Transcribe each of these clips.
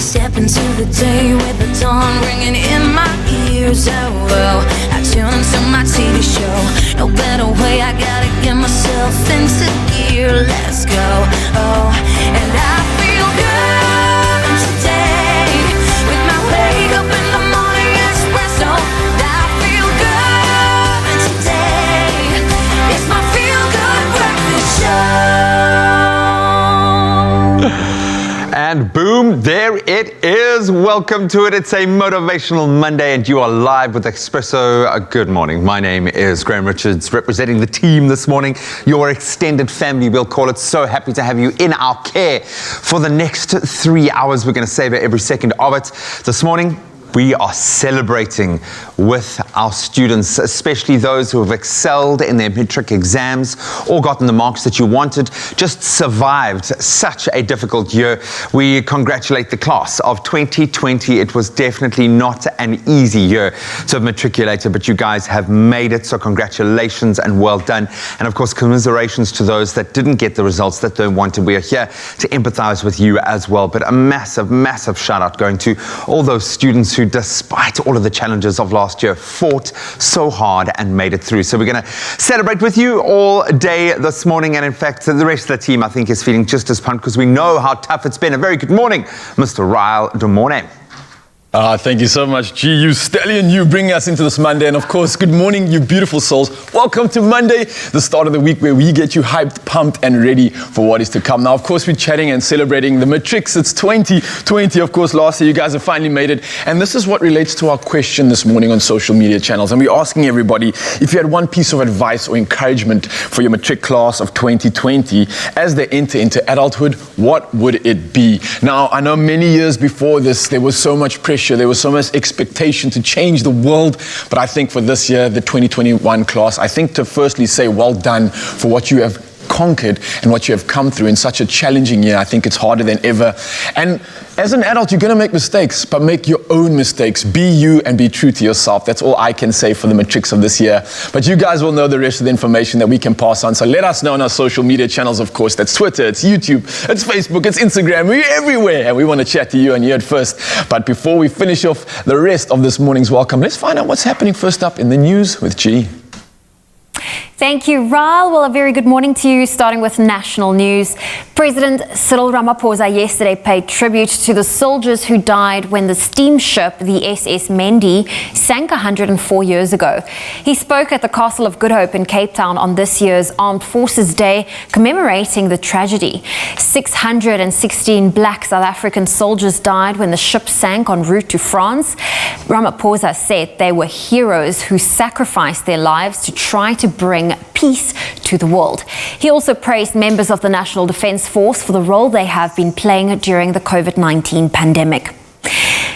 step into the day with the dawn ringing in my ears. Oh, well, I tune into my TV show. No better way, I gotta get myself into gear. Let's go. Oh, and I feel good today with my wake up in the morning espresso. And I feel good today. It's my feel good breakfast show. And boom, there it is. Welcome to it. It's a Motivational Monday and you are live with Expresso. Good morning. My name is Graham Richards, representing the team this morning, your extended family, we'll call it. So happy to have you in our care for the next 3 hours. We're going to savor every second of it. This morning, we are celebrating with our students, especially those who have excelled in their matric exams or gotten the marks that you wanted, just survived such a difficult year. We congratulate the class of 2020. It was definitely not an easy year to have matriculated, but you guys have made it, so congratulations and well done. And of course, commiserations to those that didn't get the results that they wanted. We are here to empathize with you as well, but a massive, massive shout out going to all those students who, despite all of the challenges of last year, fought so hard and made it through. So we're going to celebrate with you all day this morning. And in fact, the rest of the team, I think, is feeling just as pumped because we know how tough it's been. A very good morning, Mr. Ryle de Mornay. Thank you so much, G. You stallion, you bring us into this Monday. And of course, good morning, you beautiful souls. Welcome to Monday, the start of the week where we get you hyped, pumped, and ready for what is to come. Now, of course, we're chatting and celebrating the matrics. It's 2020, of course, last year. You guys have finally made it. And this is what relates to our question this morning on social media channels. And we're asking everybody, if you had one piece of advice or encouragement for your matric class of 2020 as they enter into adulthood, what would it be? Now, I know many years before this, there was so much pressure. There was so much expectation to change the world. But I think for this year, the 2021 class, I think to firstly say well done for what you have conquered and what you have come through in such a challenging year. I think it's harder than ever. And as an adult, you're going to make mistakes, but make your own mistakes. Be you and be true to yourself. That's all I can say for the matrics of this year. But you guys will know the rest of the information that we can pass on. So let us know on our social media channels, of course. That's Twitter, it's YouTube, it's Facebook, it's Instagram. We're everywhere. And we want to chat to you and hear it first. But before we finish off the rest of this morning's welcome, let's find out what's happening first up in the news with G. Thank you, Ryle. Well, a very good morning to you, starting with national news. President Cyril Ramaphosa yesterday paid tribute to the soldiers who died when the steamship, the SS Mendi, sank 104 years ago. He spoke at the Castle of Good Hope in Cape Town on this year's Armed Forces Day, commemorating the tragedy. 616 black South African soldiers died when the ship sank en route to France. Ramaphosa said they were heroes who sacrificed their lives to try to bring peace to the world. He also praised members of the National Defence Force for the role they have been playing during the COVID-19 pandemic.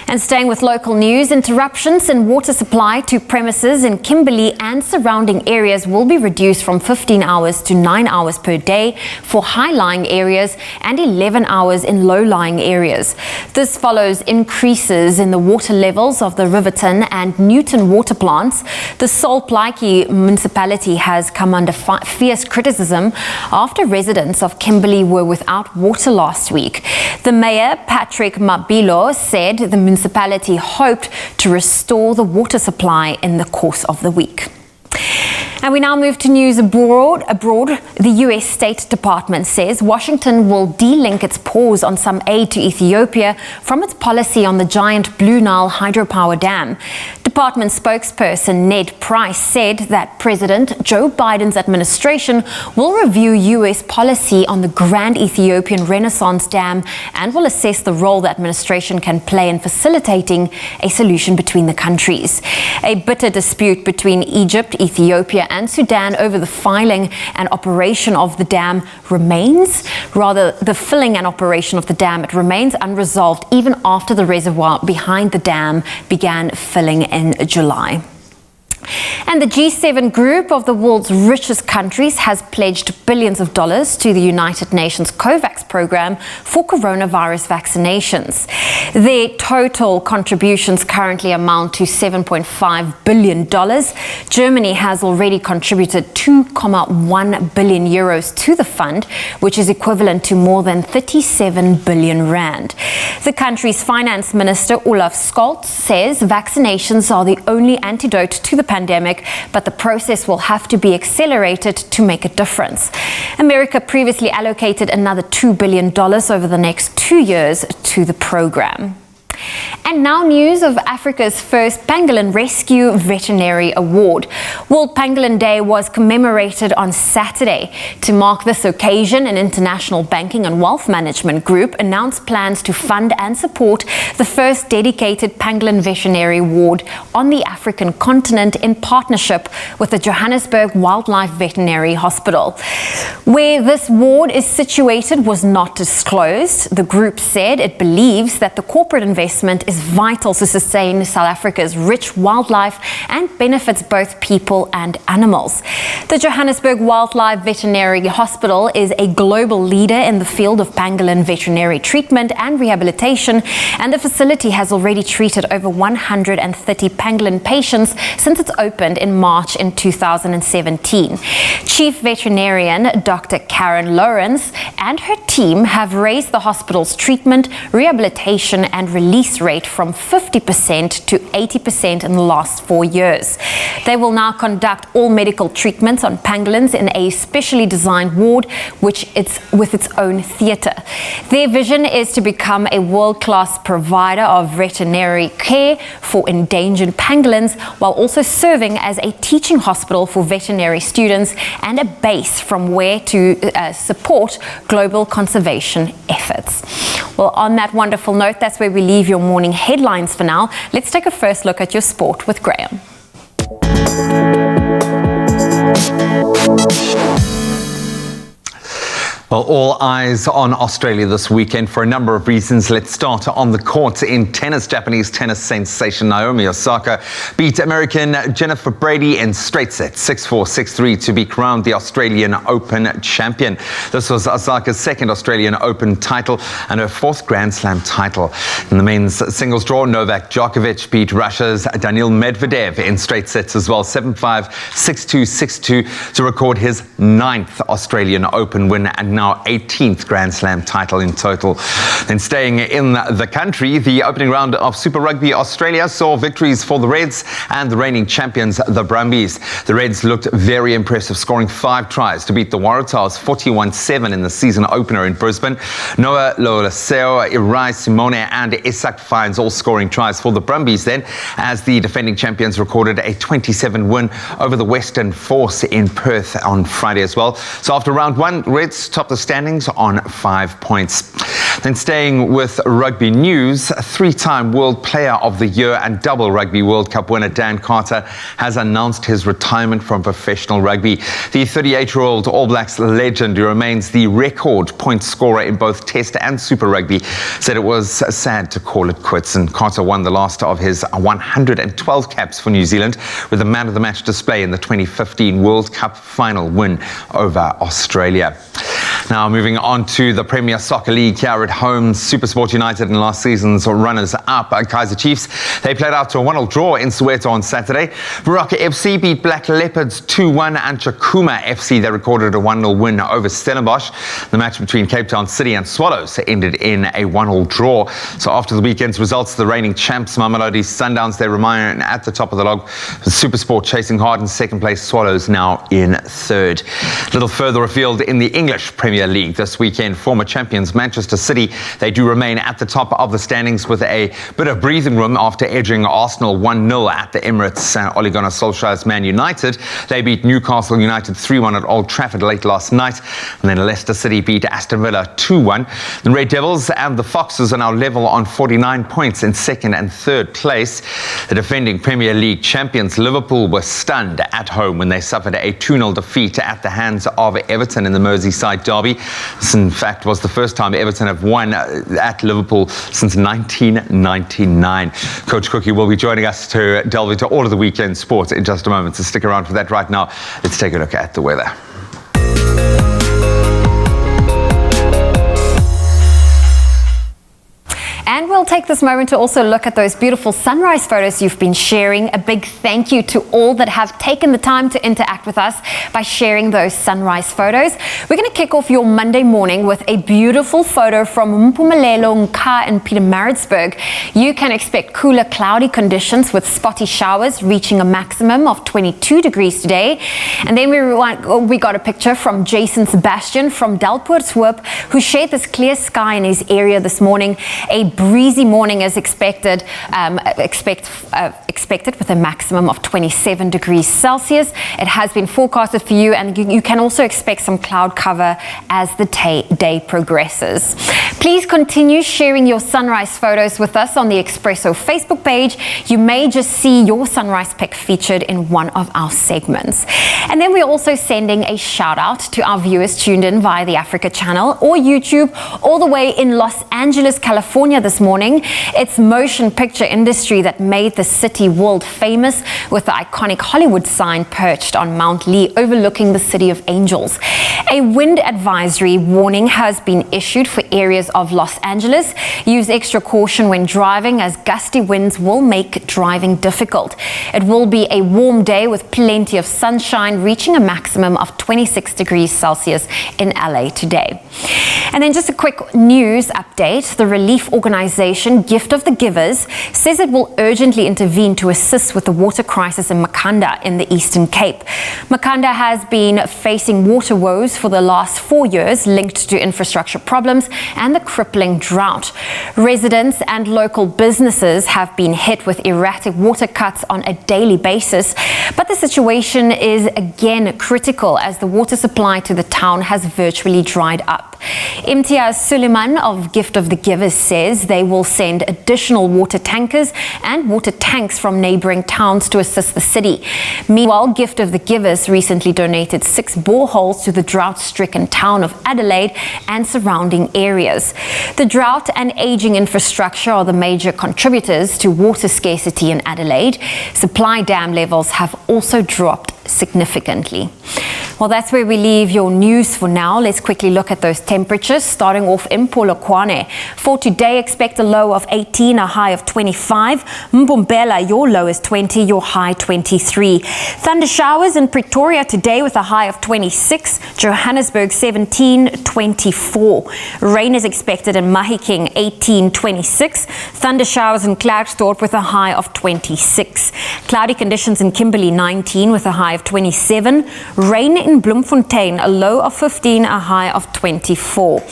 And staying with local news, interruptions in water supply to premises in Kimberley and surrounding areas will be reduced from 15 hours to 9 hours per day for high-lying areas and 11 hours in low-lying areas. This follows increases in the water levels of the Riverton and Newton water plants. The Solplaatjie municipality has come under fierce criticism after residents of Kimberley were without water last week. The mayor, Patrick Mabilo, said the municipality hoped to restore the water supply in the course of the week. And we now move to news abroad. The U.S. State Department says Washington will delink its pause on some aid to Ethiopia from its policy on the giant Blue Nile hydropower dam. Department spokesperson Ned Price said that President Joe Biden's administration will review U.S. policy on the Grand Ethiopian Renaissance Dam and will assess the role the administration can play in facilitating a solution between the countries. A bitter dispute between Egypt, Ethiopia, and Sudan over the filling and operation of the dam remains. Rather, the filling and operation of the dam, it remains unresolved even after the reservoir behind the dam began filling in July. And the G7 group of the world's richest countries has pledged billions of dollars to the United Nations COVAX program for coronavirus vaccinations. Their total contributions currently amount to $7.5 billion. Germany has already contributed 2.1 billion euros to the fund, which is equivalent to more than 37 billion rand. The country's finance minister, Olaf Scholz, says vaccinations are the only antidote to the pandemic, but the process will have to be accelerated to make a difference. America previously allocated another $2 billion over the next 2 years to the program. And now news of Africa's first Pangolin Rescue Veterinary Award. World Pangolin Day was commemorated on Saturday. To mark this occasion, an international banking and wealth management group announced plans to fund and support the first dedicated Pangolin Veterinary Award on the African continent in partnership with the Johannesburg Wildlife Veterinary Hospital. Where this ward is situated was not disclosed. The group said it believes that the corporate investment is vital to sustain South Africa's rich wildlife and benefits both people and animals. The Johannesburg Wildlife Veterinary Hospital is a global leader in the field of pangolin veterinary treatment and rehabilitation, and the facility has already treated over 130 pangolin patients since it's opened in March in 2017. Chief veterinarian Dr. Karen Lawrence and her team have raised the hospital's treatment, rehabilitation and release rate from 50% to 80% in the last 4 years. They will now conduct all medical treatments on pangolins in a specially designed ward, with its own theatre. Their vision is to become a world-class provider of veterinary care for endangered pangolins, while also serving as a teaching hospital for veterinary students and a base from where to support global conservation efforts. Well, on that wonderful note, that's where we leave your morning headlines for now. Let's take a first look at your sport with Graham. Well, all eyes on Australia this weekend for a number of reasons. Let's start on the court in tennis. Japanese tennis sensation Naomi Osaka beat American Jennifer Brady in straight sets, 6-4, 6-3, to be crowned the Australian Open champion. This was Osaka's second Australian Open title and her fourth Grand Slam title. In the men's singles draw, Novak Djokovic beat Russia's Daniil Medvedev in straight sets as well, 7-5, 6-2, 6-2, to record his 9th Australian Open win and now 18th Grand Slam title in total. Then staying in the country, the opening round of Super Rugby Australia saw victories for the Reds and the reigning champions, the Brumbies. The Reds looked very impressive, scoring 5 tries to beat the Waratahs 41-7 in the season opener in Brisbane. Noah Lolaseo, Irai Simone and Isak Fines all scoring tries for the Brumbies then, as the defending champions recorded a 27 win over the Western Force in Perth on Friday as well. So after round 1, Reds topped the standings on 5 points. Then staying with rugby news, 3-time World Player of the Year and double Rugby World Cup winner Dan Carter has announced his retirement from professional rugby. The 38-year-old All Blacks legend, who remains the record point scorer in both Test and Super Rugby, said it was sad to call it quits. And Carter won the last of his 112 caps for New Zealand with a man of the match display in the 2015 World Cup final win over Australia. Now moving on to the Premier Soccer League here at home, SuperSport United and last season's runners-up Kaizer Chiefs. They played out to a 1-1 draw in Soweto on Saturday. Baraka FC beat Black Leopards 2-1 and Chakuma FC, they recorded a 1-0 win over Stellenbosch. The match between Cape Town City and Swallows ended in a 1-1 draw. So after the weekend's results, the reigning champs Mamelodi Sundowns, they remain at the top of the log, with SuperSport chasing hard in second place, Swallows now in third. A little further afield in the English Premier League this weekend, former champions Manchester City, they do remain at the top of the standings with a bit of breathing room after edging Arsenal 1-0 at the Emirates. Ole Gunnar Solskjaer's Man United, they beat Newcastle United 3-1 at Old Trafford late last night, and then Leicester City beat Aston Villa 2-1. The Red Devils and the Foxes are now level on 49 points in second and third place. The defending Premier League champions Liverpool were stunned at home when they suffered a 2-0 defeat at the hands of Everton in the Merseyside derby. derby. This, in fact, was the first time Everton have won at Liverpool since 1999. Coach Cookie will be joining us to delve into all of the weekend sports in just a moment, so stick around for that. Right now, let's take a look at the weather. And we'll take this moment to also look at those beautiful sunrise photos you've been sharing. A big thank you to all that have taken the time to interact with us by sharing those sunrise photos. We're going to kick off your Monday morning with a beautiful photo from Mpumalelo, Nka and Pietermaritzburg. You can expect cooler, cloudy conditions with spotty showers reaching a maximum of 22 degrees today. And then we got a picture from Jason Sebastian from Delpoortshoop, who shared this clear sky in his area this morning. A breezy morning is expected with a maximum of 27 degrees Celsius. It has been forecasted for you, and you can also expect some cloud cover as the day progresses. Please continue sharing your sunrise photos with us on the Expresso Facebook page. You may just see your sunrise pic featured in one of our segments. And then we're also sending a shout out to our viewers tuned in via the Africa channel or YouTube all the way in Los Angeles, California this morning. It's motion picture industry that made the city world famous, with the iconic Hollywood sign perched on Mount Lee overlooking the city of angels. A wind advisory warning has been issued for areas of Los Angeles. Use extra caution when driving, as gusty winds will make driving difficult. It will be a warm day with plenty of sunshine, reaching a maximum of 26 degrees Celsius in LA today. And then just a quick news update. The relief organization Gift of the Givers says it will urgently intervene to assist with the water crisis in Makhanda in the Eastern Cape. Makhanda has been facing water woes for the last 4 years, linked to infrastructure problems and the crippling drought. Residents and local businesses have been hit with erratic water cuts on a daily basis, but the situation is again critical as the water supply to the town has virtually dried up. Imtiaz Suleiman of Gift of the Givers says they will send additional water tankers and water tanks from neighboring towns to assist the city. Meanwhile, Gift of the Givers recently donated 6 boreholes to the drought-stricken town of Adelaide and surrounding areas. The drought and aging infrastructure are the major contributors to water scarcity in Adelaide. Supply dam levels have also dropped significantly. Well, that's where we leave your news for now. Let's quickly look at those temperatures, starting off in Polokwane. For today, expect a low of 18, a high of 25. Mbombela, your low is 20, your high 23. Thunder showers in Pretoria today with a high of 26. Johannesburg 17, 24. Rain is expected in Mahikeng 18, 26. Thunder showers in Klerksdorp with a high of 26. Cloudy conditions in Kimberley 19 with a high of 27. Rain in Bloemfontein, a low of 15, a high of 24.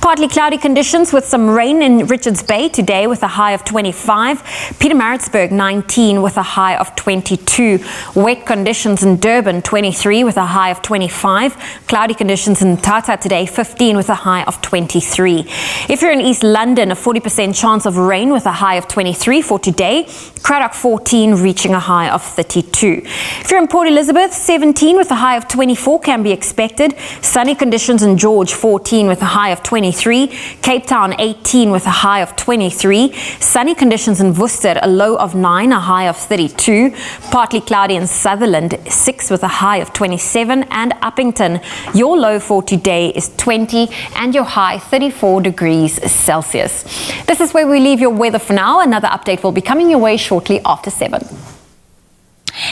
Partly cloudy conditions with some rain in Richards Bay today with a high of 25. Pietermaritzburg 19 with a high of 22. Wet conditions in Durban 23 with a high of 25. Cloudy conditions in Tata today 15 with a high of 23. If you're in East London, a 40% chance of rain with a high of 23 for today. Cradock 14 reaching a high of 32. If you're in Port Elizabeth, 17 with a high of 24 can be expected. Sunny conditions in George 14 with a high of 23. Cape Town 18 with a high of 23. Sunny conditions in Worcester, a low of 9, a high of 32. Partly cloudy in Sutherland 6 with a high of 27. And Uppington, your low for today is 20 and your high 34 degrees Celsius. This is where we leave your weather for now. Another update will be coming your way shortly after 7.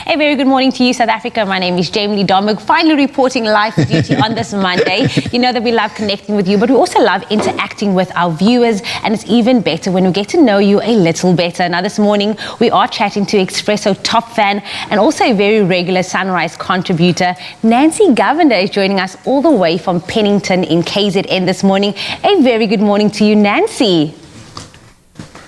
A very good morning to you, South Africa. My name is Jamie Lee Domberg, finally reporting live with you on this Monday. You know that we love connecting with you, but we also love interacting with our viewers, and it's even better when we get to know you a little better. Now, this morning, we are chatting to Expresso top fan and also a very regular Sunrise contributor. Nancy Govender is joining us all the way from Pennington in KZN this morning. A very good morning to you, Nancy.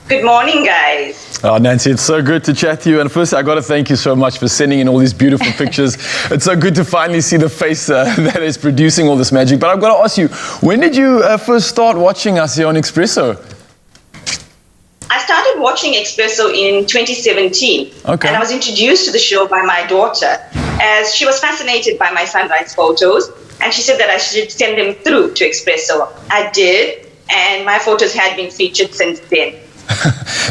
Good morning, guys. Oh, Nancy, it's so good to chat to you. And first, I got to thank you so much for sending in all these beautiful pictures. It's so good to finally see the face that is producing all this magic. But I've got to ask you, when did you first start watching us here on Expresso? I started watching Expresso in 2017. Okay. And I was introduced to the show by my daughter. as she was fascinated by my sunrise photos, and she said that I should send them through to Expresso. I did, and my photos had been featured since then.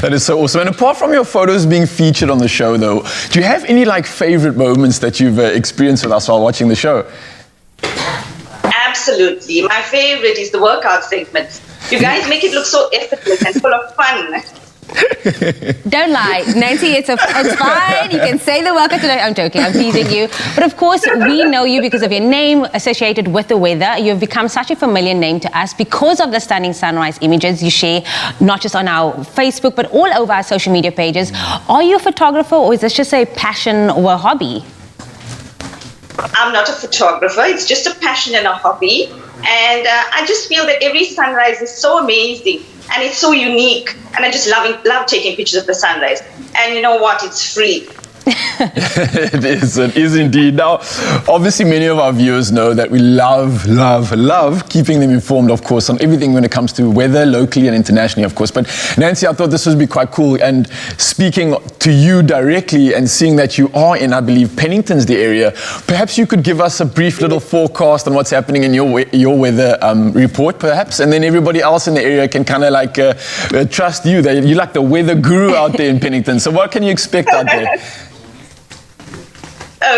That is so awesome. And apart from your photos being featured on the show, though, do you have any favorite moments that you've experienced with us while watching the show? Absolutely. My favorite is the workout segments. You guys make it look so effortless and full of fun. Don't lie, Nancy, it's fine. You can say the workout today. I'm joking, I'm teasing you. But of course, we know you because of your name associated with the weather. You've become such a familiar name to us because of the stunning sunrise images you share, not just on our Facebook, but all over our social media pages. Are you a photographer, or is this just a passion or a hobby? I'm not a photographer. It's just a passion and a hobby. And I just feel that every sunrise is so amazing and it's so unique. And I just love taking pictures of the sunrise. And you know what? It's free. It is indeed. Now, obviously, many of our viewers know that we love keeping them informed, of course, on everything when it comes to weather, locally and internationally, of course. But Nancy, I thought this would be quite cool. And speaking to you directly and seeing that you are in, I believe, Pennington's the area, perhaps you could give us a brief little forecast on what's happening in your weather report, perhaps, and then everybody else in the area can kind of trust you. You're like the weather guru out there in Pennington. So what can you expect out there?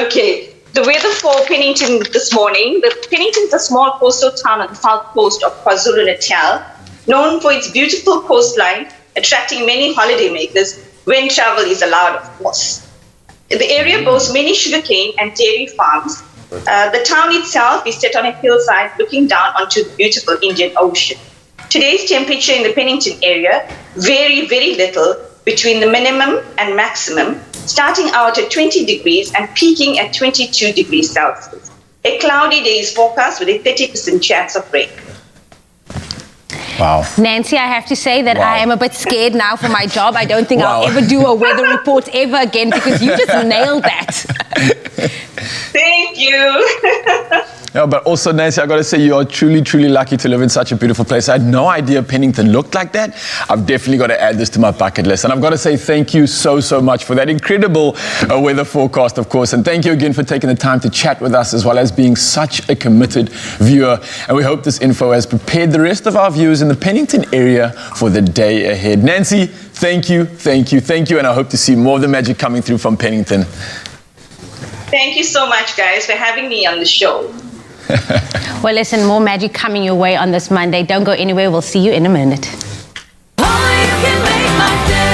Okay, the weather for Pennington this morning. Pennington is a small coastal town on the south coast of KwaZulu-Natal, known for its beautiful coastline, attracting many holidaymakers when travel is allowed, of course. The area boasts many sugarcane and dairy farms. The town itself is set on a hillside looking down onto the beautiful Indian Ocean. Today's temperature in the Pennington area vary very little between the minimum and maximum, starting out at 20 degrees and peaking at 22 degrees Celsius. A cloudy day is forecast with a 30% chance of rain. Wow. Nancy, I have to say that I am a bit scared now for my job. I don't think I'll ever do a weather report ever again because you just nailed that. Thank you. Yeah, but also, Nancy, I got to say, you are truly, truly lucky to live in such a beautiful place. I had no idea Pennington looked like that. I've definitely got to add this to my bucket list. And I've got to say thank you so much for that incredible weather forecast, of course. And thank you again for taking the time to chat with us, as well as being such a committed viewer. And we hope this info has prepared the rest of our viewers in the Pennington area for the day ahead. Nancy, thank you. And I hope to see more of the magic coming through from Pennington. Thank you so much, guys, for having me on the show. Well, listen, more magic coming your way on this Monday. Don't go anywhere. We'll see you in a minute. Only you can make my day.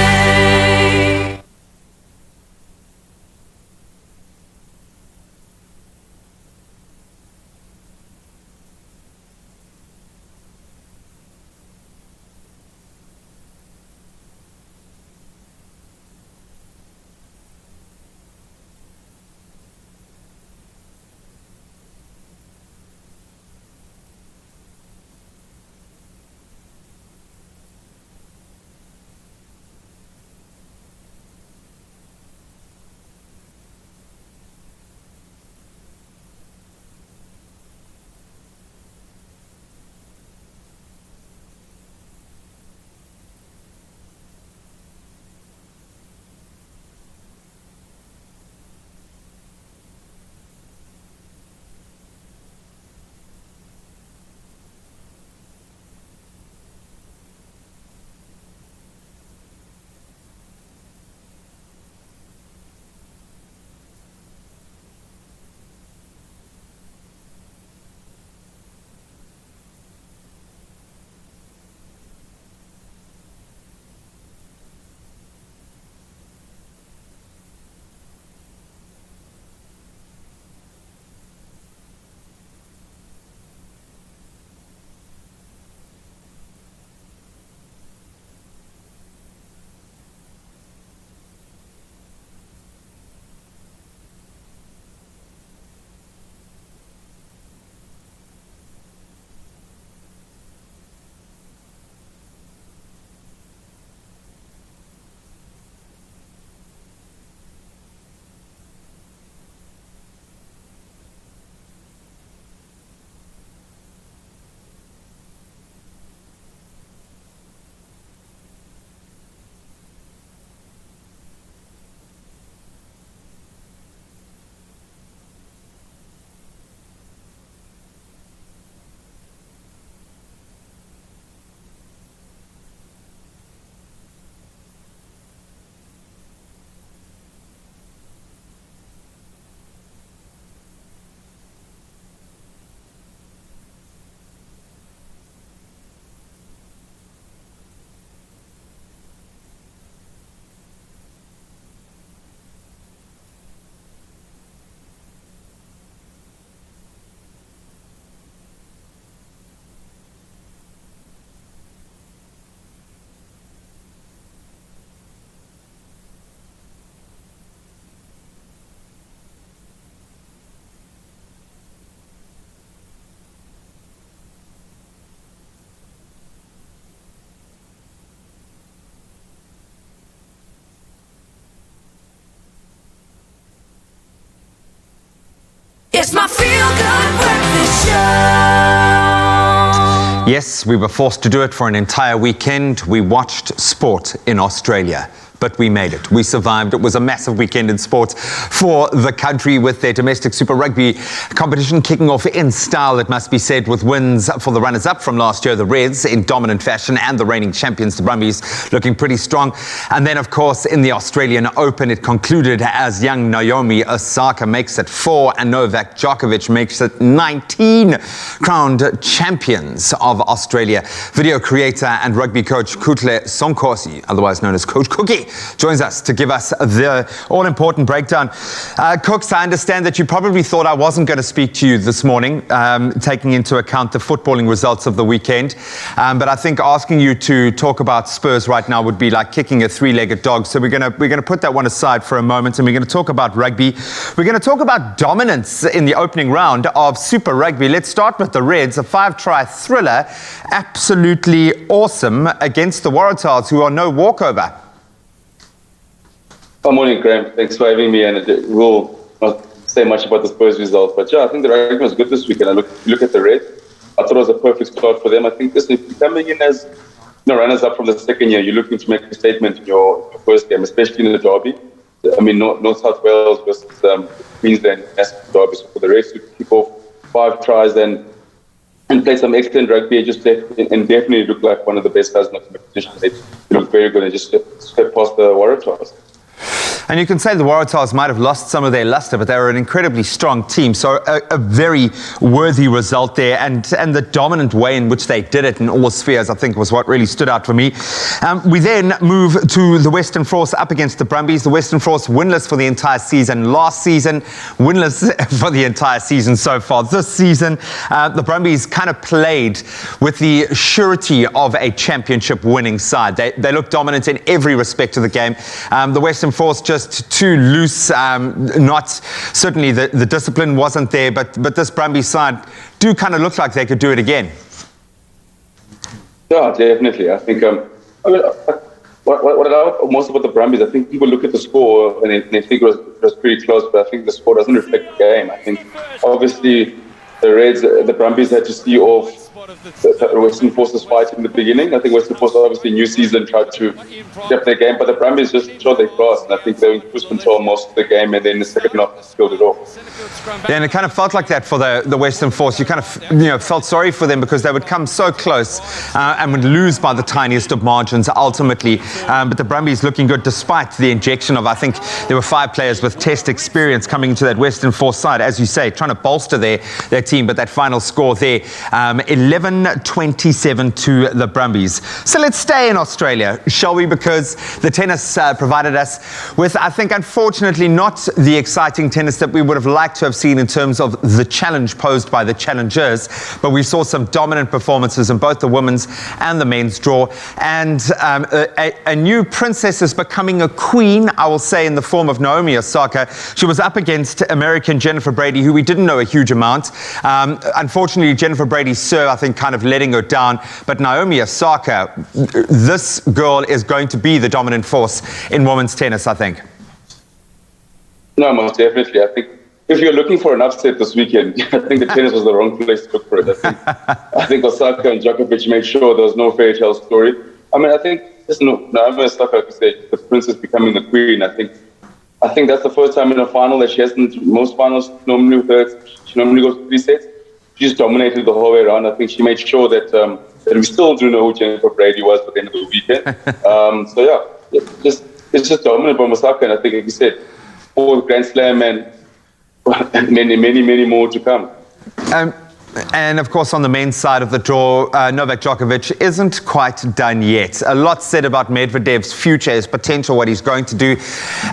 It's my feel-good breakfast show. Yes, we were forced to do it for an entire weekend. We watched sport in Australia. But we made it. We survived. It was a massive weekend in sport for the country with their domestic Super Rugby competition kicking off in style, it must be said, with wins for the runners-up from last year, the Reds, in dominant fashion, and the reigning champions, the Brumbies, looking pretty strong. And then, of course, in the Australian Open, it concluded as young Naomi Osaka makes it 4 and Novak Djokovic makes it 19 crowned champions of Australia. Video creator and rugby coach Kutle Sonkosi, otherwise known as Coach Cookie, joins us to give us the all-important breakdown. Cooks, I understand that you probably thought I wasn't going to speak to you this morning, taking into account the footballing results of the weekend. But I think asking you to talk about Spurs right now would be like kicking a three-legged dog. So we're going to put that one aside for a moment, and we're going to talk about rugby. We're going to talk about dominance in the opening round of Super Rugby. Let's start with the Reds, a 5-try thriller, absolutely awesome against the Waratahs, who are no walkover. Good morning, Graham. Thanks for having me. And we'll not say much about the Spurs result, but yeah, I think the rugby was good this weekend. Look at the Reds. I thought it was a perfect start for them. I think this is coming in as runners-up from the second year. You're looking to make a statement in your first game, especially in the derby. I mean, North South Wales versus Queensland massive derby. So for the Reds to kick off 5 tries and play some excellent rugby, and definitely look like one of the best guys in the competition. They look very good and just step past the Waratahs. And you can say the Waratahs might have lost some of their luster, but they were an incredibly strong team. So a very worthy result there. And the dominant way in which they did it in all spheres, I think, was what really stood out for me. We then move to the Western Force up against the Brumbies. The Western Force winless for the entire season. Last season, winless for the entire season so far. This season, the Brumbies kind of played with the surety of a championship winning side. They looked dominant in every respect of the game. The Western Force just too loose, certainly the discipline wasn't there, but this Brumby side do kind of look like they could do it again. Yeah, definitely. I think what I love most about the Brumbies, I think people look at the score and they think it was pretty close, but I think the score doesn't reflect the game. I think obviously the Reds, the Brumbies had to see off the Western Force's fight in the beginning. I think Western Force, obviously, new season, tried to step their game, but the Brumbies just showed their class, and I think they were in cruise control most of the game, and then the second half killed it off. Yeah, and it kind of felt like that for the Western Force. You kind of felt sorry for them because they would come so close and would lose by the tiniest of margins ultimately. But the Brumbies looking good despite the injection of, I think there were 5 players with test experience coming into that Western Force side, as you say, trying to bolster their team. But that final score there, 11-27 to the Brumbies. So let's stay in Australia, shall we? Because the tennis provided us with, I think, unfortunately, not the exciting tennis that we would have liked to have seen in terms of the challenge posed by the challengers, but we saw some dominant performances in both the women's and the men's draw, and a new princess is becoming a queen, I will say, in the form of Naomi Osaka. She was up against American Jennifer Brady, who we didn't know a huge amount. Unfortunately, Jennifer Brady's serve, I think, kind of letting her down, but Naomi Osaka, this girl is going to be the dominant force in women's tennis, I think. No, most definitely. I think if you're looking for an upset this weekend, I think the tennis was the wrong place to look for it. I think Osaka and Djokovic made sure there was no fairy tale story. I mean, I think Naomi Osaka, like you say, the princess becoming the queen. I think that's the first time in a final that she hasn't. Most finals normally with her, she normally goes 3 sets. She just dominated the whole way around. I think she made sure that we still do know who Jennifer Brady was at the end of the weekend. So yeah, it's just dominant by Osaka, and I think, like you said, 4 Grand Slam and many more to come. And of course, on the men's side of the draw, Novak Djokovic isn't quite done yet. A lot said about Medvedev's future, his potential, what he's going to do.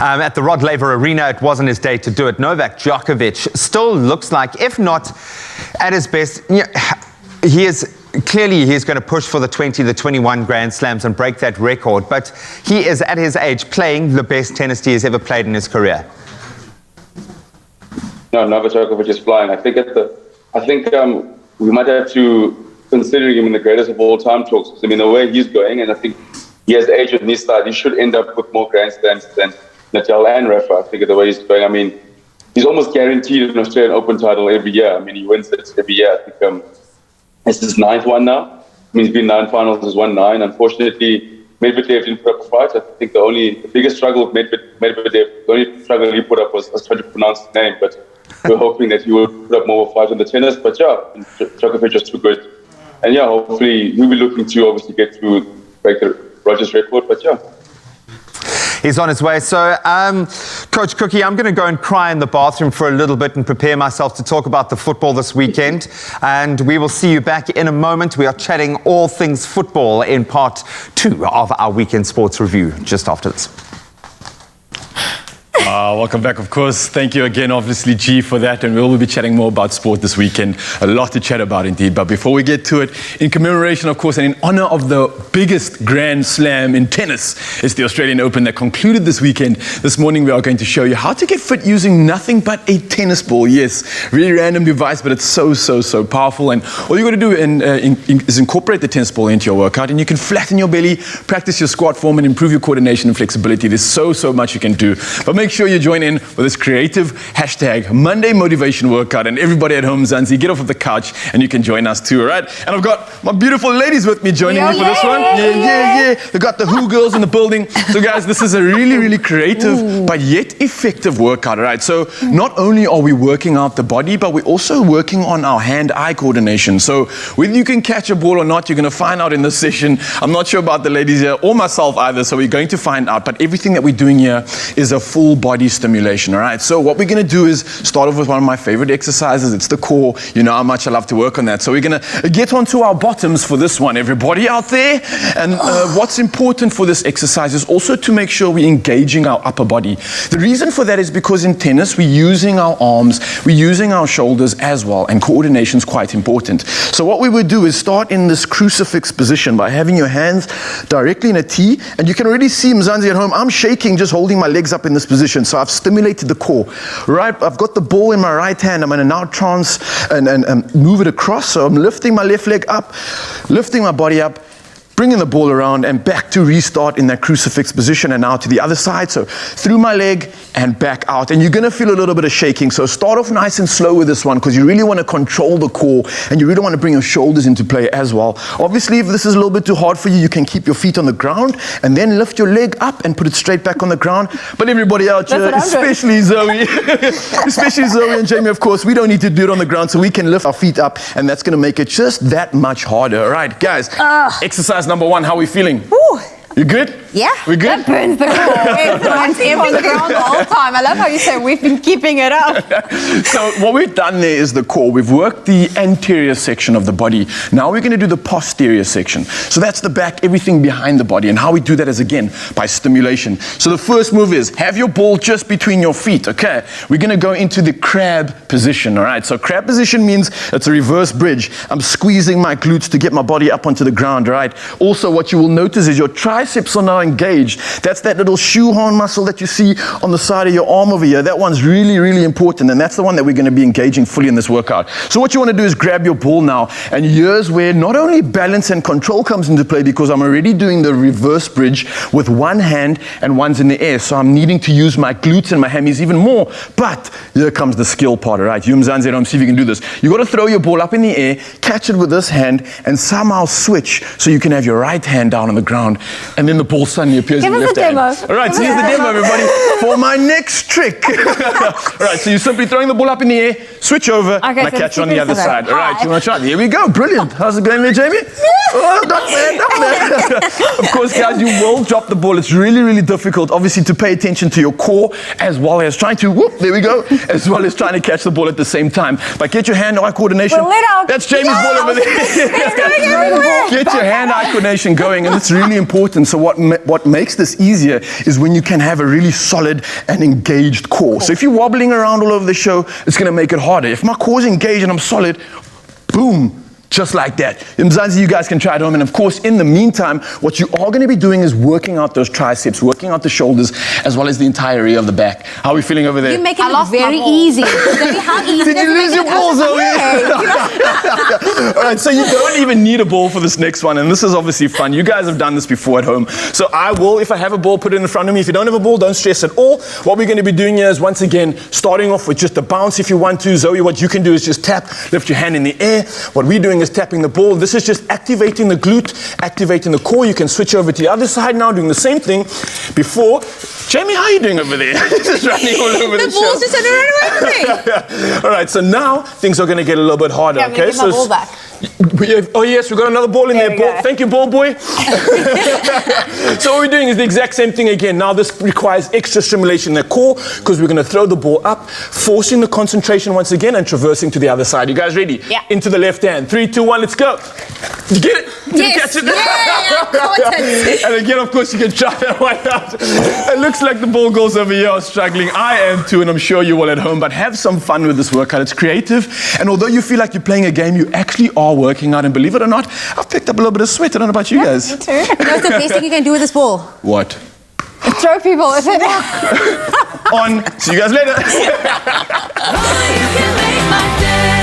At the Rod Laver Arena, it wasn't his day to do it. Novak Djokovic still looks like, if not at his best, he's going to push for the 20, the 21 Grand Slams and break that record. But he is, at his age, playing the best tennis he has ever played in his career. No, Novak Djokovic is flying. I think we might have to consider him in the greatest of all time talks. I mean, the way he's going, and I think he has age on his side, he should end up with more Grand Slams than Nadal and Rafa. I think the way he's going, I mean, he's almost guaranteed an Australian Open title every year. I mean, he wins it every year. I think it's his 9th one now. I mean, he's been 9 finals, he's won 9. Unfortunately, Medvedev didn't put up a fight. I think the biggest struggle with Medvedev, the only struggle he put up was trying to pronounce his name, but we're hoping that he will put up more of a fight on the tennis. But yeah, Djokovic is too good. And yeah, hopefully he'll be looking to obviously get to break the Rogers record, but yeah. He's on his way. So, Coach Cookie, I'm going to go and cry in the bathroom for a little bit and prepare myself to talk about the football this weekend. And we will see you back in a moment. We are chatting all things football in part 2 of our weekend sports review just after this. Welcome back, of course. Thank you again, obviously, G, for that. And we will be chatting more about sport this weekend. A lot to chat about, indeed. But before we get to it, in commemoration, of course, and in honor of the biggest Grand Slam in tennis, it's the Australian Open that concluded this weekend. This morning, we are going to show you how to get fit using nothing but a tennis ball. Yes, really random device, but it's so powerful. And all you got to do is incorporate the tennis ball into your workout, and you can flatten your belly, practice your squat form, and improve your coordination and flexibility. There's so much you can do. But make sure you join in with this creative hashtag Monday Motivation Workout. And everybody at home, Zanzi, get off of the couch and you can join us too, all right? And I've got my beautiful ladies with me joining me for this one. Yeah. We've got the Who girls in the building. So guys, this is a really creative but yet effective workout, all right? So not only are we working out the body, but we're also working on our hand-eye coordination. So whether you can catch a ball or not, you're going to find out in this session. I'm not sure about the ladies here or myself either, so we're going to find out. But everything that we're doing here is a full body stimulation, all right? So what we're going to do is start off with one of my favorite exercises. It's the core. You know how much I love to work on that. So we're going to get onto our bottoms for this one, everybody out there. And what's important for this exercise is also to make sure we're engaging our upper body. The reason for that is because in tennis, we're using our arms, we're using our shoulders as well, and coordination is quite important. So what we would do is start in this crucifix position by having your hands directly in a T, and you can already see Mzansi at home. I'm shaking just holding my legs up in this position. So I've stimulated the core, right? I've got the ball in my right hand. I'm going to now trance and move it across. So I'm lifting my left leg up, lifting my body up, bringing the ball around and back to restart in that crucifix position, and now to the other side. So through my leg and back out. And you're going to feel a little bit of shaking. So start off nice and slow with this one because you really want to control the core and you really want to bring your shoulders into play as well. Obviously, if this is a little bit too hard for you, you can keep your feet on the ground and then lift your leg up and put it straight back on the ground. But everybody out here, especially Zoe, especially Zoe and Jamie, of course, we don't need to do it on the ground, so we can lift our feet up, and that's going to make it just that much harder. All right, guys, exercise number 1, how are we feeling? Woo. You good? Yeah. We good? That burns the core. It's on the ground the whole time. I love how you say we've been keeping it up. So what we've done there is the core. We've worked the anterior section of the body. Now we're going to do the posterior section. So that's the back, everything behind the body. And how we do that is, again, by stimulation. So the first move is have your ball just between your feet, okay? We're going to go into the crab position, all right? So crab position means it's a reverse bridge. I'm squeezing my glutes to get my body up onto the ground, all right? Also, what you will notice is your triceps are now engaged. That's that little shoehorn muscle that you see on the side of your arm over here. That one's really important, and that's the one that we're going to be engaging fully in this workout. So what you want to do is grab your ball now, and here's where not only balance and control comes into play, because I'm already doing the reverse bridge with one hand and one's in the air, so I'm needing to use my glutes and my hammies even more. But here comes the skill part, all right? You Mzansi at home, see if you can do this. You got to throw your ball up in the air, catch it with this hand, and somehow switch so you can have your right hand down on the ground, and then the ball suddenly appears in the left hand. All right, so here's the demo, everybody, for my next trick. All right, so you're simply throwing the ball up in the air, switch over, and I catch it on the other side. All right, you want to try it? Here we go. Brilliant. How's it going there, Jamie? Oh, not bad. Of course, guys, you will drop the ball. It's really difficult, obviously, to pay attention to your core as well as trying to, whoop, there we go, as well as trying to catch the ball at the same time. But get your hand-eye coordination. That's Jamie's ball over there. Get your hand-eye coordination going, and it's really important. So what makes this easier is when you can have a really solid and engaged core. So if you're wobbling around all over the show, it's going to make it harder. If my core's engaged and I'm solid, boom, Just like that. In Mzansi, you guys can try it home. And of course, in the meantime, what you are going to be doing is working out those triceps, working out the shoulders, as well as the entire area of the back. How are we feeling over there? You make it look very easy. How easy Did you lose your balls over here? All right, so you don't even need a ball for this next one, and this is obviously fun. You guys have done this before at home. So I will, if I have a ball, put it in front of me. If you don't have a ball, don't stress at all. What we're going to be doing here is, once again, starting off with just a bounce if you want to. Zoe, what you can do is just tap, lift your hand in the air. What we're doing is tapping the ball. This is just activating the glute, activating the core. You can switch over to the other side now, doing the same thing. Before, Jamie, how are you doing over there? Just running all over the show. The ball's just trying to run away from me. All right, so now things are going to get a little bit harder. Yeah, I'm gonna okay, give my ball back. Oh yes, we got another ball in there. Ball. Thank you, ball boy. So what we're doing is the exact same thing again. Now this requires extra stimulation in the core, because we're going to throw the ball up, forcing the concentration once again and traversing to the other side. You guys ready? Yeah. Into the left hand. 3, 2, 1, let's go. Did you get it? Did you catch it? Yeah, I caught it. And again, of course, you can try that one out. It looks like the ball goes over here. I'm struggling. I am too, and I'm sure you will at home. But have some fun with this workout. It's creative. And although you feel like you're playing a game, you actually are working out. And believe it or not, I've picked up a little bit of sweat. I don't know about you guys. Me too. What's the best thing you can do with this ball? What? Throw people with it. On. See you guys later. You can make my day.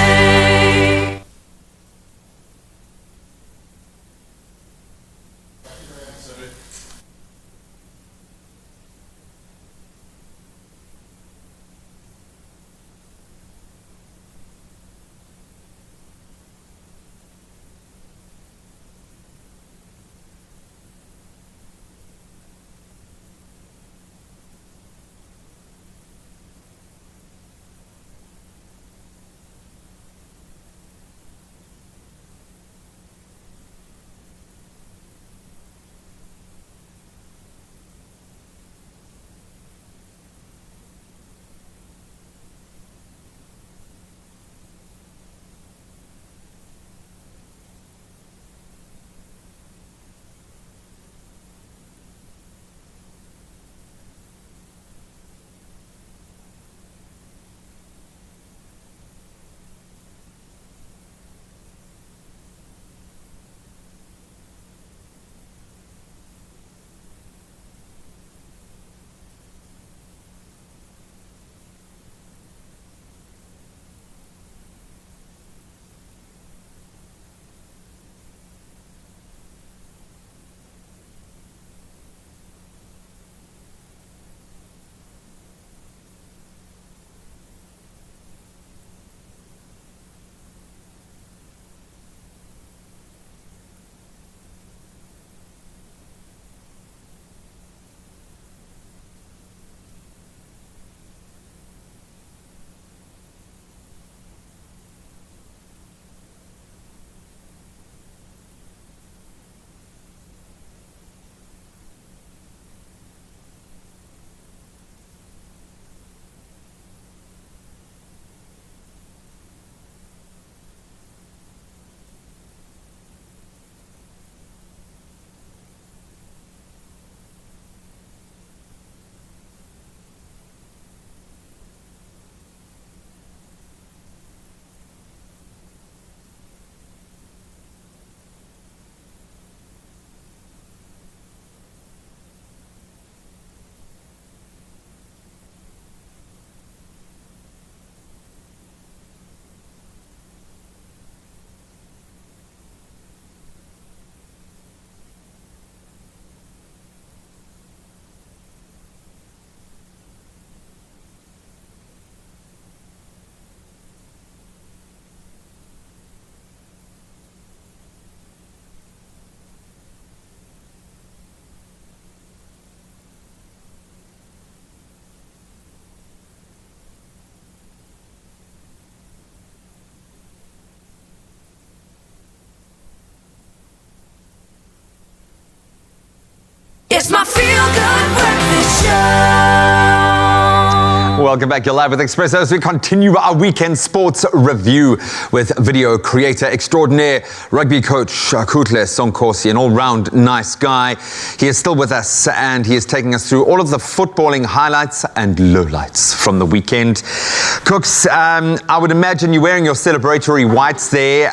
It's my feel-good breakfast show. Welcome back. You're live with Expresso as we continue our weekend sports review with video creator extraordinaire, rugby coach Kutle Sonkosi, an all-round nice guy. He is still with us and he is taking us through all of the footballing highlights and lowlights from the weekend. Cooks, I would imagine you're wearing your celebratory whites there.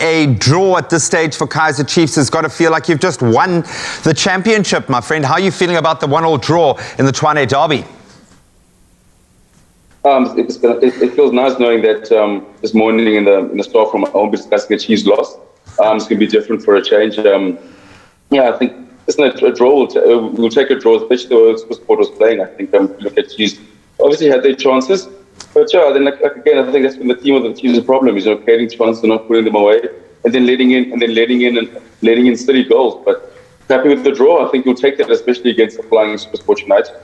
A draw at this stage for Kaizer Chiefs has got to feel like you've just won the championship, my friend. How are you feeling about the 1-1 draw in the Tshwane Derby? It feels nice knowing that this morning in the store from home discussing a Chiefs loss. It's going to be different for a change. I think a draw. We'll take a draw, especially the way Sport was playing. I think look at Chiefs. Obviously had their chances, but then again, I think that's been the theme of the Chiefs' problem is creating chances and not putting them away, and then letting in steady goals. But happy with the draw. I think you'll take that, especially against the flying SuperSport United.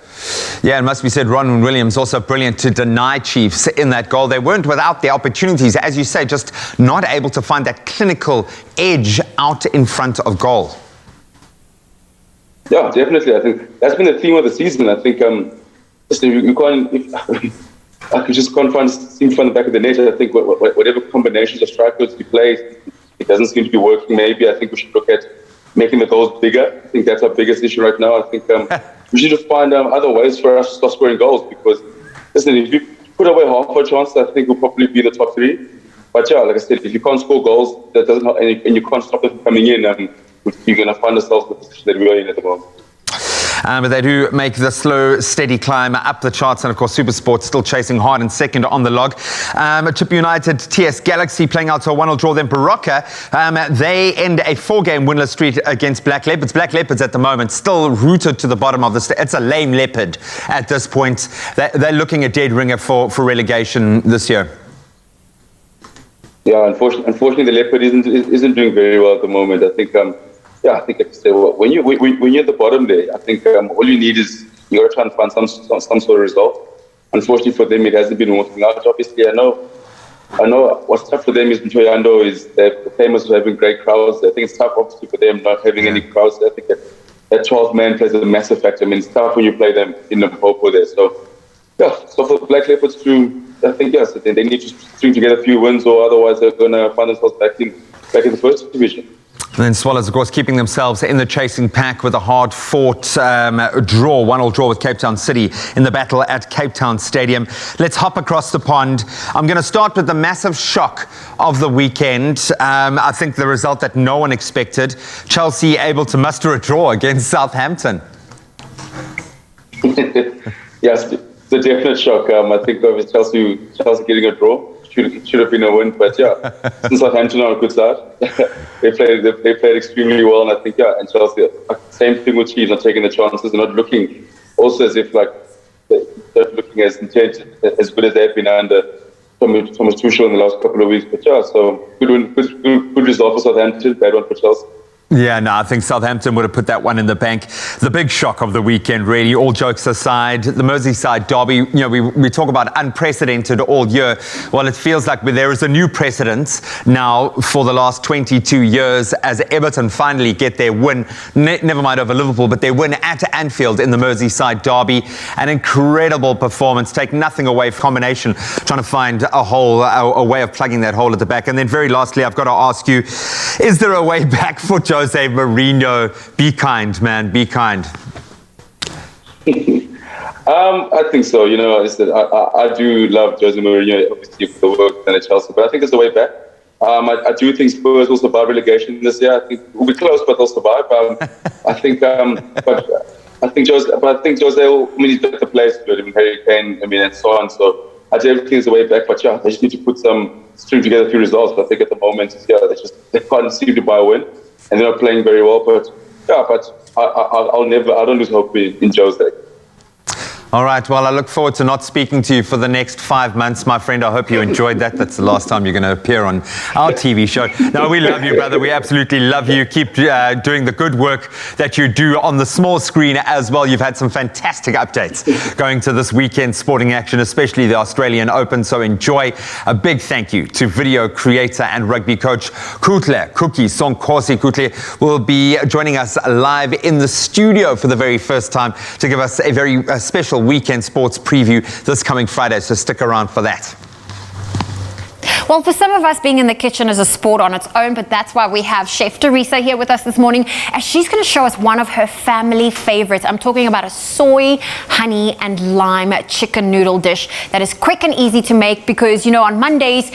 Yeah, it must be said, Ron Williams also brilliant to deny Chiefs in that goal. They weren't without the opportunities, as you say, just not able to find that clinical edge out in front of goal. Yeah, definitely. I think that's been the theme of the season. I think you just can't seem to find the back of the net. I think whatever combinations of strikers we play, it doesn't seem to be working. Maybe I think we should look at making the goals bigger. I think that's our biggest issue right now. I think we should just find other ways for us to start scoring goals because, listen, if you put away half our chances, I think we'll probably be in the top three. But yeah, like I said, if you can't score goals, that doesn't help, and you can't stop them from coming in, you're going to find ourselves in the position that we are in at the moment. But they do make the slow, steady climb up the charts. And of course, SuperSport still chasing hard and second on the log. Chip United, TS Galaxy playing out to a 1-1 draw. Then Baroka, they end a 4-game winless streak against Black Leopards. Black Leopards at the moment still rooted to the bottom of the It's a lame leopard at this point. They're looking a dead ringer for relegation this year. Yeah, unfortunately, the leopard isn't doing very well at the moment. I think. I think I can say when you're at the bottom there, I think all you need is you got to try and find some sort of result. Unfortunately for them, it hasn't been working out. Obviously, I know what's tough for them is Ntoyando is they're famous for having great crowds. I think it's tough, obviously, for them not having any crowds. I think that 12th man plays a massive factor. I mean, it's tough when you play them in the Popo there. So for the Black Leopards I think yes, they need to string together a few wins, or otherwise they're going to find themselves back in the first division. And then Swallows, of course, keeping themselves in the chasing pack with a hard-fought draw, 1-1 draw with Cape Town City in the battle at Cape Town Stadium. Let's hop across the pond. I'm going to start with the massive shock of the weekend. I think the result that no one expected. Chelsea able to muster a draw against Southampton. Yes, it's a definite shock. I think of Chelsea getting a draw. Should have been a win, but since Southampton are a good side, they played extremely well, and I think and Chelsea, same thing with Chiefs, not taking the chances, and not looking also as if they're looking as intent as good as they've been under Thomas Tuchel in the last couple of weeks. But so good result for Southampton, bad one for Chelsea. Yeah, no, I think Southampton would have put that one in the bank. The big shock of the weekend, really, all jokes aside, the Merseyside derby, we talk about unprecedented all year. Well, it feels like there is a new precedent now for the last 22 years as Everton finally get their win, never mind over Liverpool, but their win at Anfield in the Merseyside derby. An incredible performance, take nothing away from combination, trying to find a way of plugging that hole at the back. And then very lastly, I've got to ask you, is there a way back for Jose Mourinho? Be kind, man. Be kind. I think so. I do love Jose Mourinho, obviously, for the work done at Chelsea, but I think there's a way back. I do think Spurs will survive relegation this year. I think we'll be close, but they'll survive. I think Jose will. I mean, he's got the players to do it. I mean, Harry Kane. I mean, and so on. So I think everything's a way back. But they just need to string together a few results. But I think at the moment, they can't seem to buy a win. And they're not playing very well, but I don't lose hope in Jose. All right, well, I look forward to not speaking to you for the next 5 months, my friend. I hope you enjoyed that. That's the last time you're going to appear on our TV show. No, we love you, brother. We absolutely love you. Keep doing the good work that you do on the small screen as well. You've had some fantastic updates going to this weekend sporting action, especially the Australian Open. So enjoy. A big thank you to video creator and rugby coach Kutle Sonkosi. Kutle will be joining us live in the studio for the very first time to give us a very special weekend sports preview this coming Friday, so stick around for that. Well, for some of us, being in the kitchen is a sport on its own, but that's why we have Chef Teresa here with us this morning, as she's going to show us one of her family favorites. I'm talking about a soy, honey, and lime chicken noodle dish that is quick and easy to make because, you know, on Mondays,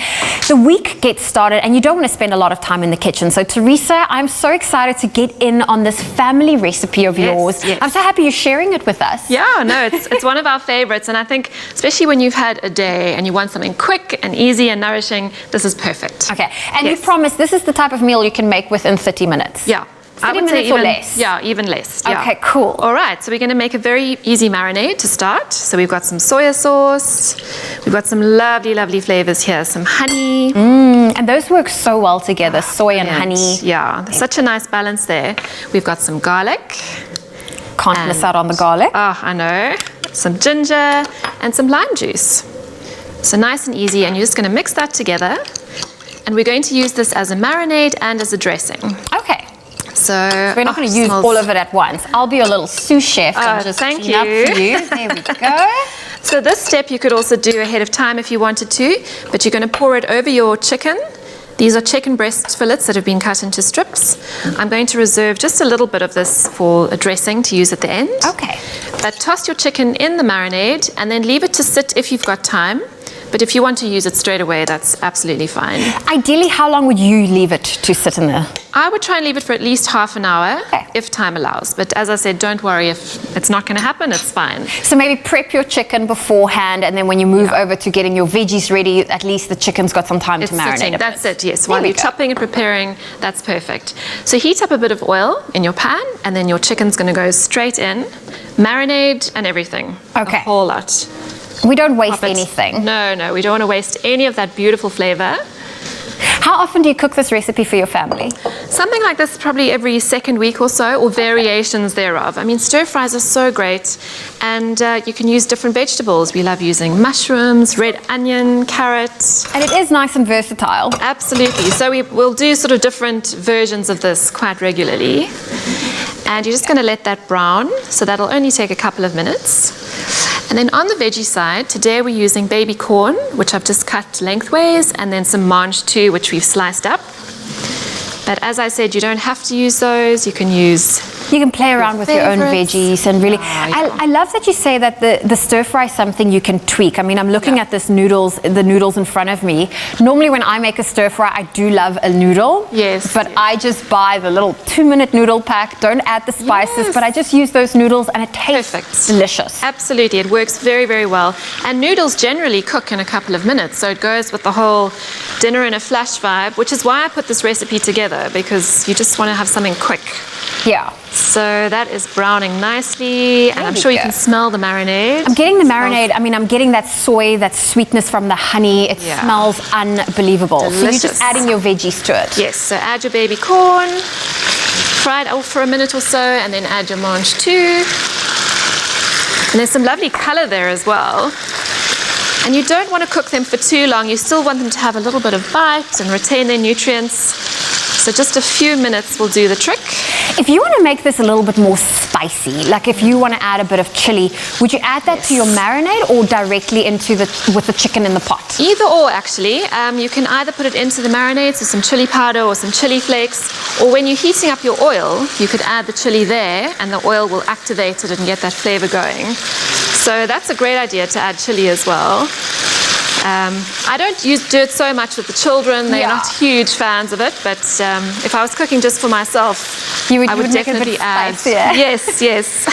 the week gets started and you don't want to spend a lot of time in the kitchen. So, Teresa, I'm so excited to get in on this family recipe of yours. Yes. I'm so happy you're sharing it with us. Yeah, no, it's one of our favorites. And I think, especially when you've had a day and you want something quick and easy and nourishing, this is perfect. Okay, and Yes. you promised this is the type of meal you can make within 30 minutes. Yeah. 30 minutes or less? Yeah, even less. Yeah. Okay, cool. All right, so we're going to make a very easy marinade to start. So we've got some soya sauce. We've got some lovely, lovely flavors here. Some honey. And those work so well together, soy and honey. Yeah, there's such a nice balance there. We've got some garlic. Can't miss out on the garlic. Oh, I know. Some ginger and some lime juice. So nice and easy, and you're just going to mix that together. And we're going to use this as a marinade and as a dressing. Okay. So We're not going to use all of it at once. I'll be your little sous chef and just thank clean up you. for you. There we go. So this step you could also do ahead of time if you wanted to, but you're going to pour it over your chicken. These are chicken breast fillets that have been cut into strips. I'm going to reserve just a little bit of this for a dressing to use at the end. Okay. But toss your chicken in the marinade and then leave it to sit if you've got time. But if you want to use it straight away, that's absolutely fine. Ideally, how long would you leave it to sit in there? I would try and leave it for at least half an hour, Okay. if time allows. But as I said, don't worry if it's not going to happen, it's fine. So maybe prep your chicken beforehand, and then when you move over to getting your veggies ready, at least the chicken's got some time It's to marinate sitting. a bit. That's it, yes. There While we you're go. chopping and preparing, that's perfect. So heat up a bit of oil in your pan, and then your chicken's going to go straight in. Marinade and everything. Okay. A whole lot. We don't waste Pop it. anything. No, we don't want to waste any of that beautiful flavor. How often do you cook this recipe for your family? Something like this probably every second week or so, or variations thereof. I mean, stir fries are so great, and you can use different vegetables. We love using mushrooms, red onion, carrot. And it is nice and versatile. Absolutely. So we'll do sort of different versions of this quite regularly. And you're just going to let that brown, so that'll only take a couple of minutes. And then on the veggie side, today we're using baby corn, which I've just cut lengthways, and then some mange too, which we've sliced up. But as I said, you don't have to use those. You can use... You can play around with your own favorites. veggies and really. Yeah. I love that you say that the stir fry is something you can tweak. I mean, I'm looking at the noodles in front of me. Normally, when I make a stir fry, I do love a noodle. Yes. But I just buy the little 2-minute noodle pack. Don't add the spices, Yes. but I just use those noodles, and it tastes Perfect. delicious. Absolutely, it works very, very well. And noodles generally cook in a couple of minutes, so it goes with the whole dinner in a flash vibe, which is why I put this recipe together, because you just want to have something quick. Yeah. So that is browning nicely, and I'm we sure you go. can smell the marinade. I'm getting the marinade. I mean, I'm getting that soy, that sweetness from the honey. It Yeah. smells unbelievable. So you're Delicious. just adding your veggies to it. Yes, so add your baby corn, fry it off for a minute or so, and then add your mange too. And there's some lovely color there as well. And you don't want to cook them for too long. You still want them to have a little bit of bite and retain their nutrients. So just a few minutes will do the trick. If you want to make this a little bit more spicy, like if you want to add a bit of chili, would you add that to your marinade or directly into with the chicken in the pot? Either or, actually. You can either put it into the marinade, so some chili powder or some chili flakes, or when you're heating up your oil, you could add the chili there, and the oil will activate it and get that flavor going. So that's a great idea to add chili as well. I don't do it so much with the children. They're not huge fans of it, but if I was cooking just for myself, You would I would make it a bit definitely add. spicier. Yes.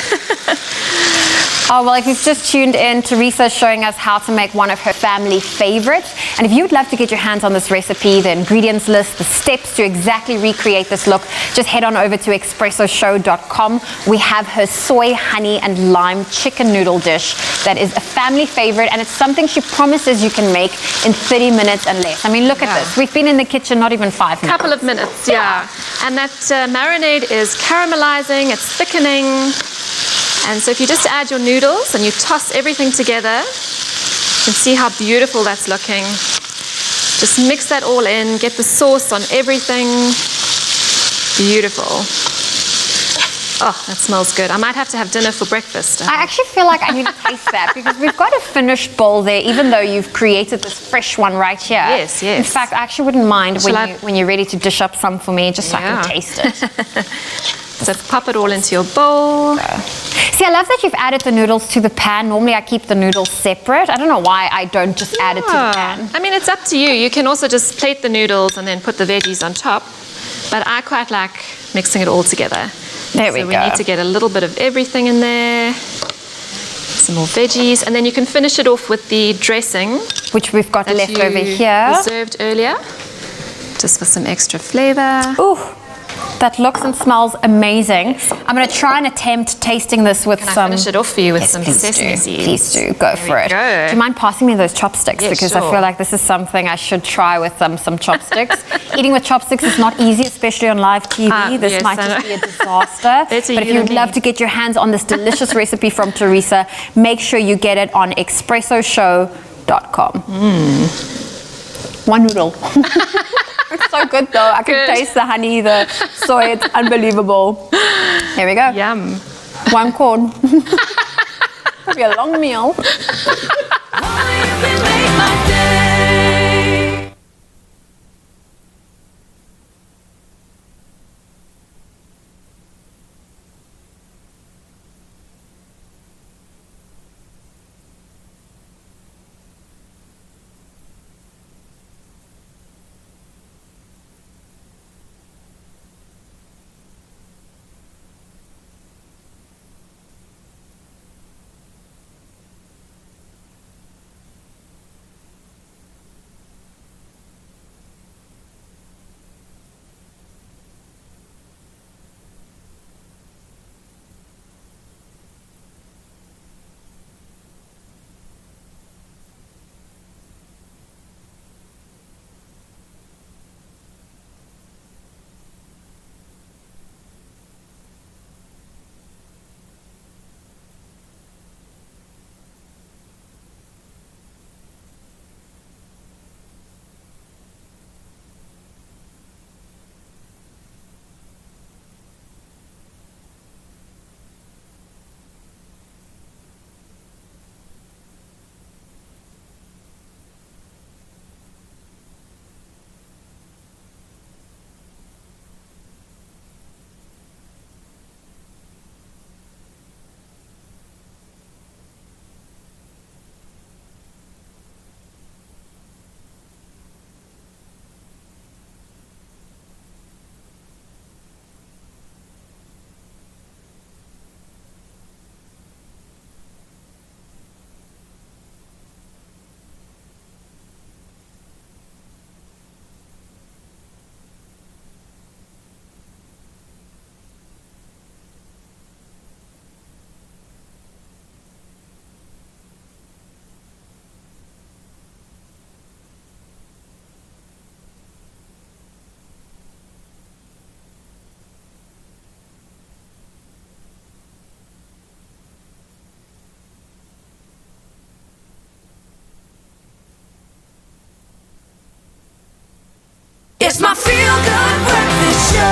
Oh, well, if you've just tuned in, Teresa's showing us how to make one of her family favorites. And if you would love to get your hands on this recipe, the ingredients list, the steps to exactly recreate this look, just head on over to expressoshow.com. We have her soy, honey, and lime chicken noodle dish that is a family favorite, and it's something she promises you can make in 30 minutes and less. I mean, look at this. We've been in the kitchen not even 5 minutes. Couple of minutes, yeah. And that marinade is caramelizing, it's thickening. And so if you just add your noodles and you toss everything together, you can see how beautiful that's looking. Just mix that all in, get the sauce on everything. Beautiful. Oh, that smells good. I might have to have dinner for breakfast. I actually feel like I need to taste that because we've got a finished bowl there, even though you've created this fresh one right here. Yes, yes. In fact, I actually wouldn't mind Shall when you're ready to dish up some for me, just so I can taste it. So pop it all into your bowl. See, I love that you've added the noodles to the pan. Normally I keep the noodles separate. I don't know why I don't just add it to the pan. I mean, it's up to you. You can also just plate the noodles and then put the veggies on top. But I quite like mixing it all together. There we So go. we need to get a little bit of everything in there. Some more veggies. And then you can finish it off with the dressing Which we've got that left you over here. reserved earlier. Just for some extra flavor. Ooh, that looks and smells amazing. I'm going to try and attempt tasting this with Can I some... finish it off for you with some please sesame do. seeds? Please do. Go for it. go. Do you mind passing me those chopsticks? Yeah, because I sure. feel like this is something I should try with some chopsticks. Eating with chopsticks is not easy, especially on live TV. This yes, might I just know. be a disaster. Better But if you you than would love me. to get your hands on this delicious recipe from Teresa, make sure you get it on expressoshow.com. One noodle. It's so good though. I can taste the honey, the soy. It's unbelievable. Here we go. Yum. One corn. It'll be a long meal. It's my feel-good breakfast show.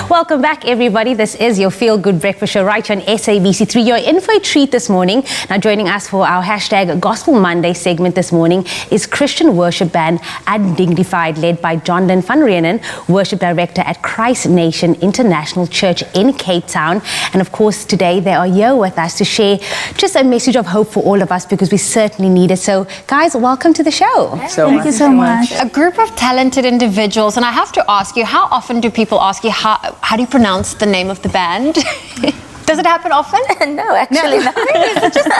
Welcome back, everybody. This is your Feel Good Breakfast Show right here on SABC3. You're in for a treat this morning. Now, joining us for our hashtag Gospel Monday segment this morning is Christian worship band Undignified, led by John Lynn van Reenen, worship director at Christ Nation International Church in Cape Town. And of course, today they are here with us to share just a message of hope for all of us because we certainly need it. So, guys, welcome to the show. Thank you so much. A group of talented individuals, and I have to ask you, how often do people ask you how do you pronounce the name of the band? Does it happen often? No, actually not. It's just me.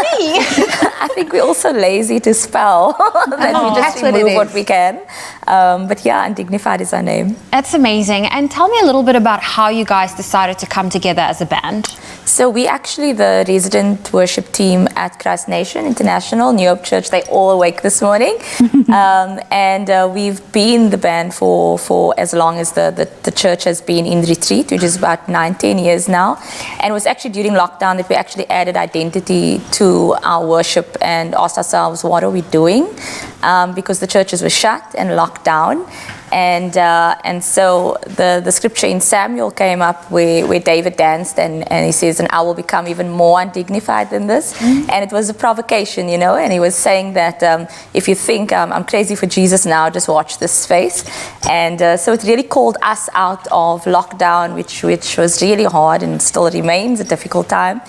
I think we're also lazy to spell. That we just that's what it remove what is. we can. But yeah, Undignified is our name. That's amazing. And tell me a little bit about how you guys decided to come together as a band. So we actually the resident worship team at Christ Nation International, New Hope Church. They all awake this morning. And we've been the band for as long as the church has been in retreat, which is about 9-10 years now. And it was actually during lockdown that we actually added identity to our worship and asked ourselves, what are we doing? Because the churches were shut and locked down. And so the scripture in Samuel came up where David danced, and he says, and I will become even more undignified than this. And it was a provocation, and he was saying that if you think I'm crazy for Jesus now, just watch this space. And so it really called us out of lockdown, which was really hard and still remains a difficult time.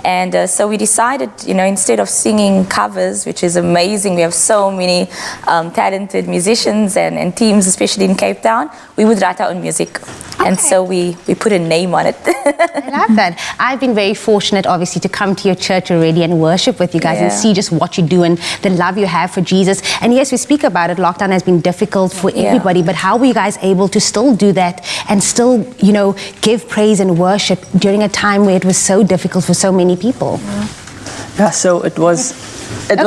And so we decided, instead of singing covers, which is amazing, we have so many talented musicians and teams, especially in Cape Town, we would write our own music. Okay. And so we put a name on it. I love that. I've been very fortunate, obviously, to come to your church already and worship with you guys and see just what you do and the love you have for Jesus. And yes, we speak about it. Lockdown has been difficult for everybody, but how were you guys able to still do that and still, give praise and worship during a time where it was so difficult for so many people? So it was for it.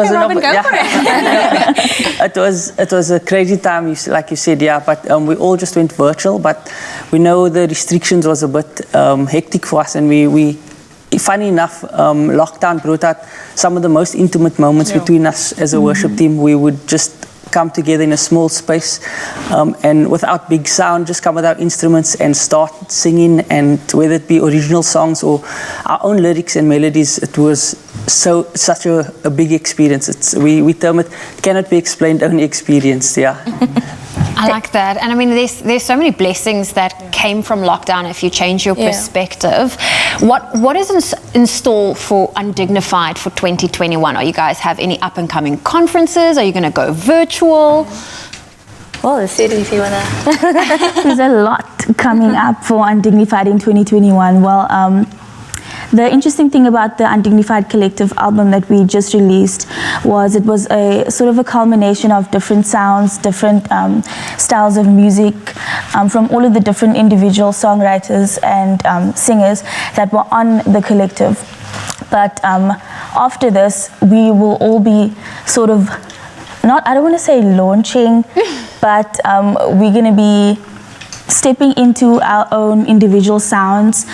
It was a crazy time, like you said, but we all just went virtual, but we know the restrictions was a bit hectic for us, and we funny enough, lockdown brought out some of the most intimate moments between us as a worship team. We would just come together in a small space and without big sound, just come with our instruments and start singing, and whether it be original songs or our own lyrics and melodies, it was such a big experience. We term it cannot be explained, only experienced. I like that. And I mean, there's so many blessings that came from lockdown if you change your perspective. What is in store for Undignified for 2021? Are you guys have any up and coming conferences? Are you going to go virtual? Well, Sadie, if you want to. There's a lot coming up for Undignified in 2021. Well, the interesting thing about the Undignified Collective album that we just released was it was a sort of a culmination of different sounds, different styles of music from all of the different individual songwriters and singers that were on the collective. But after this, we will all be sort of, I don't want to say launching, but we're going to be stepping into our own individual sounds,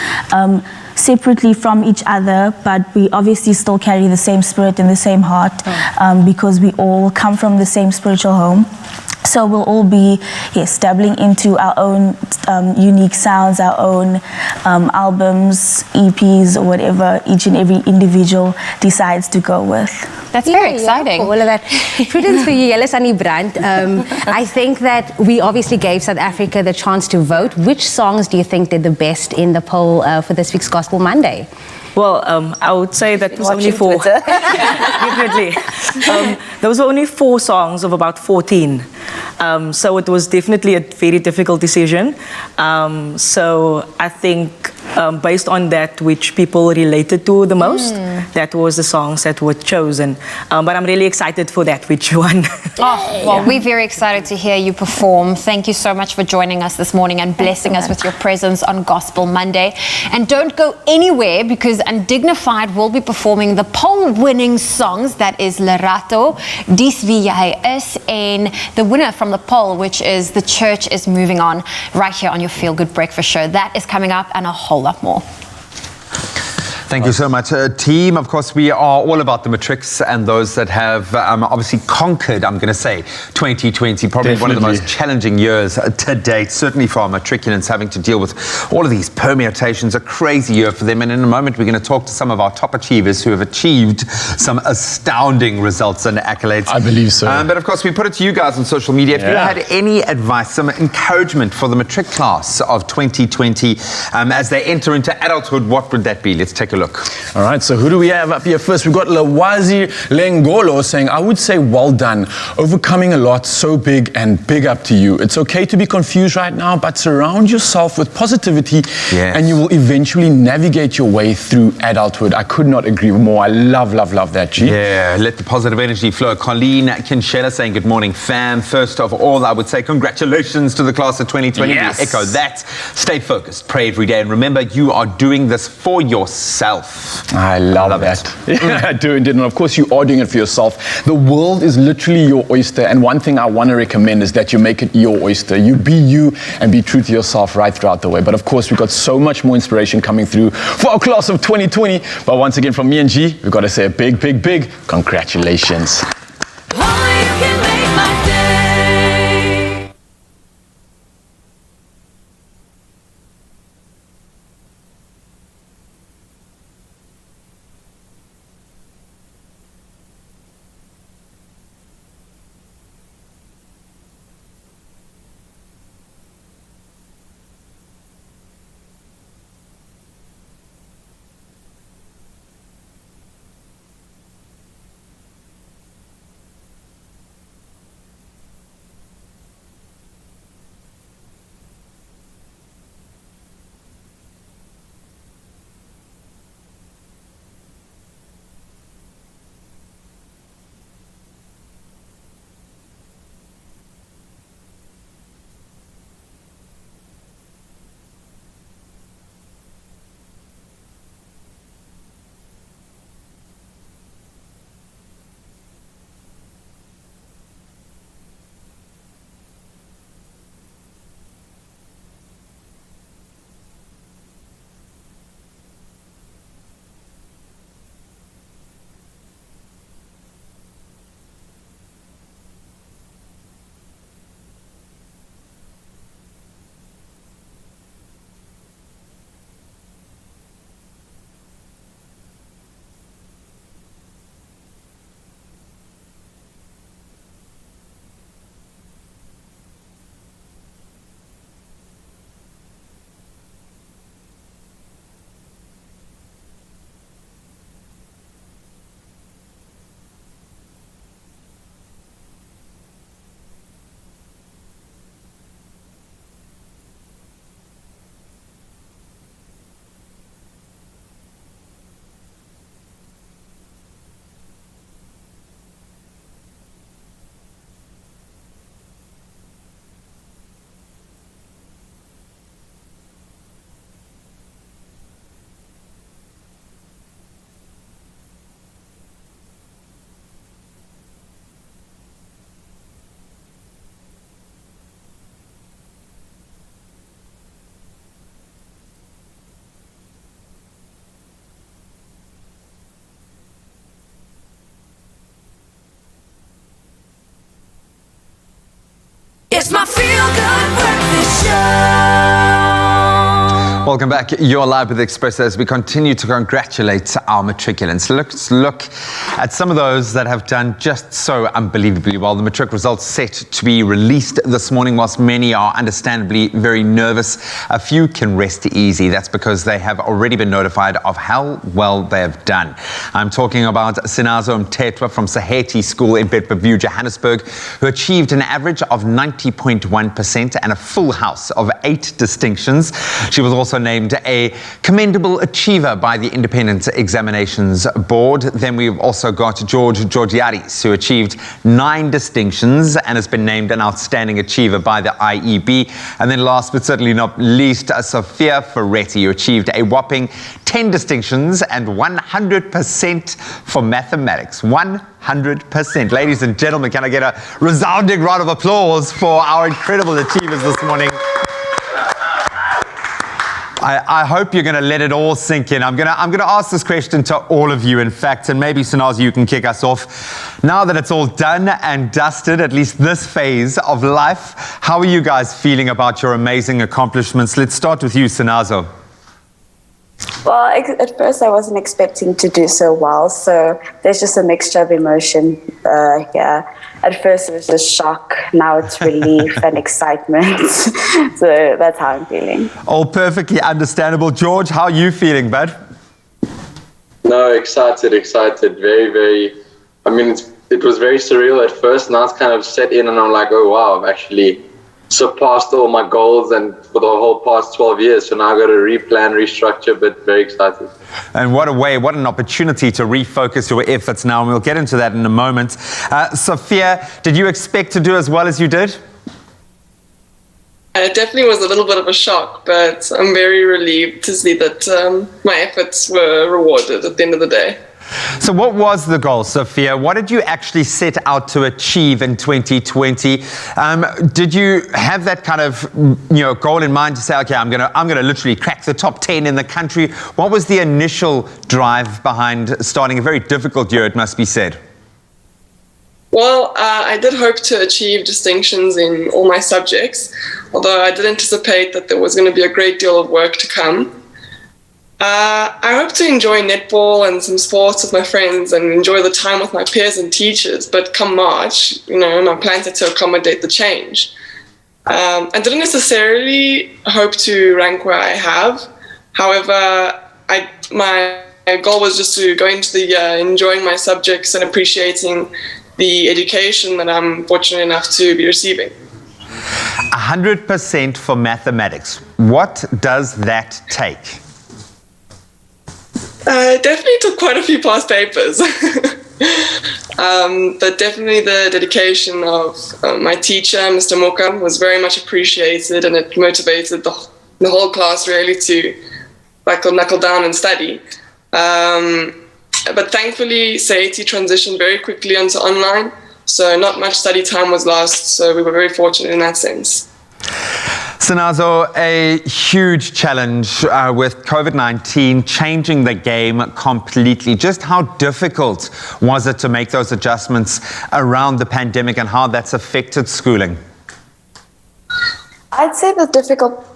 separately from each other, but we obviously still carry the same spirit and the same heart because we all come from the same spiritual home. So we'll all be dabbling into our own unique sounds, our own albums, EPs, or whatever each and every individual decides to go with. That's very exciting. All of that. Prudence for you, Sunny Brandt. I think that we obviously gave South Africa the chance to vote. Which songs do you think did the best in the poll for this week's Gospel Monday? Well, I would say that was only 4. Definitely. Those were only 4 songs of about 14. So it was definitely a very difficult decision. So I think based on that which people related to the most, that was the songs that were chosen. But I'm really excited for that, which one. We're very excited to hear you perform. Thank you so much for joining us this morning and blessing us with your presence on Gospel Monday. And don't go anywhere, because Undignified will be performing the poll-winning songs. That is Lerato, Dis Wie Jy Is, and the winner from the poll, which is The Church Is Moving On, right here on your Feel Good Breakfast Show. That is coming up, and a whole lot more. Thank you so much, team. Of course, we are all about the matrics and those that have obviously conquered, I'm going to say, 2020, probably one of the most challenging years to date, certainly for our matriculants, having to deal with all of these permutations, a crazy year for them. And in a moment, we're going to talk to some of our top achievers who have achieved some astounding results and accolades. I believe so. But of course, we put it to you guys on social media. If you had any advice, some encouragement for the matric class of 2020 as they enter into adulthood, what would that be? Let's take a look. All right, so who do we have up here first? We've got Lawazi Lengolo saying, I would say well done, overcoming a lot so big, and big up to you. It's okay to be confused right now, but surround yourself with positivity and you will eventually navigate your way through adulthood. I could not agree more. I love that, G. Yeah, let the positive energy flow. Colleen Kinshela saying, good morning, fam. First of all, I would say congratulations to the class of 2020. Yes. Echo that. Stay focused, pray every day, and remember, you are doing this for yourself. I love that. Yeah, I do indeed. And of course, you are doing it for yourself. The world is literally your oyster. And one thing I want to recommend is that you make it your oyster. You be you and be true to yourself right throughout the way. But of course, we've got so much more inspiration coming through for our class of 2020. But once again, from me and G, we've got to say a big congratulations. It's my feel-good breakfast show. Welcome back. You're live with Expresso as we continue to congratulate our matriculants. Let's look at some of those that have done just so unbelievably well. The matric results set to be released this morning, whilst many are understandably very nervous. A few can rest easy. That's because they have already been notified of how well they have done. I'm talking about Sinazo Mtetwa from Saheti School in Bedfordview, Johannesburg, who achieved an average of 90.1% and a full house of 8 distinctions. She was also named a commendable achiever by the Independent Examinations Board. Then we've also got George Georgiadis, who achieved 9 distinctions and has been named an outstanding achiever by the IEB. And then last but certainly not least, Sophia Ferretti, who achieved a whopping 10 distinctions and 100% for mathematics. 100%. Ladies and gentlemen, can I get a resounding round of applause for our incredible achievers this morning? I hope you're going to let it all sink in. I'm going to ask this question to all of you, in fact, and maybe Sinazi, you can kick us off. Now that it's all done and dusted, at least this phase of life, how are you guys feeling about your amazing accomplishments? Let's start with you, Sinazo. Well, at first I wasn't expecting to do so well, so there's just a mixture of emotion here. At first it was just shock, now it's relief and excitement. So that's how I'm feeling. All perfectly understandable. George, how are you feeling, bud? No, excited. Very, very, I mean, it was very surreal at first. Now it's kind of set in and I'm like, oh wow, I've actually surpassed all my goals and for the whole past 12 years. So now I've got to replan, restructure, but very excited. And what an opportunity to refocus your efforts now. And we'll get into that in a moment. Sophia, did you expect to do as well as you did? It definitely was a little bit of a shock, but I'm very relieved to see that my efforts were rewarded at the end of the day. So what was the goal, Sophia? What did you actually set out to achieve in 2020? Did you have that kind of goal in mind to say, okay, I'm gonna literally crack the top 10 in the country? What was the initial drive behind starting a very difficult year, it must be said? Well, I did hope to achieve distinctions in all my subjects, although I did anticipate that there was going to be a great deal of work to come. I hope to enjoy netball and some sports with my friends and enjoy the time with my peers and teachers, but come March, my plans are to accommodate the change. I didn't necessarily hope to rank where I have. However, my goal was just to go into the year enjoying my subjects and appreciating the education that I'm fortunate enough to be receiving. 100% for mathematics. What does that take? It definitely took quite a few past papers. But definitely the dedication of my teacher, Mr. Moka, was very much appreciated, and it motivated the whole class really to knuckle down and study. But thankfully, Saheti transitioned very quickly onto online, so not much study time was lost, so we were very fortunate in that sense. Sinazo, a huge challenge with COVID-19 changing the game completely. Just how difficult was it to make those adjustments around the pandemic and how that's affected schooling? I'd say the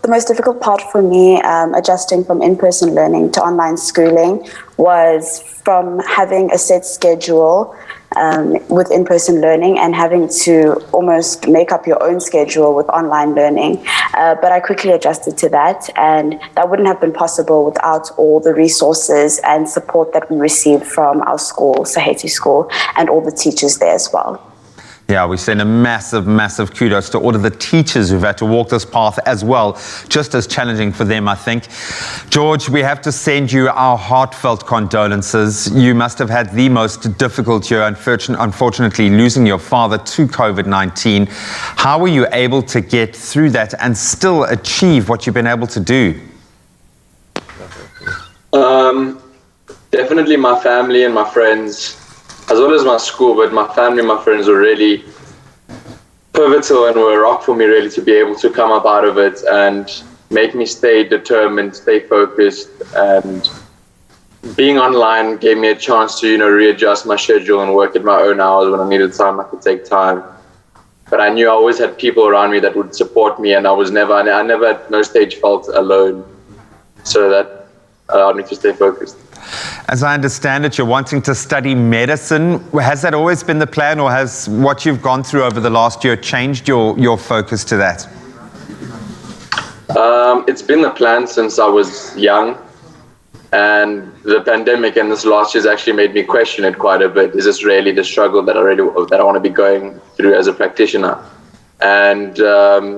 most difficult part for me adjusting from in-person learning to online schooling was from having a set schedule with in-person learning and having to almost make up your own schedule with online learning. But I quickly adjusted to that, and that wouldn't have been possible without all the resources and support that we received from our school, Saheti School, and all the teachers there as well. Yeah, we send a massive, massive kudos to all of the teachers who've had to walk this path as well. Just as challenging for them, I think. George, we have to send you our heartfelt condolences. You must have had the most difficult year, unfortunately, losing your father to COVID-19. How were you able to get through that and still achieve what you've been able to do? Definitely my family and my friends, as well as my school, but my family and my friends were really pivotal and were a rock for me really to be able to come up out of it and make me stay determined, stay focused. And being online gave me a chance to, readjust my schedule and work at my own hours when I needed time. I could take time. but I knew I always had people around me that would support me, and I never at no stage felt alone. So that allowed me to stay focused. As I understand it, you're wanting to study medicine. Has that always been the plan, or has what you've gone through over the last year changed your focus to that? It's been the plan since I was young, and the pandemic and this last year has actually made me question it quite a bit. Is this really the struggle that I want to be going through as a practitioner? And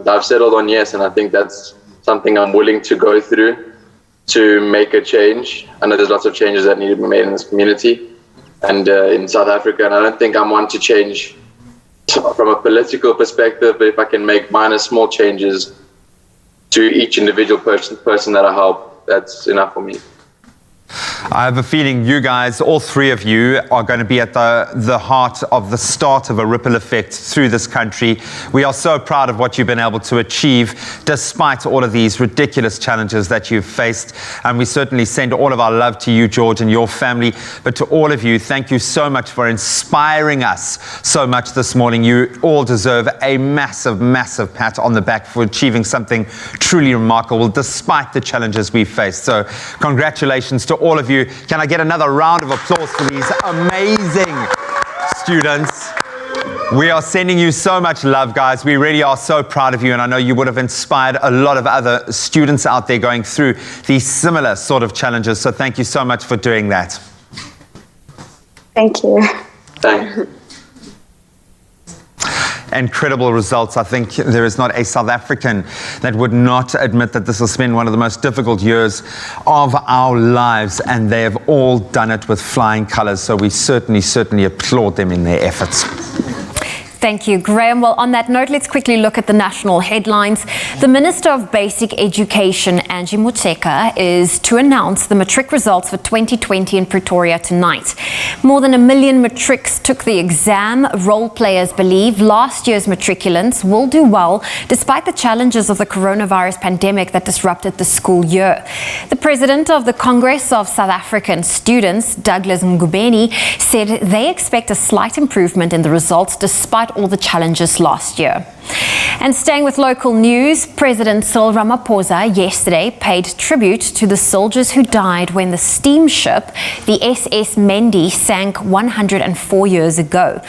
I've settled on yes, and I think that's something I'm willing to go through to make a change. I know there's lots of changes that need to be made in this community and in South Africa, and I don't think I'm one to change from a political perspective, but if I can make minor small changes to each individual person that I help, that's enough for me. I have a feeling you guys, all three of you, are going to be at the heart of the start of a ripple effect through this country. We are so proud of what you've been able to achieve despite all of these ridiculous challenges that you've faced. And we certainly send all of our love to you, George, and your family. But to all of you, thank you so much for inspiring us so much this morning. You all deserve a massive, massive pat on the back for achieving something truly remarkable despite the challenges we've faced. So congratulations to all of you. Can I get another round of applause for these amazing students? We are sending you so much love, guys. We really are so proud of you, and I know you would have inspired a lot of other students out there going through these similar sort of challenges. So thank you so much for doing that. Thank you. Thanks. Incredible results. I think there is not a South African that would not admit that this has been one of the most difficult years of our lives, and they have all done it with flying colors. So we certainly applaud them in their efforts. Thank you, Graham. Well, on that note, let's quickly look at the national headlines. The Minister of Basic Education, Angie Motshekga, is to announce the matric results for 2020 in Pretoria tonight. More than 1 million matrics took the exam. Role players believe last year's matriculants will do well despite the challenges of the coronavirus pandemic that disrupted the school year. The president of the Congress of South African Students, Douglas Ngubeni, said they expect a slight improvement in the results despite all the challenges last year. And staying with local news, President Cyril Ramaphosa yesterday paid tribute to the soldiers who died when the steamship, the SS Mendi, sank 104 years ago.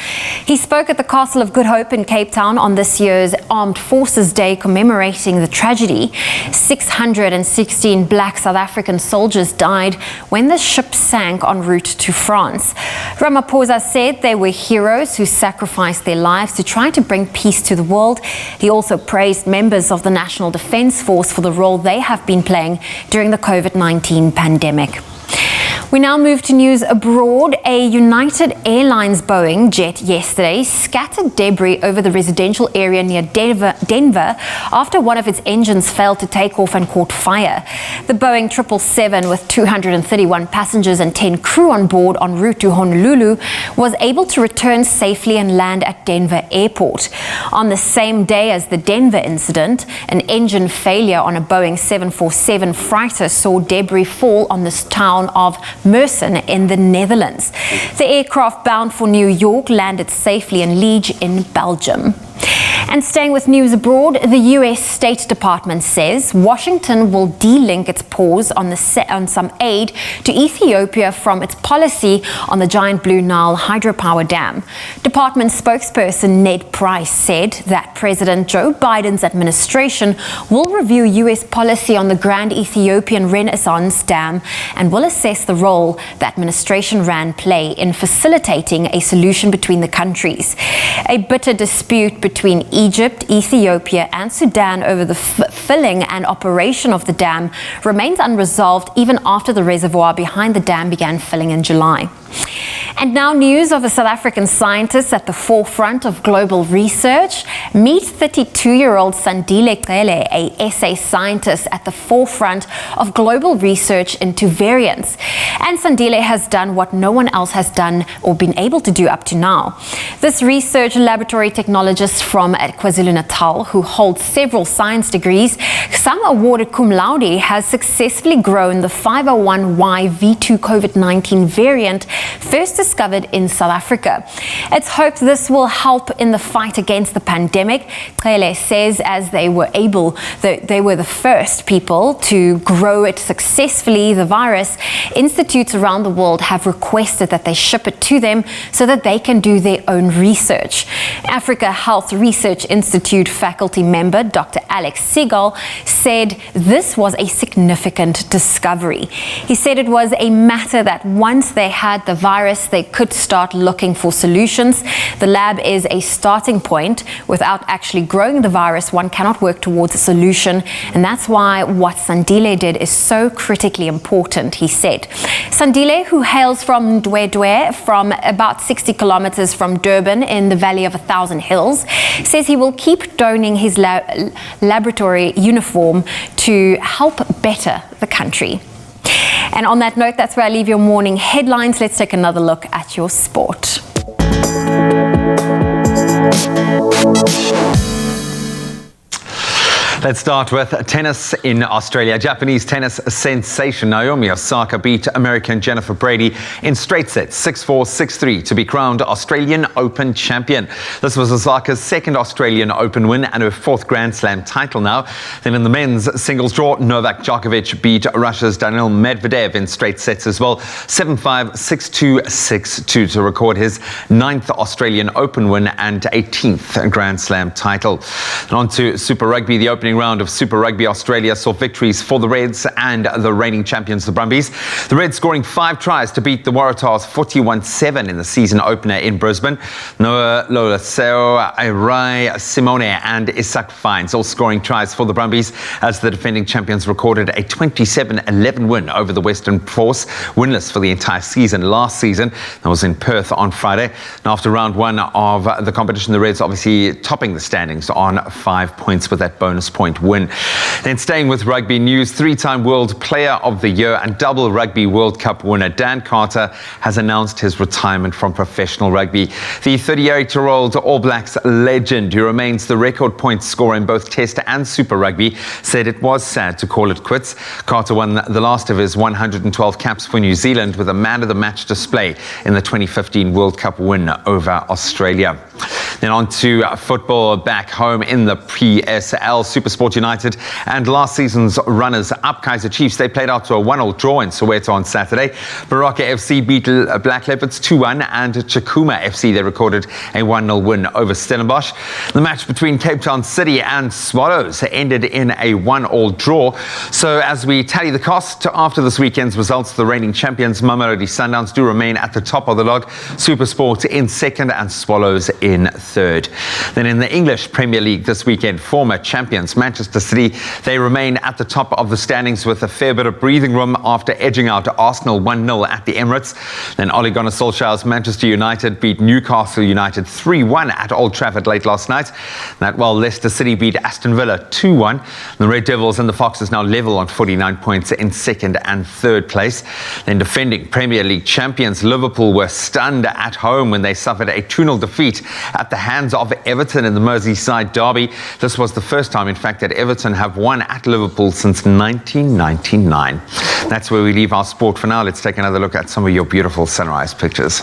He spoke at the Castle of Good Hope in Cape Town on this year's Armed Forces Day commemorating the tragedy. 616 black South African soldiers died when the ship sank en route to France. Ramaphosa said they were heroes who sacrificed their lives to try to bring peace to the world. He also praised members of the National Defence Force for the role they have been playing during the COVID-19 pandemic. We now move to news abroad. A United Airlines Boeing jet yesterday scattered debris over the residential area near Denver after one of its engines failed to take off and caught fire. The Boeing 777 with 231 passengers and 10 crew on board en route to Honolulu was able to return safely and land at Denver Airport. On the same day as the Denver incident, an engine failure on a Boeing 747 freighter saw debris fall on the town of Mersin in the Netherlands. The aircraft bound for New York landed safely in Liege in Belgium. And staying with news abroad, the U.S. State Department says Washington will delink its pause on some aid to Ethiopia from its policy on the giant Blue Nile hydropower dam. Department spokesperson Ned Price said that President Joe Biden's administration will review U.S. policy on the Grand Ethiopian Renaissance Dam and will assess the role the administration ran play in facilitating a solution between the countries. A bitter dispute between Egypt, Ethiopia and Sudan over the filling and operation of the dam remains unresolved even after the reservoir behind the dam began filling in July. And now news of a South African scientist at the forefront of global research. Meet 32-year-old Sandile Qele, a SA scientist at the forefront of global research into variants. And Sandile has done what no one else has done or been able to do up to now. This research laboratory technologist from KwaZulu-Natal, who holds several science degrees, some awarded cum laude, has successfully grown the 501Y V2 COVID-19 variant first discovered in South Africa. It's hoped this will help in the fight against the pandemic. Qele says as they were the first people to grow it successfully, the virus, institutes around the world have requested that they ship it to them so that they can do their own research. Africa Health Research Institute faculty member Dr. Alex Segal said this was a significant discovery. He said it was a matter that once they had the virus, they could start looking for solutions. The lab is a starting point. Without actually growing the virus, one cannot work towards a solution, and that's why what Sandile did is so critically important, he said. Sandile, who hails from Ndwedwe, from about 60 kilometers from Durban in the Valley of 1,000 Hills, says he will keep donning his laboratory uniform to help better the country. And on that note, that's where I leave your morning headlines. Let's take another look at your sport. Let's start with tennis in Australia. Japanese tennis sensation Naomi Osaka beat American Jennifer Brady in straight sets, 6-4, 6-3, to be crowned Australian Open champion. This was Osaka's second Australian Open win and her fourth Grand Slam title now. Then in the men's singles draw, Novak Djokovic beat Russia's Daniil Medvedev in straight sets as well, 7-5, 6-2, 6-2, to record his 9th Australian Open win and 18th Grand Slam title. And on to Super Rugby. The opening round of Super Rugby Australia saw victories for the Reds and the reigning champions, the Brumbies. The Reds scoring 5 tries to beat the Waratahs 41-7 in the season opener in Brisbane. Noah Lolaseo, Irai Simone and Isak Fines all scoring tries for the Brumbies as the defending champions recorded a 27-11 win over the Western Force, winless for the entire season last season. That was in Perth on Friday. And after round 1 of the competition, the Reds obviously topping the standings on 5 points with that bonus point win. Then staying with rugby news, 3-time World Player of the Year and double Rugby World Cup winner Dan Carter has announced his retirement from professional rugby. The 38-year-old All Blacks legend, who remains the record point scorer in both Test and Super Rugby, said it was sad to call it quits. Carter won the last of his 112 caps for New Zealand with a man-of-the-match display in the 2015 World Cup win over Australia. Then on to football back home in the PSL. SuperSport United and last season's runners-up Kaizer Chiefs, they played out to a 1-1 draw in Soweto on Saturday. Baraka FC beat Black Leopards 2-1 and Chakuma FC, they recorded a 1-0 win over Stellenbosch. The match between Cape Town City and Swallows ended in a 1-1 draw. So as we tally the cost after this weekend's results, the reigning champions Mamelodi Sundowns do remain at the top of the log, SuperSport in second and Swallows in third. Then in the English Premier League this weekend, former champions Manchester City, they remain at the top of the standings with a fair bit of breathing room after edging out Arsenal 1-0 at the Emirates. Then Ole Gunnar Solskjaer's Manchester United beat Newcastle United 3-1 at Old Trafford late last night. That while Leicester City beat Aston Villa 2-1. The Red Devils and the Foxes now level on 49 points in second and third place. Then defending Premier League champions Liverpool were stunned at home when they suffered a 2-0 defeat at the hands of Everton in the Merseyside derby. This was the first time, in fact, that Everton have won at Liverpool since 1999. That's where we leave our sport for now. Let's take another look at some of your beautiful sunrise pictures.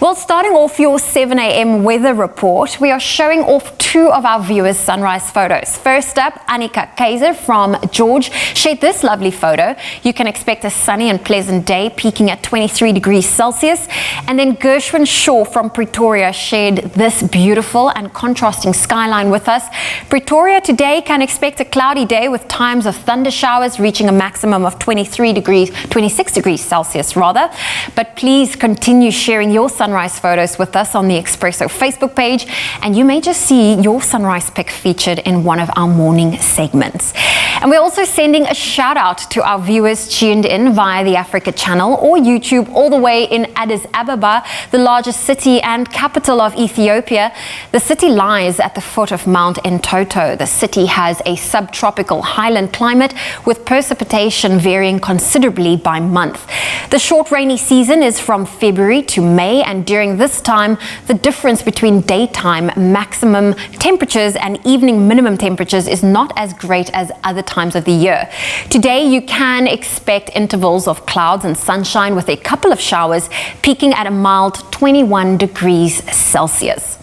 Well, starting off your 7 a.m. weather report, we are showing off 2 of our viewers' sunrise photos. First up, Annika Kaiser from George shared this lovely photo. You can expect a sunny and pleasant day, peaking at 23 degrees Celsius. And then Gershwin Shaw from Pretoria shared this beautiful and contrasting skyline with us. Pretoria today can expect a cloudy day with times of thunder showers reaching a maximum of 26 degrees Celsius rather. But please continue sharing your sunrise sunrise photos with us on the Expresso Facebook page, and you may just see your sunrise pic featured in one of our morning segments. And we're also sending a shout out to our viewers tuned in via the Africa channel or YouTube all the way in Addis Ababa, the largest city and capital of Ethiopia. The city lies at the foot of Mount Entoto. The city has a subtropical highland climate with precipitation varying considerably by month. The short rainy season is from February to May, and during this time, the difference between daytime maximum temperatures and evening minimum temperatures is not as great as other times of the year. Today, you can expect intervals of clouds and sunshine with a couple of showers, peaking at a mild 21 degrees Celsius.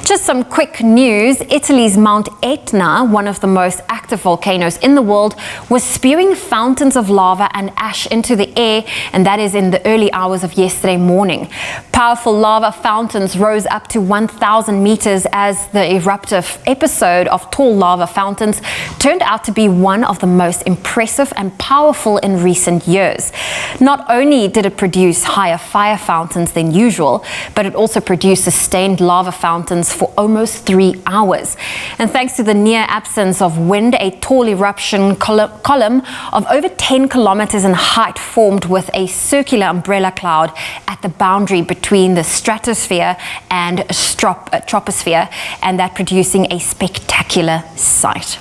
Just some quick news. Italy's Mount Etna, one of the most active volcanoes in the world, was spewing fountains of lava and ash into the air, and that is in the early hours of yesterday morning. Powerful lava fountains rose up to 1,000 meters as the eruptive episode of tall lava fountains turned out to be one of the most impressive and powerful in recent years. Not only did it produce higher fire fountains than usual, but it also produced sustained lava fountains for almost 3 hours. And thanks to the near absence of wind, a tall eruption column of over 10 kilometers in height formed with a circular umbrella cloud at the boundary between the stratosphere and troposphere, and that producing a spectacular sight.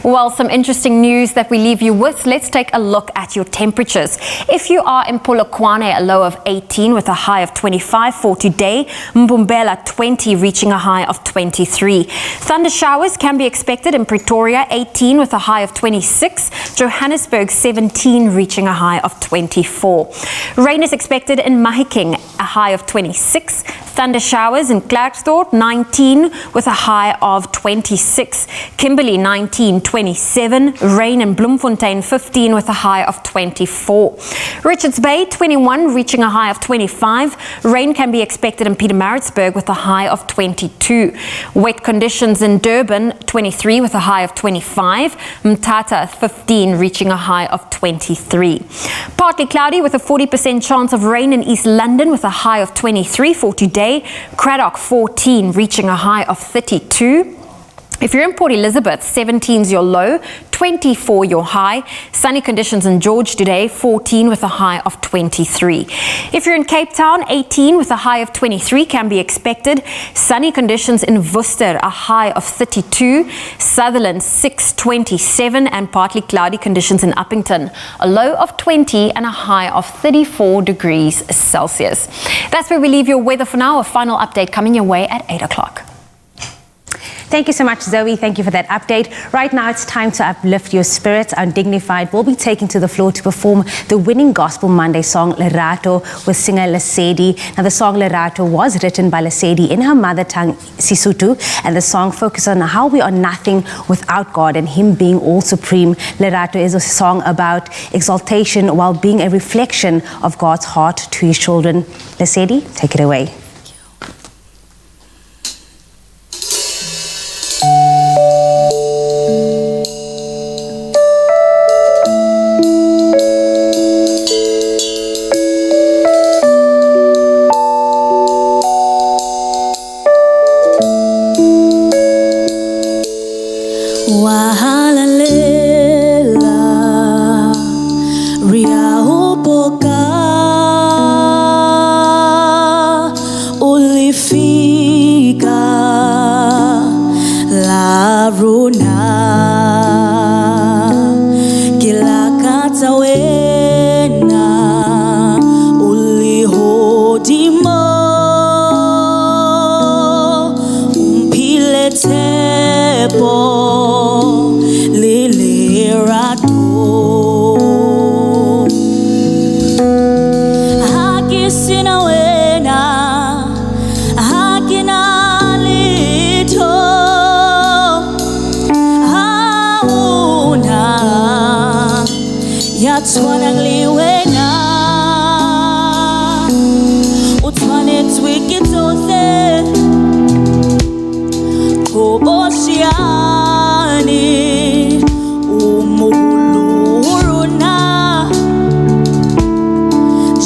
Well, some interesting news that we leave you with. Let's take a look at your temperatures. If you are in Polokwane, a low of 18 with a high of 25 for today. Mbumbela 20, reaching a high of 23. Thunder showers can be expected in Pretoria, 18 with a high of 26. Johannesburg 17, reaching a high of 24. Rain is expected in Mahikeng, a high of 26. Thunder showers in Klerksdorp 19 with a high of 26. Kimberley 19, 27. Rain in Bloemfontein 15 with a high of 24. Richards Bay 21, reaching a high of 25. Rain can be expected in Pietermaritzburg with a high of 22. Wet conditions in Durban 23 with a high of 25. Mthatha 15, reaching a high of 23. Partly cloudy with a 40% chance of rain in East London with a high of 23 for today. Craddock 14, reaching a high of 32. If you're in Port Elizabeth, 17 is your low, 24 your high. Sunny conditions in George today, 14 with a high of 23. If you're in Cape Town, 18 with a high of 23 can be expected. Sunny conditions in Worcester, a high of 32. Sutherland, 6, 27, and partly cloudy conditions in Uppington, a low of 20 and a high of 34 degrees Celsius. That's where we leave your weather for now. A final update coming your way at 8 o'clock. Thank you so much, Zoe. Thank you for that update. Right now, it's time to uplift your spirits. Undignified will be taken to the floor to perform the winning Gospel Monday song, Lerato, with singer Lesedi. Now, the song Lerato was written by Lesedi in her mother tongue, Sesotho, and the song focuses on how we are nothing without God and Him being all supreme. Lerato is a song about exaltation while being a reflection of God's heart to His children. Lesedi, take it away.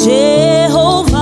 Jehovah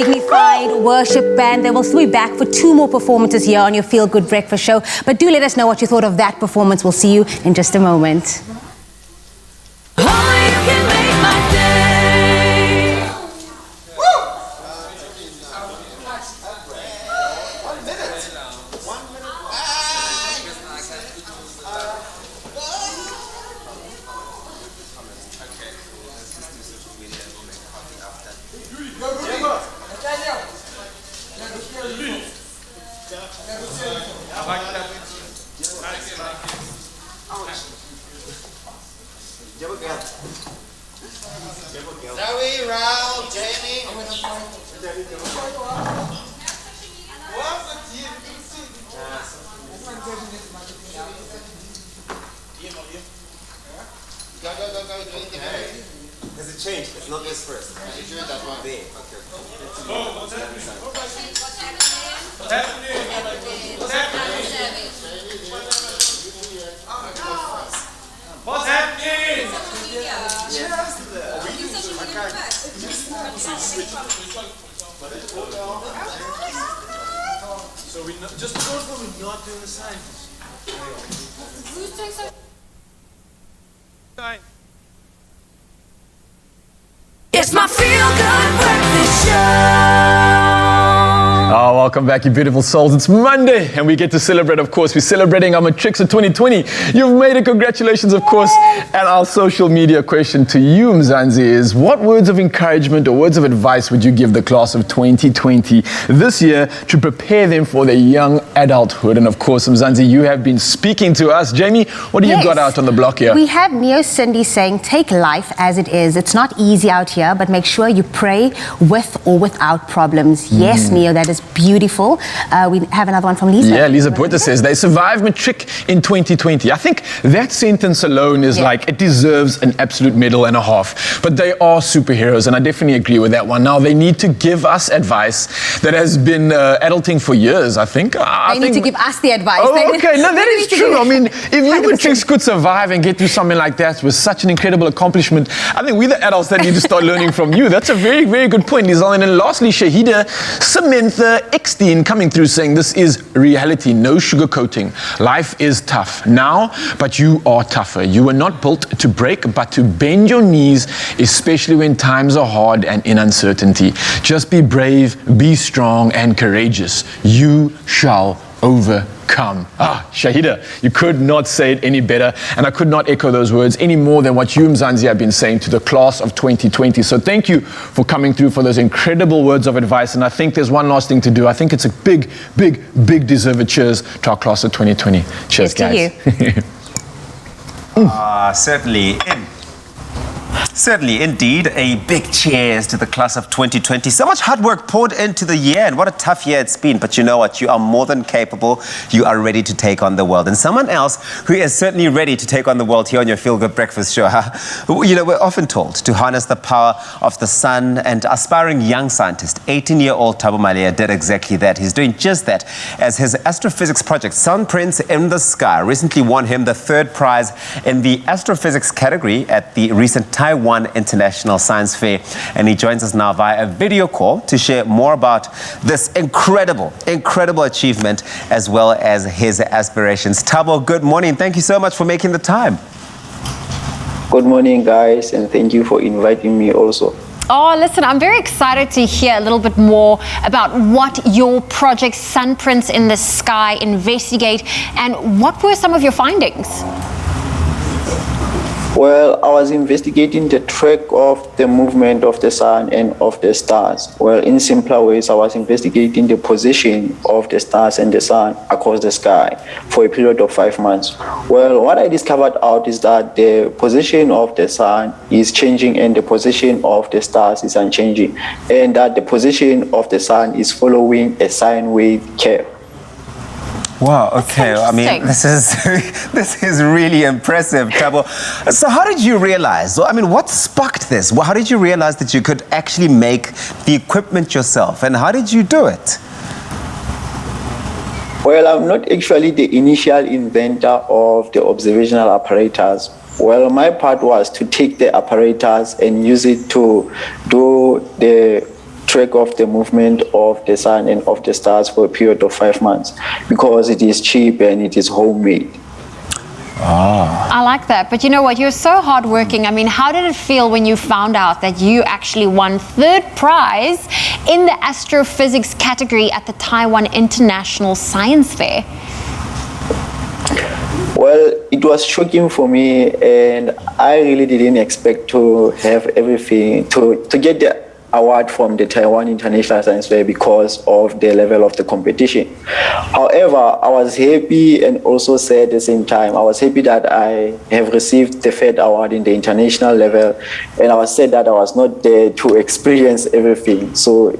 dignified worship band. They will still be back for 2 more performances here on your Feel Good Breakfast Show. But do let us know what you thought of that performance. We'll see you in just a moment. Has it changed? It's not this first. You do it that one there. Okay. What's happening? What's happening? What's happening? What's happening? So we just because we're not doing the sign. Who's doing so? It's my Feel Good Breakfast Show. Oh, welcome back, you beautiful souls. It's Monday, and we get to celebrate, of course. We're celebrating our Matrics of 2020. You've made it, congratulations, of course. And our social media question to you, Mzansi, is what words of encouragement or words of advice would you give the class of 2020 this year to prepare them for their young adulthood? And of course, Mzansi, you have been speaking to us. Jamie, what do you got out on the block here? We have Neo Cindy saying, take life as it is. It's not easy out here, but make sure you pray with or without problems. Yes, Neo, that is beautiful. We have another one from Lisa. Yeah, Lisa Buerta says they survived Matric in 2020. I think that sentence alone is like, it deserves an absolute medal and a half. But they are superheroes, and I definitely agree with that one. Now, they need to give us advice that has been adulting for years, I think. They need to give us the advice. Oh, okay. No, that is true. I mean, if you Matrics could survive and get through something like that with such an incredible accomplishment, I think we're the adults that need to start learning from you. That's a very, very good point, Lizal. And then lastly, Shahida Samantha Eckstein coming through saying this is reality, no sugarcoating. Life is tough now, but you are tougher. You were not built to break, but to bend your knees, especially when times are hard and in uncertainty. Just be brave, be strong and courageous. You shall overcome. Shahida, you could not say it any better, and I could not echo those words any more than what you, Mzansi, have been saying to the class of 2020. So thank you for coming through for those incredible words of advice, and I think there's one last thing to do. I think it's a big, big, big deserved cheers to our class of 2020. Cheers, guys. Certainly, indeed, a big cheers to the class of 2020. So much hard work poured into the year, and what a tough year it's been. But you know what? You are more than capable. You are ready to take on the world. And someone else who is certainly ready to take on the world here on your Feel Good Breakfast Show. You know, we're often told to harness the power of the sun, and aspiring young scientist, 18-year-old Thabo Malea, did exactly that. He's doing just that as his astrophysics project, Sunprints in the Sky, recently won him the 3rd prize in the astrophysics category at the recent Taiwan International Science Fair, and he joins us now via a video call to share more about this incredible achievement as well as his aspirations. Thabo, good morning. Thank you so much for making the time. Good morning, guys, and thank you for inviting me also. Oh, listen, I'm very excited to hear a little bit more about what your project Sunprints in the Sky investigate, and what were some of your findings? Well, I was investigating the track of the movement of the sun and of the stars. Well, in simpler ways, I was investigating the position of the stars and the sun across the sky for a period of 5 months. Well, what I discovered out is that the position of the sun is changing and the position of the stars is unchanging, and that the position of the sun is following a sine wave curve. Wow, okay. I mean, this is really impressive, Thabo. So how did you realize, I mean, what sparked this? How did you realize that you could actually make the equipment yourself, and how did you do it? Well, I'm not actually the initial inventor of the observational apparatus. Well, my part was to take the apparatus and use it to do the track of the movement of the sun and of the stars for a period of 5 months because it is cheap and it is homemade. I like that. But you know what? You're so hardworking. I mean, how did it feel when you found out that you actually won 3rd prize in the astrophysics category at the Taiwan International Science Fair? Well, it was shocking for me, and I really didn't expect to have everything, to get the award from the Taiwan International Science Fair because of the level of the competition. However, I was happy and also sad at the same time. I was happy that I have received the 3rd award in the international level, and I was sad that I was not there to experience everything. So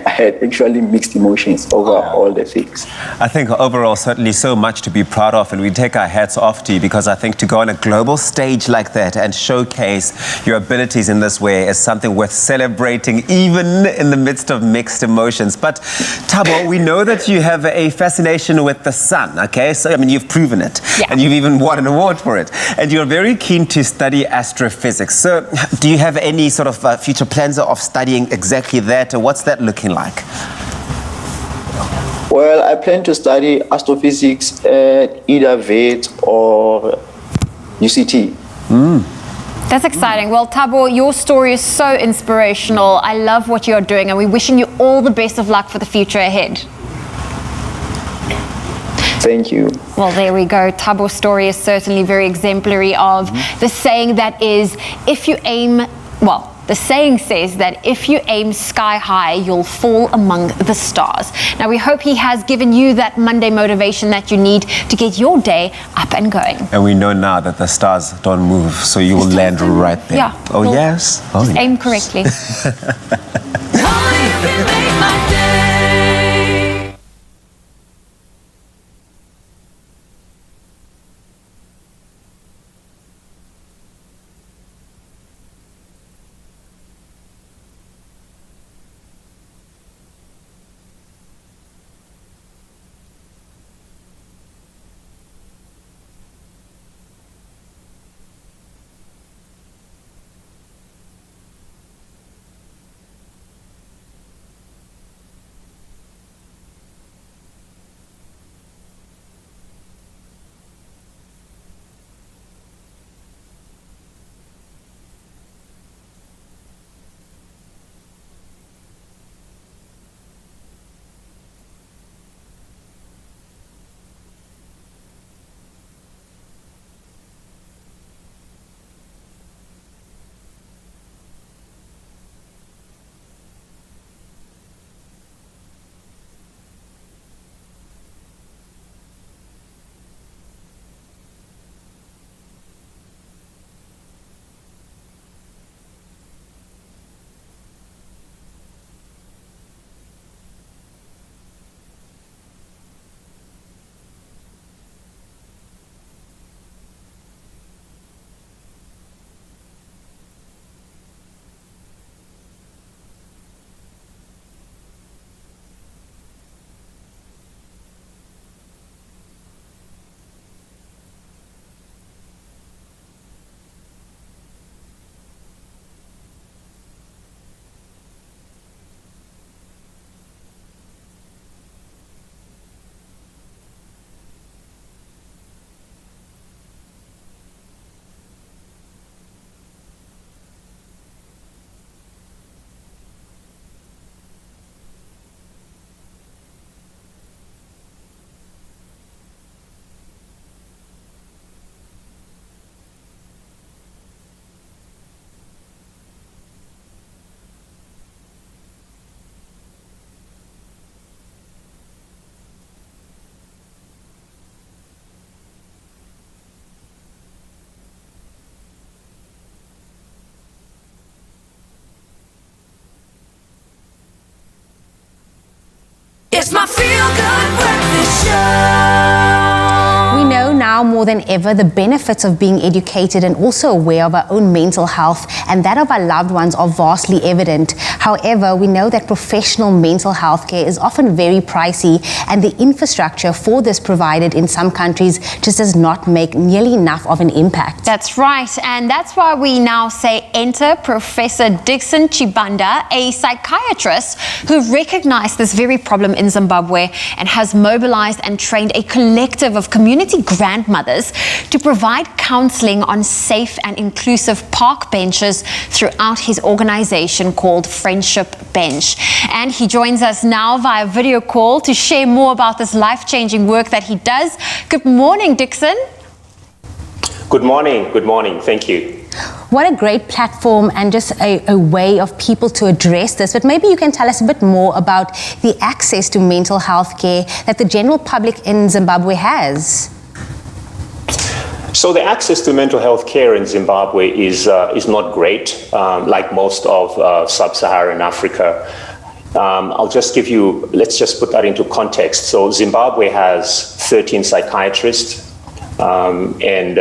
I had actually mixed emotions over all the things. I think overall, certainly so much to be proud of, and we take our hats off to you because I think to go on a global stage like that and showcase your abilities in this way is something worth celebrating, even in the midst of mixed emotions. But Thabo, we know that you have a fascination with the sun, okay? So, I mean, you've proven it, and you've even won an award for it. And you're very keen to study astrophysics. So, do you have any sort of future plans of studying exactly that, or what's that looking like? Well, I plan to study astrophysics at either VET or UCT. That's exciting. Well, Thabo, your story is so inspirational. I love what you're doing, and we're wishing you all the best of luck for the future ahead. Thank you. Well, there we go. Thabo's story is certainly very exemplary of the saying that is, if you aim, well, the saying says that if you aim sky high, you'll fall among the stars. Now, we hope he has given you that Monday motivation that you need to get your day up and going. And we know now that the stars don't move, so you will land right there. Yeah. Oh, Well, yes? Oh, just yes. aim correctly. It's my feel-good breakfast show. We know now more than ever the benefits of being educated and also aware of our own mental health and that of our loved ones are vastly evident. However, we know that professional mental health care is often very pricey, and the infrastructure for this provided in some countries just does not make nearly enough of an impact. That's right, and that's why we now say enter Professor Dixon Chibanda, a psychiatrist who recognized this very problem in Zimbabwe and has mobilized and trained a collective of community grandmothers to provide counseling on safe and inclusive park benches throughout his organization called Friendship Bench. And he joins us now via video call to share more about this life-changing work that he does. Good morning, Dixon. Good morning, thank you. What a great platform and just a way of people to address this. But maybe you can tell us a bit more about the access to mental health care that the general public in Zimbabwe has. So the access to mental health care in Zimbabwe is not great, like most of sub-Saharan Africa. Let's just put that into context. So Zimbabwe has 13 psychiatrists and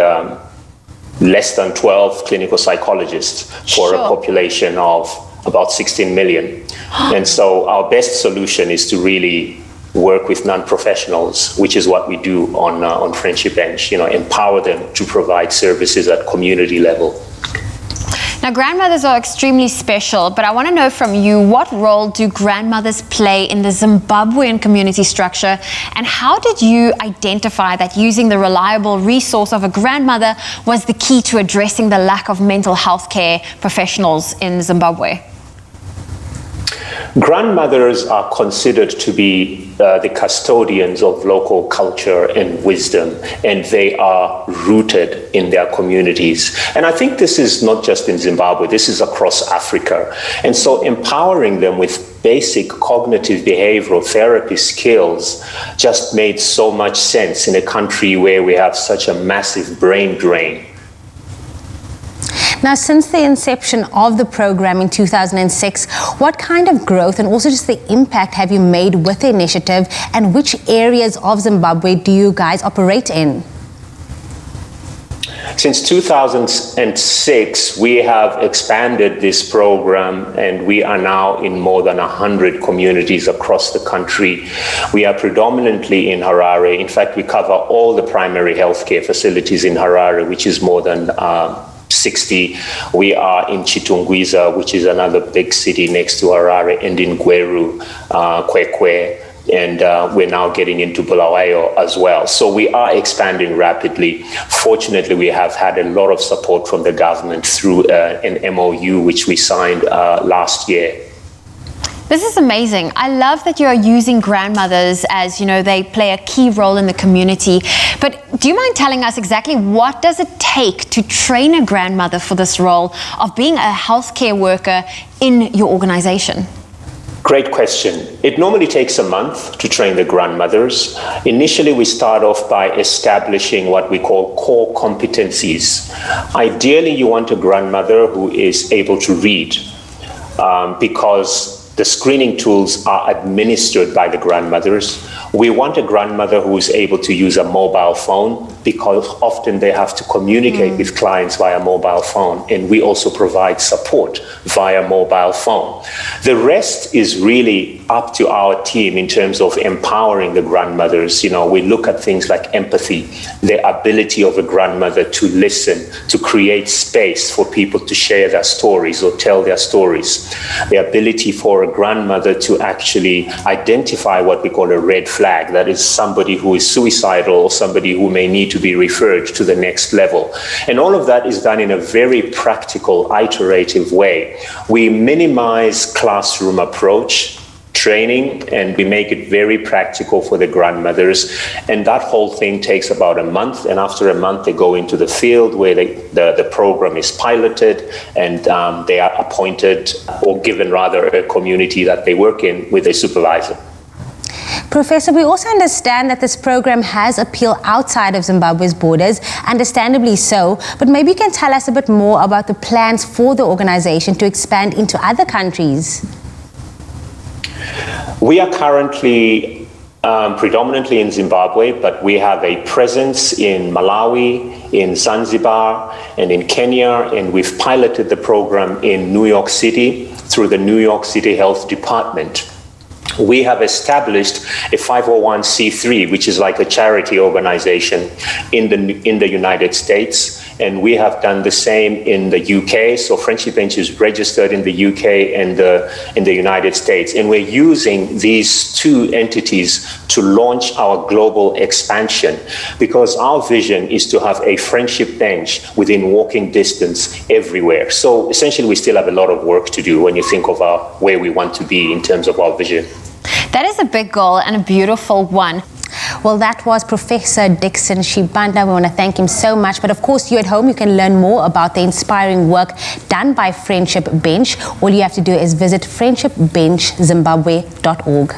less than 12 clinical psychologists for a population of about 16 million. And so our best solution is to really work with non-professionals, which is what we do on Friendship Bench, empower them to provide services at community level. Now, grandmothers are extremely special, but I want to know from you, what role do grandmothers play in the Zimbabwean community structure, and how did you identify that using the reliable resource of a grandmother was the key to addressing the lack of mental health care professionals in Zimbabwe? Grandmothers are considered to be the custodians of local culture and wisdom, and they are rooted in their communities. And I think this is not just in Zimbabwe, this is across Africa. And so empowering them with basic cognitive behavioral therapy skills just made so much sense in a country where we have such a massive brain drain. Now, since the inception of the program in 2006, what kind of growth and also just the impact have you made with the initiative, and which areas of Zimbabwe do you guys operate in? Since 2006, we have expanded this program, and we are now in more than 100 communities across the country. We are predominantly in Harare. In fact, we cover all the primary healthcare facilities in Harare, which is more than 60. We are in Chitungwiza, which is another big city next to Harare, and in Gweru, Kwekwe, and we're now getting into Bulawayo as well. So we are expanding rapidly. Fortunately, we have had a lot of support from the government through an MOU which we signed last year. This is amazing. I love that you are using grandmothers as, they play a key role in the community. But do you mind telling us exactly what does it take to train a grandmother for this role of being a healthcare worker in your organization? Great question. It normally takes a month to train the grandmothers. Initially, we start off by establishing what we call core competencies. Ideally, you want a grandmother who is able to read because the screening tools are administered by the grandmothers. We want a grandmother who is able to use a mobile phone because often they have to communicate with clients via mobile phone, and we also provide support via mobile phone. The rest is really up to our team in terms of empowering the grandmothers. We look at things like empathy, the ability of a grandmother to listen, to create space for people to share their stories or tell their stories, the ability for a grandmother to actually identify what we call a red flag, that is somebody who is suicidal or somebody who may need to be referred to the next level. And all of that is done in a very practical, iterative way. We minimize classroom approach training, and we make it very practical for the grandmothers. And that whole thing takes about a month. And after a month, they go into the field where the program is piloted, and they are appointed or given rather a community that they work in with a supervisor. Professor, we also understand that this program has appeal outside of Zimbabwe's borders, understandably so, but maybe you can tell us a bit more about the plans for the organization to expand into other countries. We are currently predominantly in Zimbabwe, but we have a presence in Malawi, in Zanzibar, and in Kenya, and we've piloted the program in New York City through the New York City Health Department. We have established a 501c3, which is like a charity organization in the United States, and we have done the same in the UK. So Friendship Bench is registered in the UK and in the United States, and we're using these two entities to launch our global expansion, because our vision is to have a Friendship Bench within walking distance everywhere. So essentially, we still have a lot of work to do when you think of where we want to be in terms of our vision. That is a big goal and a beautiful one. Well, that was Professor Dixon Shibanda. We want to thank him so much. But of course, you at home, you can learn more about the inspiring work done by Friendship Bench. All you have to do is visit friendshipbenchzimbabwe.org.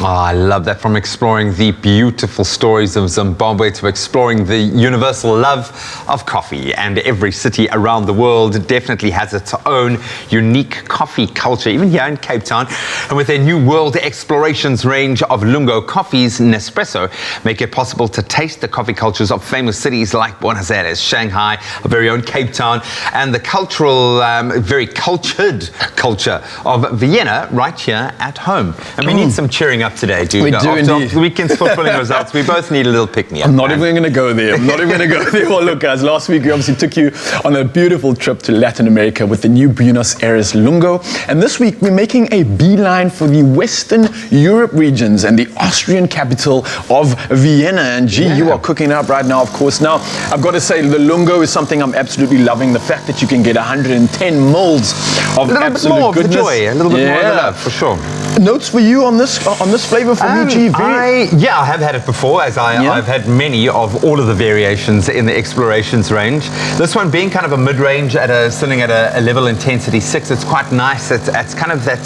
Oh, I love that. From exploring the beautiful stories of Zimbabwe to exploring the universal love of coffee. And every city around the world definitely has its own unique coffee culture, even here in Cape Town. And with their new World Explorations range of Lungo coffees, Nespresso make it possible to taste the coffee cultures of famous cities like Buenos Aires, Shanghai, our very own Cape Town, and the cultural, very cultured culture of Vienna right here at home. And we need some cheering up today, dude. We do After indeed. the weekend's footballing results, we both need a little pick-me-up. I'm not even going to go there. I'm not even going to go there. Well, look, guys, last week we obviously took you on a beautiful trip to Latin America with the new Buenos Aires Lungo. And this week we're making a beeline for the Western Europe regions and the Austrian capital of Vienna. And gee, you are cooking up right now, of course. Now, I've got to say, the Lungo is something I'm absolutely loving. The fact that you can get 110 mils of absolute goodness. A little bit more of the joy, a little bit more of the love, for sure. Notes for you on this flavor for me, G? I have had it before, as I've had many of all of the variations in the Explorations range. This one being kind of a mid-range, sitting at a level intensity 6. It's quite nice. It's kind of that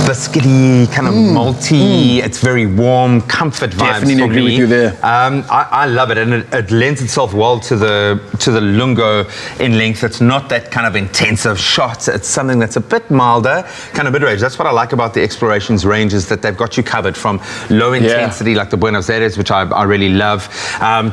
biscuity, kind of malty. It's very warm, comfort vibes. Definitely agree with you there. I love it, and it lends itself well to the Lungo in length. It's not that kind of intensive shot. It's something that's a bit milder, kind of mid-range. That's what I like about the Explorations range, is that they've got you covered from low intensity like the Buenos Aires, which I really love,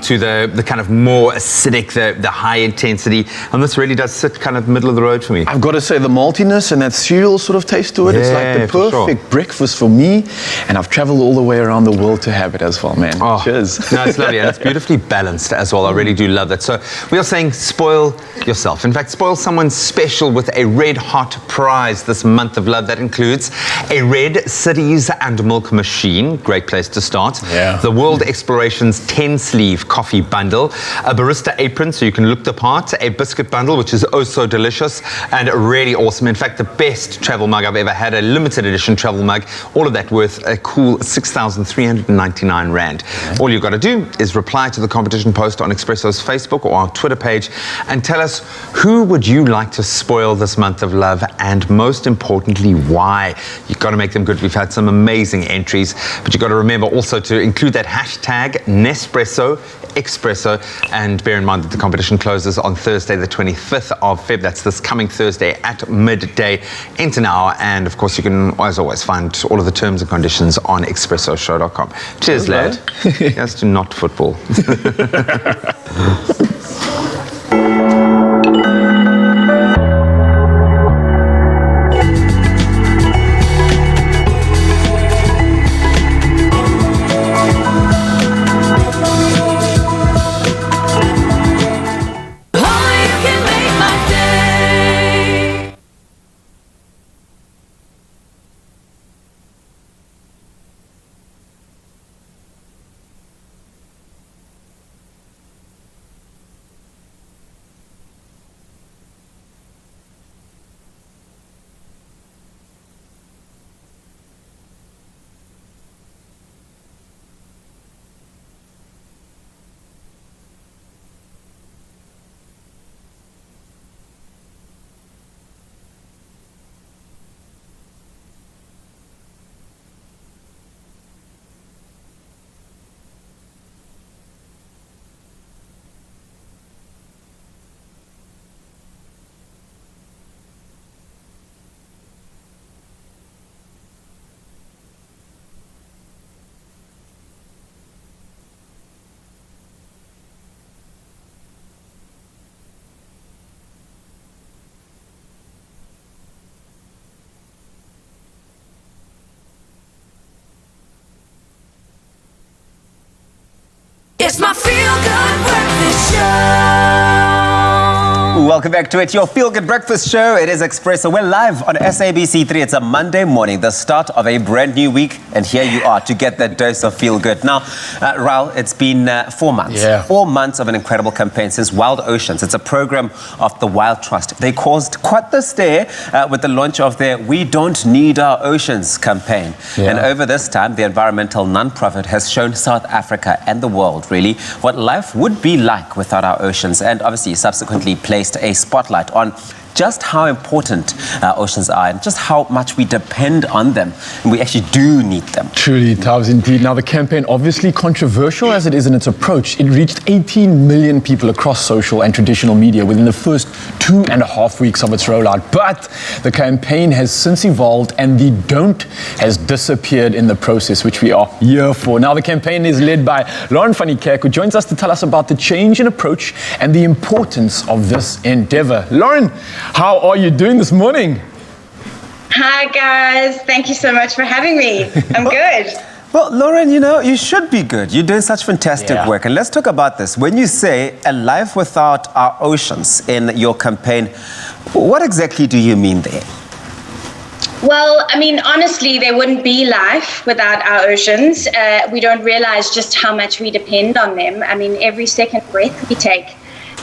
to the kind of more acidic, the high intensity. And this really does sit kind of middle of the road for me. I've got to say, the maltiness and that cereal sort of taste to it, it's like the perfect breakfast for me. And I've traveled all the way around the world to have it as well, man. Oh, cheers. No, it's lovely, and it's beautifully balanced as well. I really do love that. So we are saying spoil yourself. In fact, spoil someone special with a red hot prize this month of love. That includes a red Cities and Milk machine, great place to start. The World Explorations 10-sleeve coffee bundle, a barista apron so you can look the part, a biscuit bundle which is oh so delicious and really awesome. In fact, the best travel mug I've ever had, a limited edition travel mug, all of that worth a cool 6,399 Rand. All you've got to do is reply to the competition post on Expresso's Facebook or our Twitter page and tell us who would you like to spoil this month of love, and most importantly, why. You've got to make them good. We've had some amazing entries, but you've got to remember also to include that hashtag Nespresso Expresso, and bear in mind that the competition closes on Thursday the 25th of Feb. That's this coming Thursday at midday into now, and of course you can, as always, find all of the terms and conditions on expressoshow.com. Cheers, lad. Yes, to not football. It's my feel-good breakfast show. Welcome back to it, your feel-good breakfast show. It is Expresso. We're live on SABC3. It's a Monday morning, the start of a brand new week, and here you are to get that dose of feel-good. Now, Raul, it's been 4 months. Yeah. 4 months of an incredible campaign since Wild Oceans. It's a program of the Wild Trust. They caused quite the stir with the launch of their We Don't Need Our Oceans campaign. Yeah. And over this time, the environmental non-profit has shown South Africa and the world, really, what life would be like without our oceans, and obviously subsequently placed a spotlight on just how important oceans are and just how much we depend on them, and we actually do need them. Truly, it does indeed. Now, the campaign, obviously controversial as it is in its approach, it reached 18 million people across social and traditional media within the first 2.5 weeks of its rollout. But the campaign has since evolved, and the don't has disappeared in the process, which we are here for. Now, the campaign is led by Lauren van Niekerk, who joins us to tell us about the change in approach and the importance of this endeavor. Lauren, how are you doing this morning? Hi guys, thank you so much for having me. I'm good. Well, Lauren, you know, you should be good. You're doing such fantastic work. And let's talk about this. When you say a life without our oceans in your campaign, what exactly do you mean there? Well, I mean, honestly, there wouldn't be life without our oceans. We don't realize just how much we depend on them. I mean, every second breath we take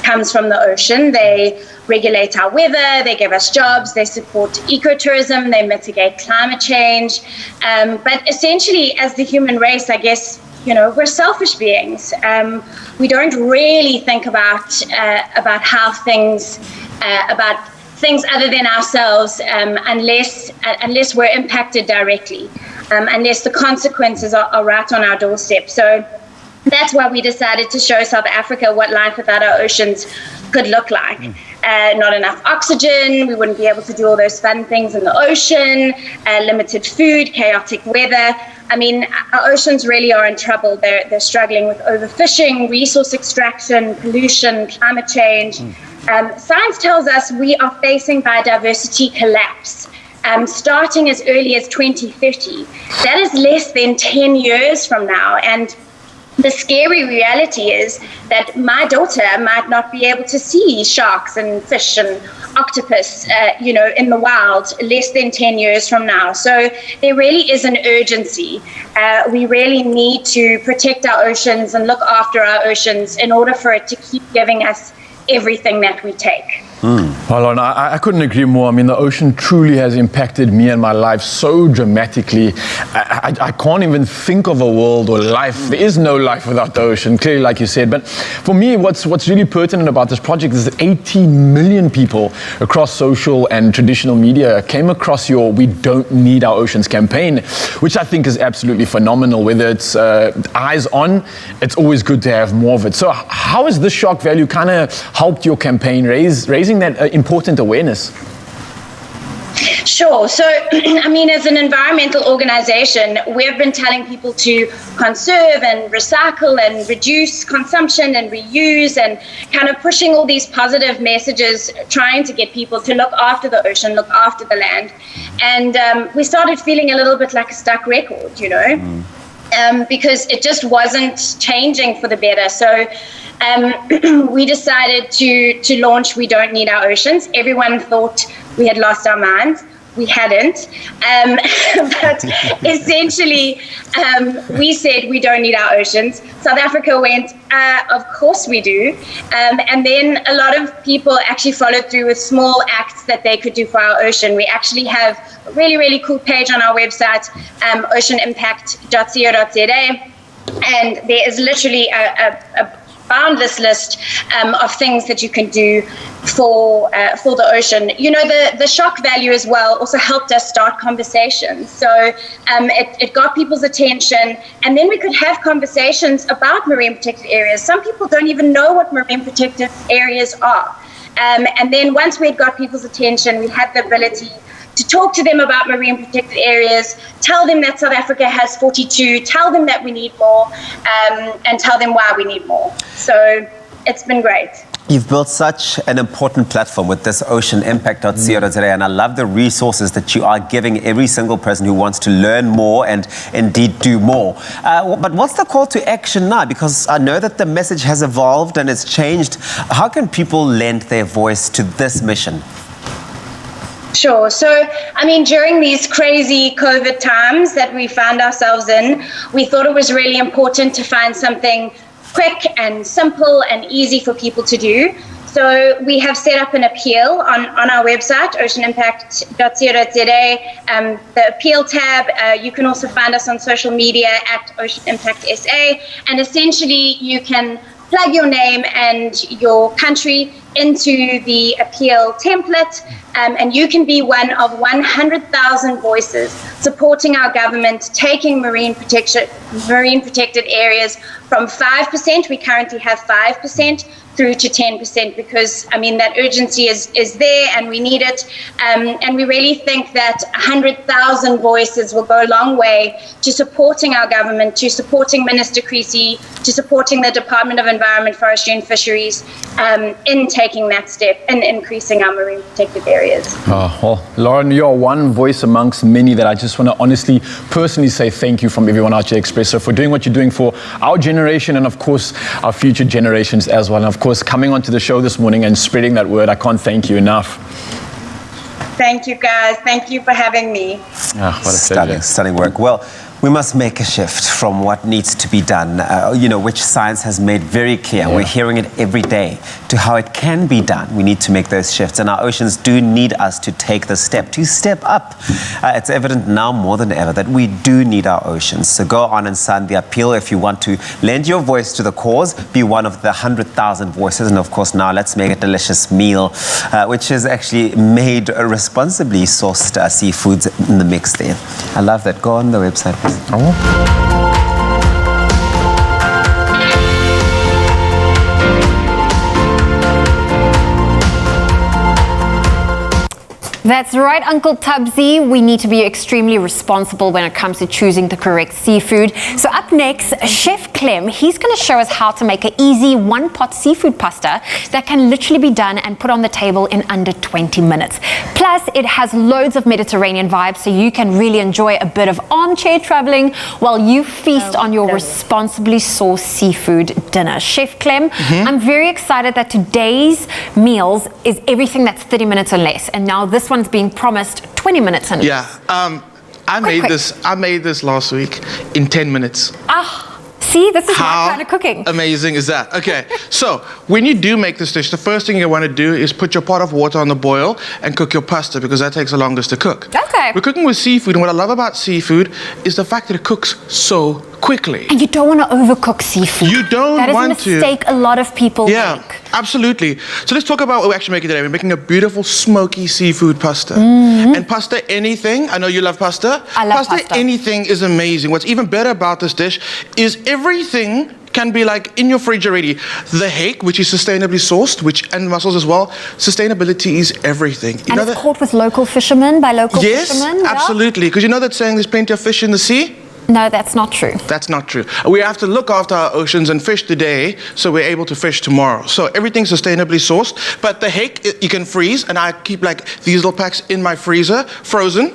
comes from the ocean. They regulate our weather, they give us jobs, they support ecotourism, they mitigate climate change. But essentially, as the human race, I guess, you know, we're selfish beings. We don't really think about how things, about things other than ourselves, unless we're impacted directly, unless the consequences are right on our doorstep. So that's why we decided to show South Africa what life without our oceans could look like. Not enough oxygen, we wouldn't be able to do all those fun things in the ocean, limited food, chaotic weather. I mean, our oceans really are in trouble. They're struggling with overfishing, resource extraction, pollution, climate change. Science tells us we are facing biodiversity collapse. Starting as early as 2030. That is less than 10 years from now. And the scary reality is that my daughter might not be able to see sharks and fish and octopus, in the wild less than 10 years from now. So there really is an urgency. We really need to protect our oceans and look after our oceans in order for it to keep giving us everything that we take. Well, I couldn't agree more. I mean, the ocean truly has impacted me and my life so dramatically. I can't even think of a world or life. There is no life without the ocean, clearly, like you said. But for me, what's really pertinent about this project is that 18 million people across social and traditional media came across your We Don't Need Our Oceans campaign, which I think is absolutely phenomenal. Whether it's eyes on, it's always good to have more of it. So how has this shock value kind of helped your campaign raising that important awareness? Sure. So, I mean, as an environmental organization, we've been telling people to conserve and recycle and reduce consumption and reuse, and kind of pushing all these positive messages, trying to get people to look after the ocean, look after the land. And we started feeling a little bit like a stuck record, because it just wasn't changing for the better. So we decided to launch We Don't Need Our Oceans. Everyone thought we had lost our minds. We hadn't. But essentially, we said we don't need our oceans. South Africa went, of course we do. And then a lot of people actually followed through with small acts that they could do for our ocean. We actually have a really, really cool page on our website, oceanimpact.co.za. And there is literally a boundless list of things that you can do for the ocean. The shock value as well also helped us start conversations. So it got people's attention, and then we could have conversations about marine protected areas. Some people don't even know what marine protected areas are. And then once we had got people's attention, we had the ability to talk to them about marine protected areas, tell them that South Africa has 42, tell them that we need more, and tell them why we need more. So it's been great. You've built such an important platform with this oceanimpact.co.za, and I love the resources that you are giving every single person who wants to learn more and indeed do more. But what's the call to action now? Because I know that the message has evolved and it's changed. How can people lend their voice to this mission? Sure. So, I mean, during these crazy COVID times that we found ourselves in, we thought it was really important to find something quick and simple and easy for people to do. So we have set up an appeal on our website, oceanimpact.co.za, the appeal tab. You can also find us on social media at Ocean Impact SA. And essentially, you can plug your name and your country into the appeal template, and you can be one of 100,000 voices supporting our government, taking marine protected areas from 5%, we currently have 5%, through to 10%, because I mean that urgency is there and we need it, and we really think that 100,000 voices will go a long way to supporting our government, to supporting Minister Creasy, to supporting the Department of Environment, Forestry and Fisheries in taking that step and increasing our marine protected areas. Well, Lauren, you're one voice amongst many that I just want to honestly, personally say thank you from everyone out here at Expresso for doing what you're doing for our generation and of course our future generations as well. And of course, coming onto the show this morning and spreading that word, I can't thank you enough. Thank you, guys. Thank you for having me. What a stunning work. Well, we must make a shift from what needs to be done, which science has made very clear. Yeah. We're hearing it every day, to how it can be done. We need to make those shifts, and our oceans do need us to take the step, to step up. It's evident now more than ever that we do need our oceans. So go on and sign the appeal if you want to lend your voice to the cause, be one of the 100,000 voices, and of course now let's make a delicious meal, which is actually made responsibly sourced seafoods in the mix there. I love that. Go on the website. That's right, Uncle Tubbsy. We need to be extremely responsible when it comes to choosing the correct seafood. So up next, Chef Clem, he's going to show us how to make an easy one-pot seafood pasta that can literally be done and put on the table in under 20 minutes. Plus, it has loads of Mediterranean vibes, so you can really enjoy a bit of armchair traveling while you feast on your responsibly sourced seafood dinner. Chef Clem, I'm very excited that today's meals is everything that's 30 minutes or less, and now this one's being promised 20 minutes and less. I made this last week in 10 minutes. See, this is my kind of cooking. Amazing is that? Okay, so when you do make this dish, the first thing you want to do is put your pot of water on the boil and cook your pasta, because that takes the longest to cook. Okay. We're cooking with seafood, and what I love about seafood is the fact that it cooks so quickly. And you don't want to overcook seafood. You don't want to. That is a mistake a lot of people make. Absolutely. So let's talk about what we're actually making today. We're making a beautiful smoky seafood pasta. And pasta anything, I know you love pasta. I love pasta. Anything is amazing. What's even better about this dish is everything can be like in your fridge already. The hake, which is sustainably sourced, and mussels as well. Sustainability is everything. And it's caught with local fishermen, by local fishermen. Yes, absolutely. Because you know that saying, there's plenty of fish in the sea? No, that's not true. That's not true. We have to look after our oceans and fish today so we're able to fish tomorrow. So everything's sustainably sourced. But the hake, you can freeze, and I keep like these little packs in my freezer, frozen,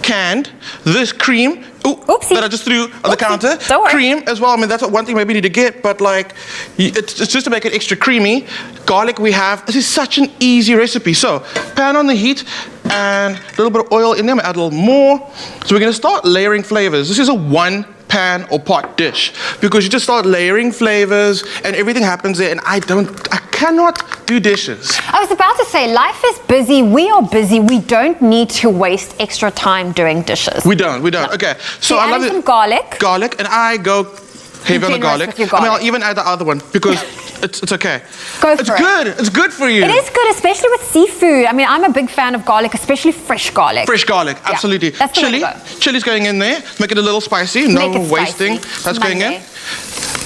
canned. This cream, that I just threw on the counter. Don't worry. Cream as well. I mean, that's one thing maybe you need to get, but like, it's just to make it extra creamy. Garlic we have. This is such an easy recipe. So, pan on the heat and a little bit of oil in there. I'm gonna add a little more. So we're gonna start layering flavors. This is a one pan or pot dish, because you just start layering flavors and everything happens there, and I cannot do dishes. I was about to say, life is busy, we are busy, we don't need to waste extra time doing dishes. We don't. No. Okay, so I love it. Some garlic. Garlic, and I go heavy on the garlic. I mean, I'll even add the other one, because it's okay. Go for it. It's good. It's good for you. It is good, especially with seafood. I mean, I'm a big fan of garlic, especially fresh garlic. Fresh garlic, absolutely. That's the way to go. Chili's going in there. Make it a little spicy. No wasting. That's going in.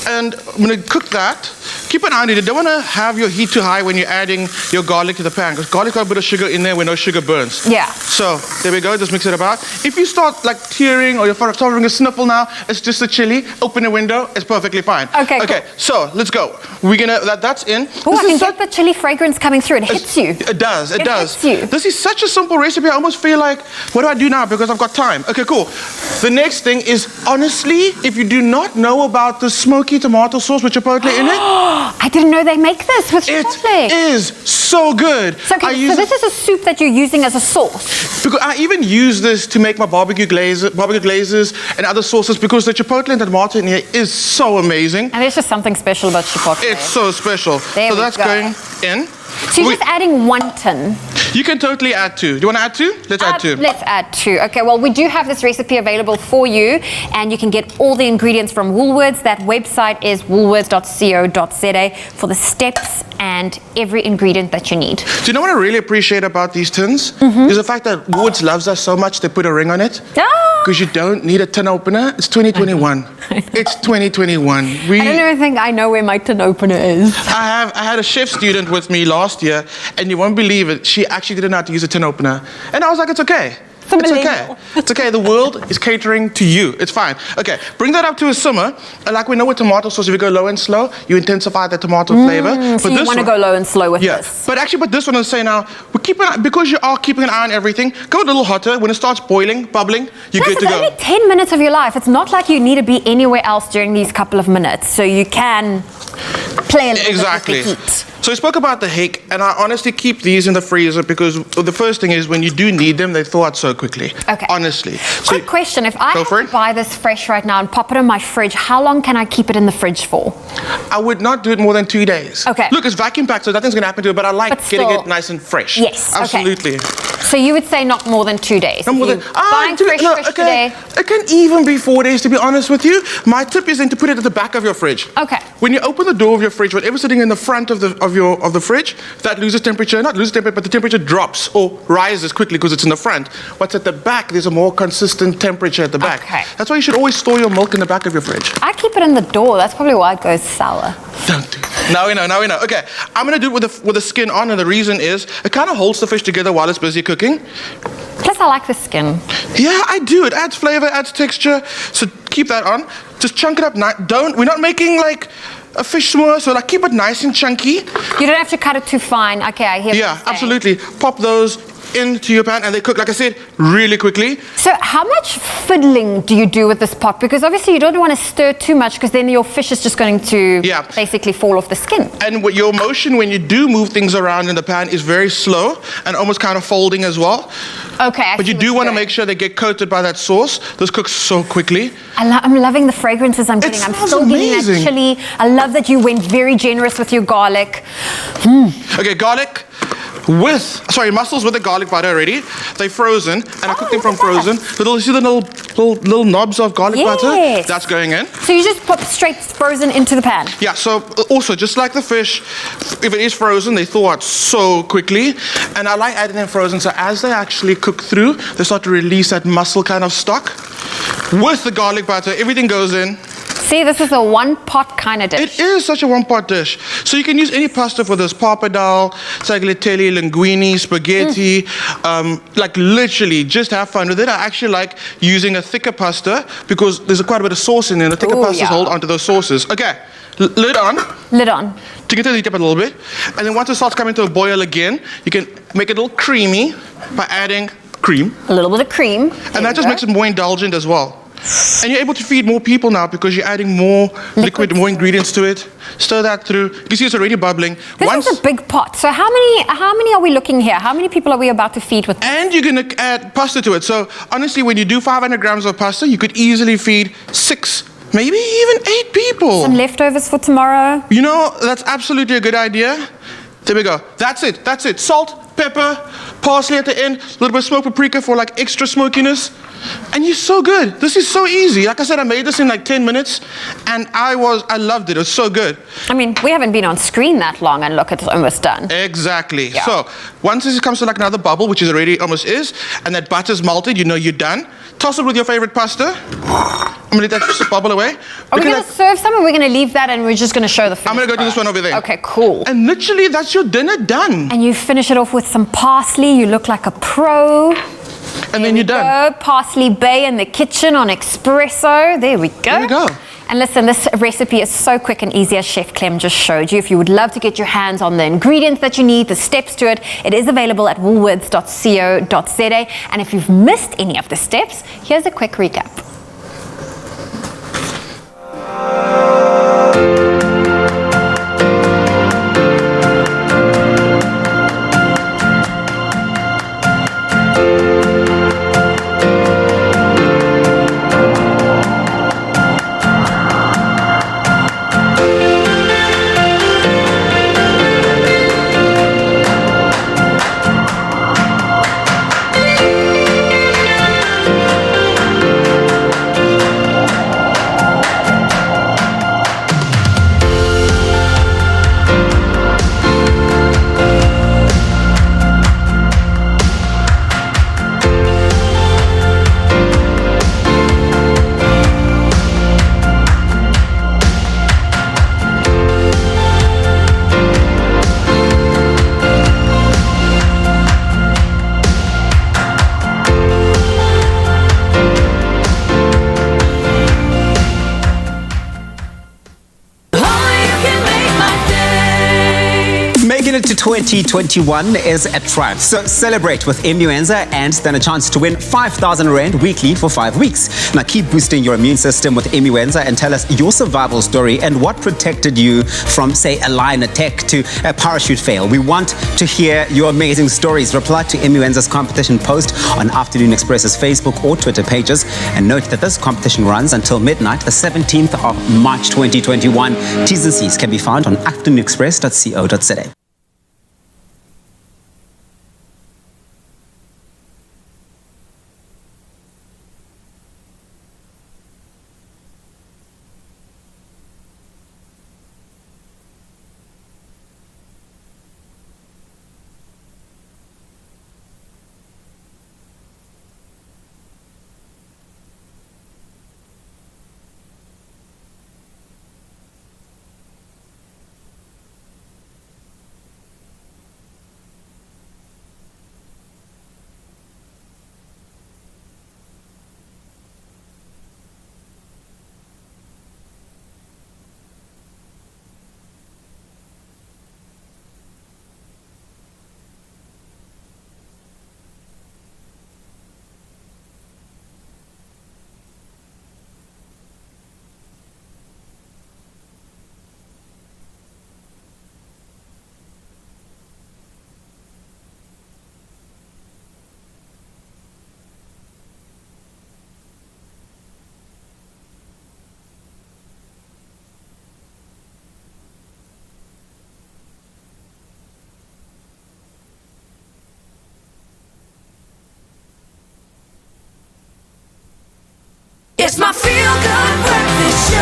And I'm going to cook that. keep an eye on it. You don't want to have your heat too high when you're adding your garlic to the pan, because garlic got a bit of sugar in there where no sugar burns. Yeah. So there we go. Just mix it about. If you start like tearing or you're having a sniffle now, it's just the chili. Open the window. It's perfectly fine. Okay. Okay. Cool. So let's go. We're gonna. That's in. Oh, I can get the chili fragrance coming through. It hits you. It does. It does. Hits you. This is such a simple recipe. I almost feel like, what do I do now? Because I've got time. Okay, cool. The next thing is, honestly, if you do not know about the smoky tomato sauce with chipotle in it, I didn't know they make this with chipotle. It is so good. So, so this is a soup that you're using as a sauce? Because I even use this to make my barbecue glazes and other sauces, because the chipotle and the tomato in here is so amazing. And there's just something special about chipotle. It's so special. There so we that's go. going in. So you're just adding 1 tin? You can totally add 2. Do you want to add 2? Let's add 2. Let's add 2. Okay, well, we do have this recipe available for you, and you can get all the ingredients from Woolworths. That website is woolworths.co.za for the steps and every ingredient that you need. Do you know what I really appreciate about these tins? Is the fact that Woolworths loves us so much they put a ring on it. Because you don't need a tin opener. It's 2021. It's 2021. I don't even think I know where my tin opener is. I had a chef student with me last year, and you won't believe it, she actually didn't know how to use a tin opener. And I was like, it's okay. It's okay. It's okay. The world is catering to you. It's fine. Okay, bring that up to a simmer. And like we know with tomato sauce, if you go low and slow, you intensify the tomato flavor. So you want to go low and slow with this. But actually, but this one, I'll say now, because you are keeping an eye on everything, go a little hotter. When it starts boiling, bubbling, you're good to go. It's only 10 minutes of your life. It's not like you need to be anywhere else during these couple of minutes. So you can play a little bit with the heat. So we spoke about the hake, and I honestly keep these in the freezer because the first thing is when you do need them, they thaw out so quickly. Okay. Honestly. Quick question. If I had to buy this fresh right now and pop it in my fridge, how long can I keep it in the fridge for? I would not do it more than 2 days. Okay. Look, it's vacuum packed, so nothing's going to happen to it, but I like getting it nice and fresh. Yes. Absolutely. Okay. So you would say not more than 2 days? No more than, buying fresh today? It can even be 4 days, to be honest with you. My tip is then to put it at the back of your fridge. Okay. When you open the door of your fridge, whatever's sitting in the front of the fridge, that loses temperature. Not loses temperature, but the temperature drops or rises quickly because it's in the front. What's at the back, there's a more consistent temperature at the back. Okay. That's why you should always store your milk in the back of your fridge. I keep it in the door. That's probably why it goes sour. Don't do it. Now we know. Okay, I'm going to do it with the skin on, and the reason is it kind of holds the fish together while it's busy cooking. Plus, I like the skin. Yeah, I do. It adds flavor, adds texture. So keep that on. Just chunk it up. We're not making like a fish smooth, so like keep it nice and chunky. You don't have to cut it too fine. Okay, I hear. Yeah, absolutely. Pop those into your pan and they cook, like I said, really quickly. So how much fiddling do you do with this pot? Because obviously you don't want to stir too much because then your fish is just going to basically fall off the skin. And your motion when you do move things around in the pan is very slow and almost kind of folding as well. Okay. But you do want to make sure they get coated by that sauce. This cooks so quickly. I'm loving the fragrances I'm getting. I'm still getting that chili. I love that you went very generous with your garlic. Okay, garlic. Mussels with the garlic butter already. They're frozen, and I cook them from frozen. You see the little knobs of garlic butter? That's going in. So you just pop straight frozen into the pan? Yeah, so also, just like the fish, if it is frozen, they thaw out so quickly. And I like adding them frozen, so as they actually cook through, they start to release that mussel kind of stock. With the garlic butter, everything goes in. See, this is a one-pot kind of dish. It is such a one-pot dish. So you can use any pasta for this. Pappardelle, tagliatelle, linguine, spaghetti. Like literally, just have fun with it. I actually like using a thicker pasta because there's quite a bit of sauce in there. And the thicker pastas hold onto those sauces. Okay, lid on. Lid on. To get it heat up a little bit. And then once it starts coming to a boil again, you can make it a little creamy by adding cream. A little bit of cream. And that just makes it more indulgent as well. And you're able to feed more people now because you're adding more liquid, more ingredients to it. Stir that through. You can see it's already bubbling. This is a big pot. So how many are we looking here? How many people are we about to feed with? And you're going to add pasta to it. So honestly, when you do 500 grams of pasta, you could easily feed 6, maybe even 8 people. Some leftovers for tomorrow. You know, that's absolutely a good idea. There we go. That's it. Salt, pepper, parsley at the end, a little bit of smoked paprika for like extra smokiness. And you're so good. This is so easy. Like I said, I made this in like 10 minutes and I loved it. It was so good. I mean, we haven't been on screen that long and look, it's almost done. Exactly. Yeah. So once this comes to like another bubble, which is already almost is, and that butter's melted, you know you're done. toss it with your favorite pasta. I'm gonna let that just bubble away. Are we going to serve some, or we're going to leave that and we're just going to show the finished I'm gonna go do this one over there. Okay, cool. And literally, that's your dinner done. And you finish it off with some parsley. You look like a pro. And then you're done. Parsley Bay in the kitchen on Expresso. There we go. There we go. And listen, this recipe is so quick and easy, as Chef Clem just showed you. If you would love to get your hands on the ingredients that you need, the steps to it, it is available at woolworths.co.za. And if you've missed any of the steps, here's a quick recap. Making it to 2021 is a triumph. So celebrate with Immuenza and stand a chance to win 5,000 Rand weekly for 5 weeks. Now keep boosting your immune system with Immuenza and tell us your survival story and what protected you from, say, a lion attack to a parachute fail. We want to hear your amazing stories. Reply to Immuenza's competition post on Afternoon Express's Facebook or Twitter pages. And note that this competition runs until midnight, the 17th of March 2021. T's and C's can be found on afternoonexpress.co.za. It's my feel-good breakfast show.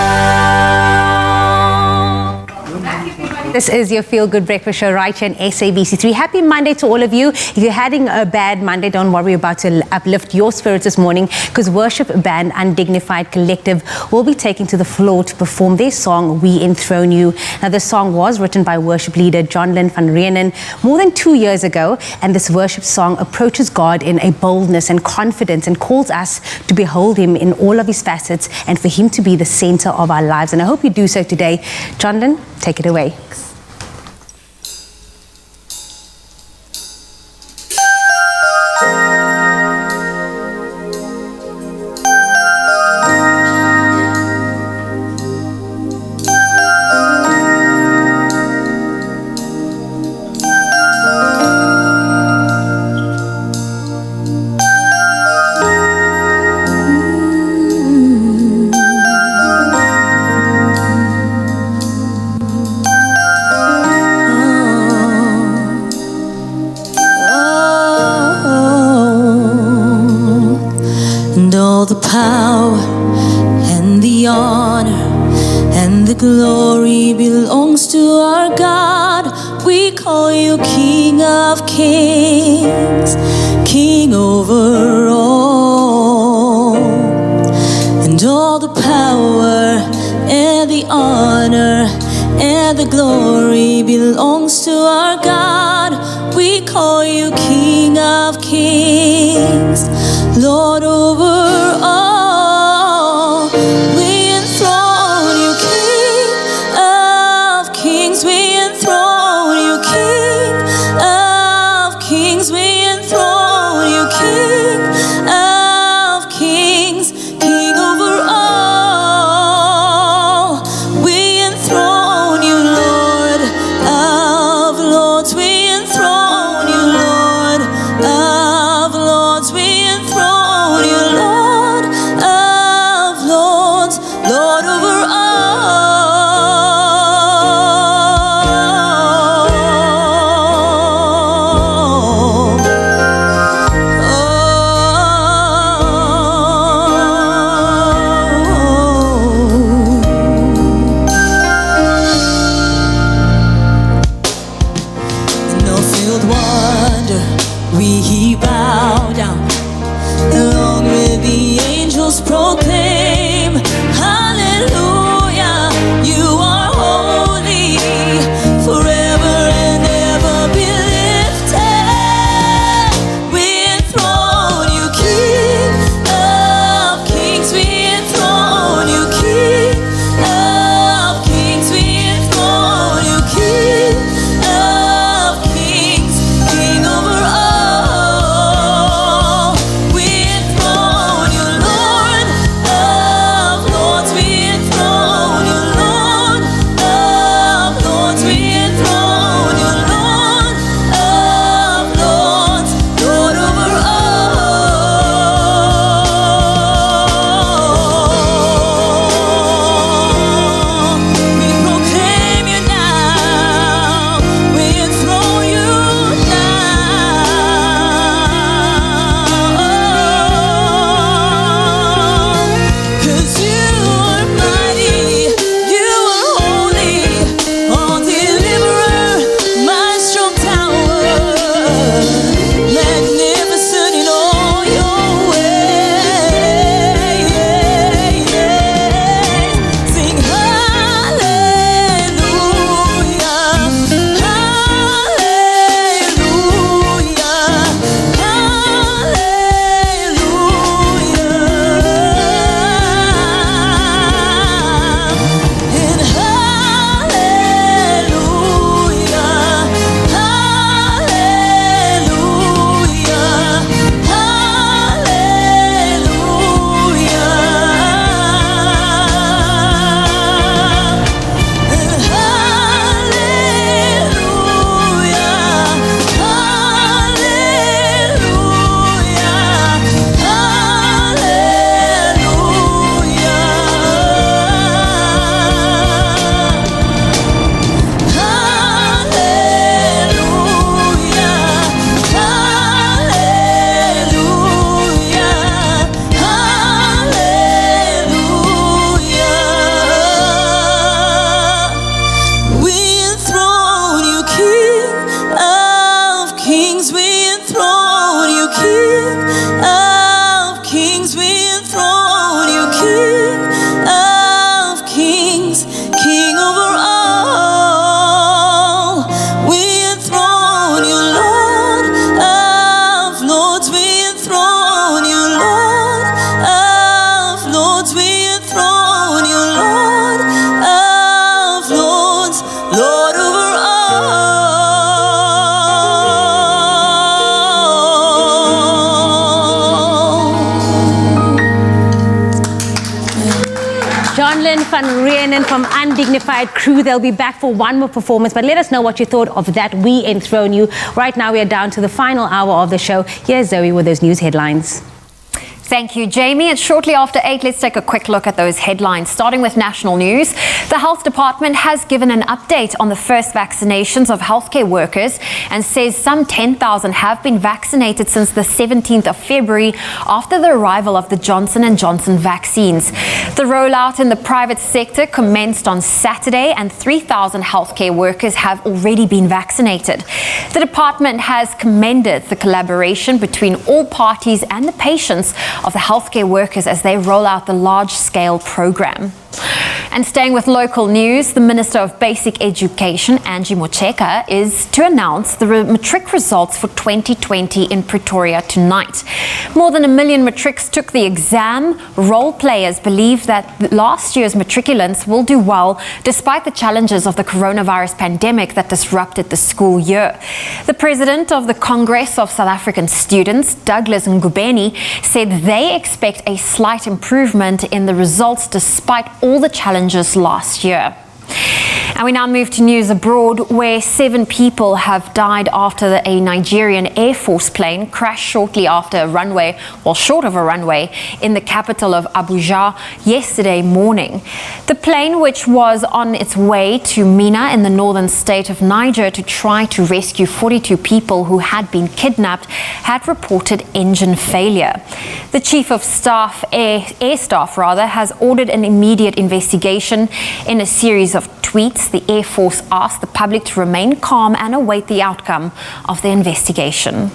This is your Feel Good Breakfast Show right here on SABC3. Happy Monday to all of you. If you're having a bad Monday, don't worry, about to uplift your spirits this morning, because worship band Undignified Collective will be taking to the floor to perform their song, We Enthrone You. Now, the song was written by worship leader John Lynn van Reenen more than 2 years ago, and this worship song approaches God in a boldness and confidence and calls us to behold him in all of his facets and for him to be the center of our lives. And I hope you do so today. John Lynn, take it away. All the power and the honor and the glory belongs to our God. We call you King of Kings, King over all. honor and the glory belongs to our God. We call you King of Kings, Lord over all. We enthrone you, King of Kings. We enthrone you, King of Kings. We enthrone you, King of Kings, King over all. We enthrone you, Lord of Lords. We enthrone you, Lord of Lords. We enthrone you, Lord of Lords, Lord over all. No field wonder, we bow down, along with the angels proclaim, hallelujah, you are holy, forever and ever be lifted. We enthrone you, King of Kings. We enthrone you, King of Kings. We enthrone you, King of Kings, King over all. We enthrone you, Lord of Lords. We enthrone you, Lord of Lords. We enthrone you, Lord of Lords, Lord over all. We proclaim you now. We enthrone you now. 'Cause you are mighty, you are holy, all deliverer, my strong tower, magnificent in all your ways. Sing hallelujah, hallelujah, hallelujah. And hallelujah, we enthrone you, King of Kings. We enthrone you, King of Kings. We enthrone you, King of Kings, King over all. We enthrone you, Lord of Lords. We enthrone you, Lord of Lords. We enthrone you, Lord of Lords, Lord over all. John Lynn van Rienen from Undignified Crew. They'll be back for one more performance, but let us know what you thought of that We Enthrone You. Right now, we are down to the final hour of the show. Here's Zoe with those news headlines. Thank you, Jamie. It's shortly after 8. Let's take a quick look at those headlines. Starting with national news, the Health Department has given an update on the first vaccinations of healthcare workers and says some 10,000 have been vaccinated since the 17th of February after the arrival of the Johnson & Johnson vaccines. The rollout in the private sector commenced on Saturday and 3,000 healthcare workers have already been vaccinated. The department has commended the collaboration between all parties and the patients of the healthcare workers as they roll out the large-scale program. And staying with local news, the Minister of Basic Education, Angie Motshekga, is to announce the matric results for 2020 in Pretoria tonight. More than 1 million matrics took the exam. Role players believe that last year's matriculants will do well despite the challenges of the coronavirus pandemic that disrupted the school year. The president of the Congress of South African Students, Douglas Ngubeni, said they expect a slight improvement in the results despite all the challenges last year. And we now move to news abroad, where 7 people have died after a Nigerian Air Force plane crashed shortly after a runway, well, short of a runway, in the capital of Abuja yesterday morning. The plane, which was on its way to Minna in the northern state of Niger to try to rescue 42 people who had been kidnapped, had reported engine failure. The Chief of Staff, Air Staff, has ordered an immediate investigation. In a series of tweets, the Air Force asked the public to remain calm and await the outcome of the investigation.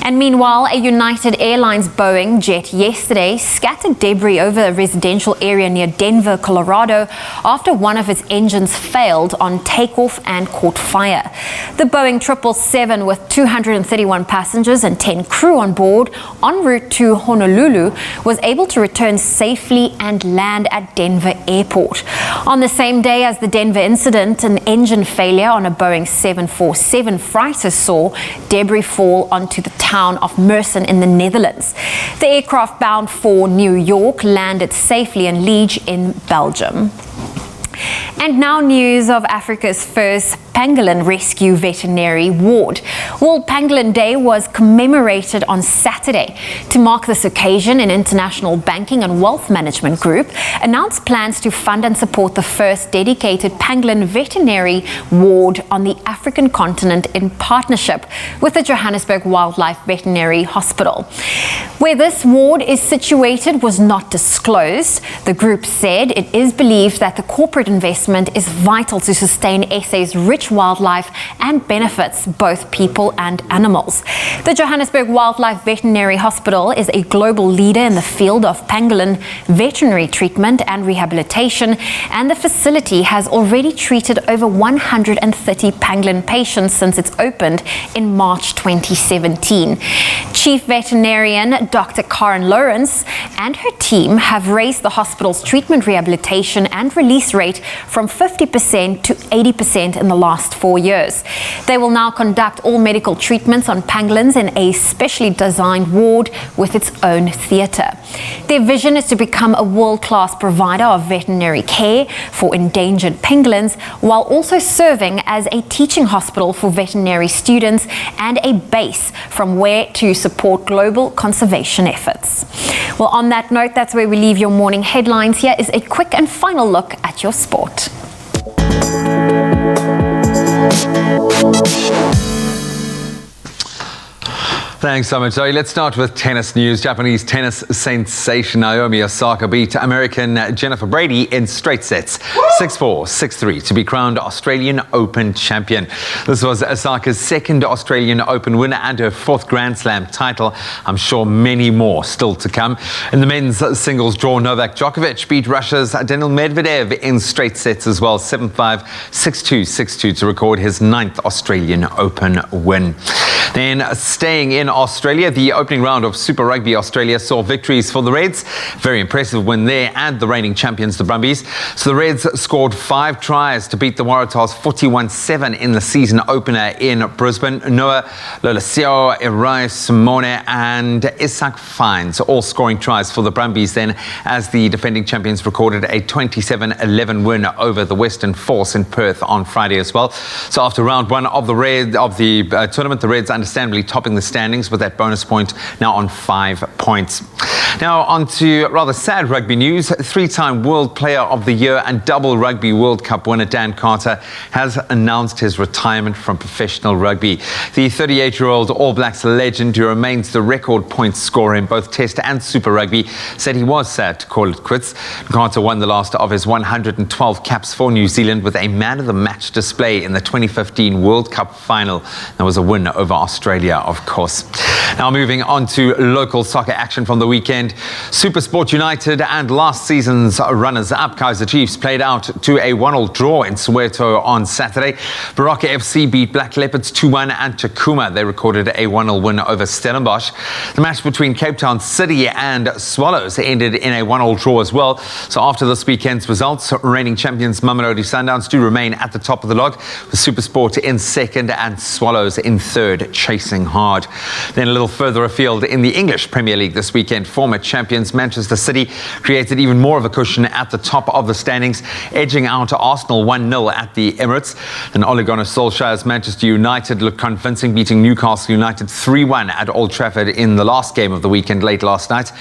And meanwhile, a United Airlines Boeing jet yesterday scattered debris over a residential area near Denver, Colorado, after one of its engines failed on takeoff and caught fire. The Boeing 777, with 231 passengers and 10 crew on board, en route to Honolulu, was able to return safely and land at Denver Airport. On the same day as the Denver incident, an engine failure on a Boeing 747 freighter saw debris fall onto the town of Mersin in the Netherlands. The aircraft bound for New York landed safely in Liege in Belgium. And now news of Africa's first pangolin rescue veterinary ward. World Pangolin Day was commemorated on Saturday. To mark this occasion, an international banking and wealth management group announced plans to fund and support the first dedicated pangolin veterinary ward on the African continent in partnership with the Johannesburg Wildlife Veterinary Hospital. Where this ward is situated was not disclosed. The group said it is believed that the corporate investment is vital to sustain SA's rich wildlife and benefits both people and animals. The Johannesburg Wildlife Veterinary Hospital is a global leader in the field of pangolin veterinary treatment and rehabilitation, and the facility has already treated over 130 pangolin patients since it's opened in March 2017. Chief veterinarian Dr. Karen Lawrence and her team have raised the hospital's treatment, rehabilitation and release rate from 50% to 80% in the last 4 years. They will now conduct all medical treatments on pangolins in a specially designed ward with its own theatre. Their vision is to become a world-class provider of veterinary care for endangered pangolins, while also serving as a teaching hospital for veterinary students and a base from where to support global conservation efforts. Well, on that note, that's where we leave your morning headlines. Here is a quick and final look at your sport. Thanks so much, Zoe. Let's start with tennis news. Japanese tennis sensation Naomi Osaka beat American Jennifer Brady in straight sets, 6-4, 6-3, to be crowned Australian Open champion. This was Osaka's second Australian Open winner and her fourth Grand Slam title. I'm sure many more still to come. In the men's singles draw, Novak Djokovic beat Russia's Daniil Medvedev in straight sets as well, 7-5, 6-2, 6-2, to record his 9th Australian Open win. Then staying in Australia, the opening round of Super Rugby Australia saw victories for the Reds. Very impressive win there, and the reigning champions, the Brumbies. So the Reds scored 5 tries to beat the Waratahs 41-7 in the season opener in Brisbane. Noah Lolesio, Irai Simone and Isak Fines all scoring tries for the Brumbies then, as the defending champions recorded a 27-11 win over the Western Force in Perth on Friday as well. So after round 1 of the tournament, the Reds understandably topping the standings with that bonus point now on 5 points. Now on to rather sad rugby news. 3-time World Player of the Year and double Rugby World Cup winner Dan Carter has announced his retirement from professional rugby. The 38-year-old All Blacks legend, who remains the record points scorer in both Test and Super Rugby, said he was sad to call it quits. Carter won the last of his 112 caps for New Zealand with a man-of-the-match display in the 2015 World Cup final. That was a win over Australia, of course. Now moving on to local soccer action from the weekend. weekend. SuperSport United and last season's runners-up Kaizer Chiefs played out to a 1-1 draw in Soweto on Saturday. Baraka FC beat Black Leopards 2-1 and Takuma. They recorded a 1-0 win over Stellenbosch. The match between Cape Town City and Swallows ended in a 1-1 draw as well. So after this weekend's results, reigning champions Mamelodi Sundowns do remain at the top of the log, with SuperSport in second and Swallows in third, chasing hard. Then a little further afield in the English Premier League this weekend, former champions Manchester City created even more of a cushion at the top of the standings, edging out Arsenal 1-0 at the Emirates. And Ole Gunnar Solskjaer's Manchester United looked convincing, beating Newcastle United 3-1 at Old Trafford in the last game of the weekend late last night.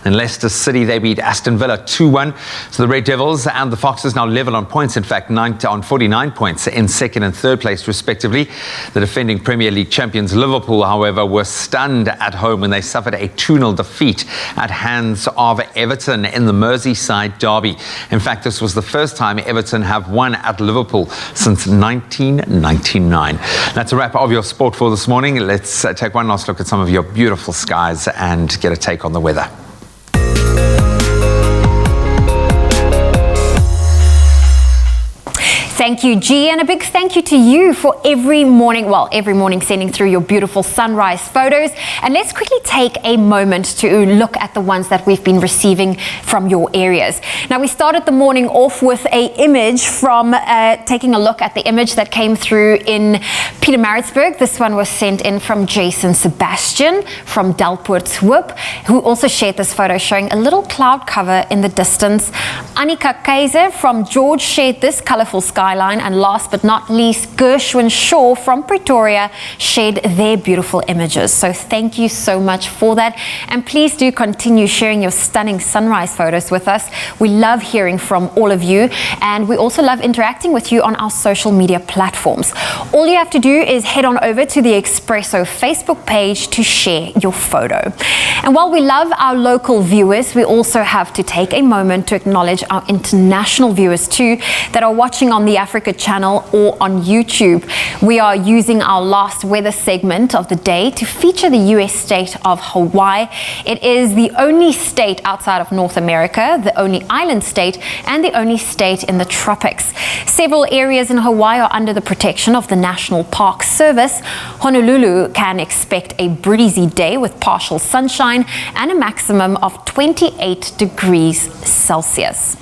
And Leicester City, they beat Aston Villa 2-1. So the Red Devils and the Foxes now level on points, in fact 49 points in second and third place respectively. The defending Premier League champions Liverpool, however, were stunned at home when they suffered a 2-0 defeat at hands of Everton in the Merseyside derby. In fact, this was the first time Everton have won at Liverpool since 1999. That's a wrap of your sport for this morning. Let's take one last look at some of your beautiful skies and get a take on the weather. Thank you, G, and a big thank you to you for every morning sending through your beautiful sunrise photos. And let's quickly take a moment to look at the ones that we've been receiving from your areas. Now, we started the morning off with an image from taking a look at the image that came through in Pietermaritzburg. This one was sent in from Jason Sebastian from Delpoort Whip, who also shared this photo showing a little cloud cover in the distance. Annika Kaiser from George shared this colorful skyline, and last but not least, Gershwin Shaw from Pretoria shared their beautiful images. So thank you so much for that, and please do continue sharing your stunning sunrise photos with us. We love hearing from all of you, and we also love interacting with you on our social media platforms. All you have to do is head on over to the Expresso Facebook page to share your photo. And while we love our local viewers, we also have to take a moment to acknowledge our international viewers too that are watching on the Africa channel or on YouTube. We are using our last weather segment of the day to feature the US state of Hawaii. It is the only state outside of North America, the only island state, and the only state in the tropics. Several areas in Hawaii are under the protection of the National Park Service. Honolulu can expect a breezy day with partial sunshine and a maximum of 28 degrees Celsius.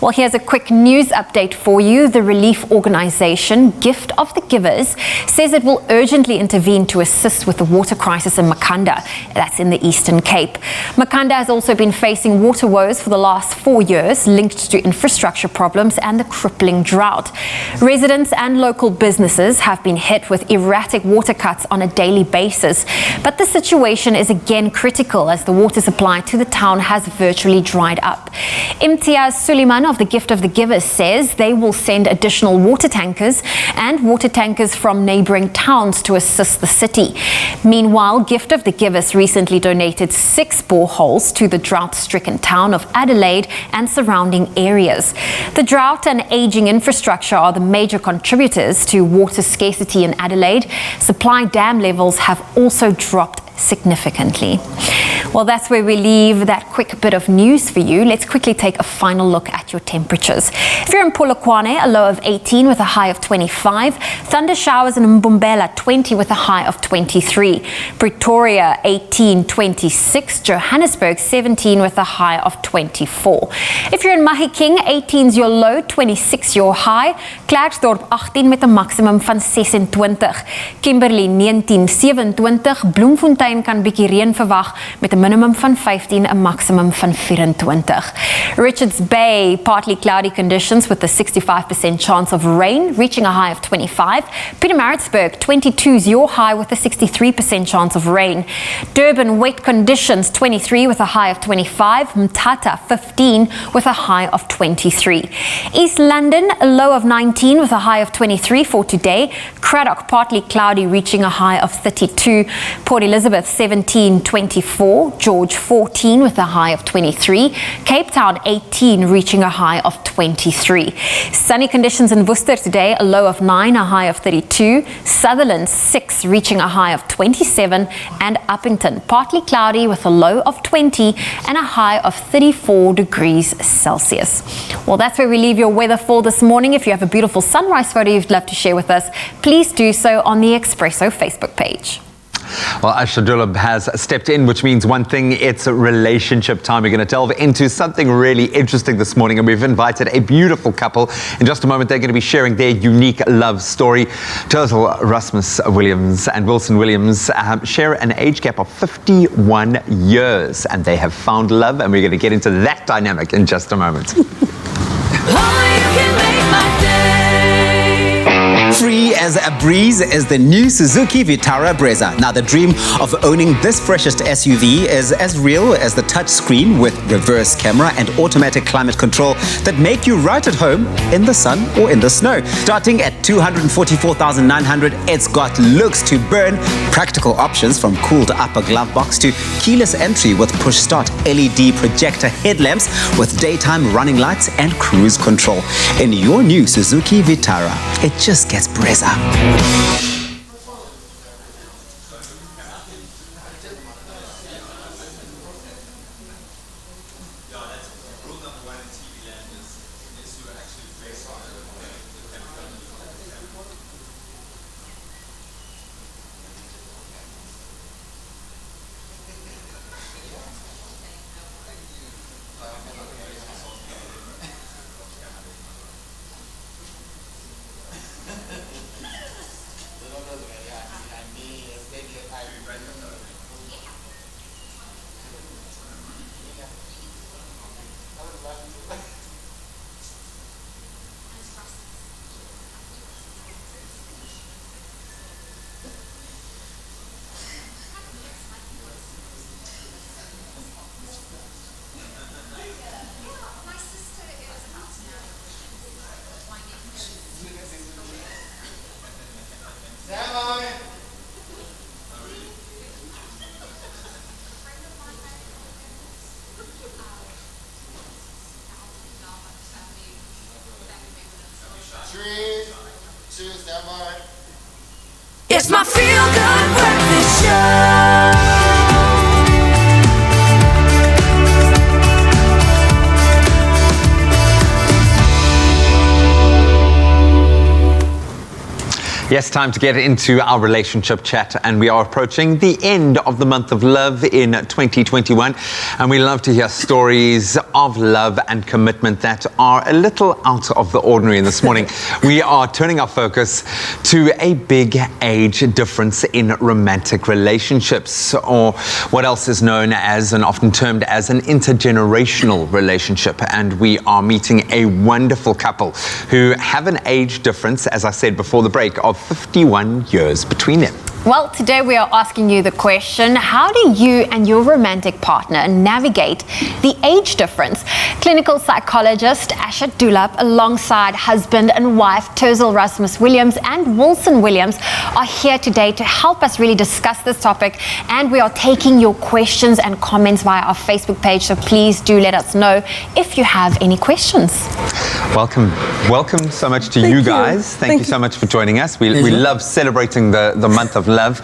Well, here's a quick news update for you. The relief organization Gift of the Givers says it will urgently intervene to assist with the water crisis in Makanda. That's in the Eastern Cape. Makanda has also been facing water woes for the last 4 years, linked to infrastructure problems and the crippling drought. Residents and local businesses have been hit with erratic water cuts on a daily basis, but the situation is again critical as the water supply to the town has virtually dried up. Imtiaz Suleiman of the Gift of the Givers says they will send additional water tankers from neighboring towns to assist the city. Meanwhile, Gift of the Givers recently donated 6 boreholes to the drought-stricken town of Adelaide and surrounding areas. The drought and aging infrastructure are the major contributors to water scarcity in Adelaide. Supply dam levels have also dropped significantly. Well, that's where we leave that quick bit of news for you. Let's quickly take a final look at your temperatures. If you're in Polokwane, a low of 18 with a high of 25. Thunder showers in Mbombela, 20 with a high of 23. Pretoria, 18, 26. Johannesburg, 17 with a high of 24. If you're in Mahikeng, 18 is your low, 26 your high. Klerksdorp, 18 met 'n maximum van 26. Kimberley, 19, 27. Bloemfontein kan bietjie reën verwag met 'n minimum van 15, 'n maximum van 24. Richards Bay, partly cloudy conditions with a 65% chance of rain, reaching a high of 25. Pietermaritzburg, 22 is your high with a 63% chance of rain. Durban, wet conditions, 23 with a high of 25. Mthatha, 15 with a high of 23. East London, a low of 19 with a high of 23 for today. Craddock, partly cloudy, reaching a high of 32. Port Elizabeth, 17, 24. 24, George 14 with a high of 23, Cape Town 18 reaching a high of 23. Sunny conditions in Worcester today, a low of 9, a high of 32, Sutherland 6 reaching a high of 27, and Uppington partly cloudy with a low of 20 and a high of 34 degrees Celsius. Well, that's where we leave your weather for this morning. If you have a beautiful sunrise photo you'd love to share with us, please do so on the Expresso Facebook page. Well, Asha Dulab has stepped in, which means one thing, it's relationship time. We're going to delve into something really interesting this morning, and we've invited a beautiful couple. In just a moment, they're going to be sharing their unique love story. Turtle Rasmus Williams and Wilson Williams share an age gap of 51 years, and they have found love, and we're going to get into that dynamic in just a moment. Free as a breeze is the new Suzuki Vitara Brezza. Now, the dream of owning this freshest SUV is as real as the touch screen with reverse camera and automatic climate control that make you right at home in the sun or in the snow. Starting at 244,900, it's got looks to burn, practical options from cooled upper glove box to keyless entry with push start LED projector headlamps with daytime running lights and cruise control. In your new Suzuki Vitara, it just gets Brezza. It's my feel-good breakfast show. Yes, time to get into our relationship chat, and we are approaching the end of the month of love in 2021, and we love to hear stories of love and commitment that are a little out of the ordinary. And this morning we are turning our focus to a big age difference in romantic relationships, or what else is known as and often termed as an intergenerational relationship. And we are meeting a wonderful couple who have an age difference, as I said before the break, of 51 years between them. Well, today we are asking you the question, how do you and your romantic partner navigate the age difference? Clinical psychologist Asha Dulab, alongside husband and wife Turtle Rasmus Williams and Wilson Williams, are here today to help us really discuss this topic. And we are taking your questions and comments via our Facebook page, so please do let us know if you have any questions. Welcome so much to you guys. Thank you so much for joining us. We love celebrating the month of love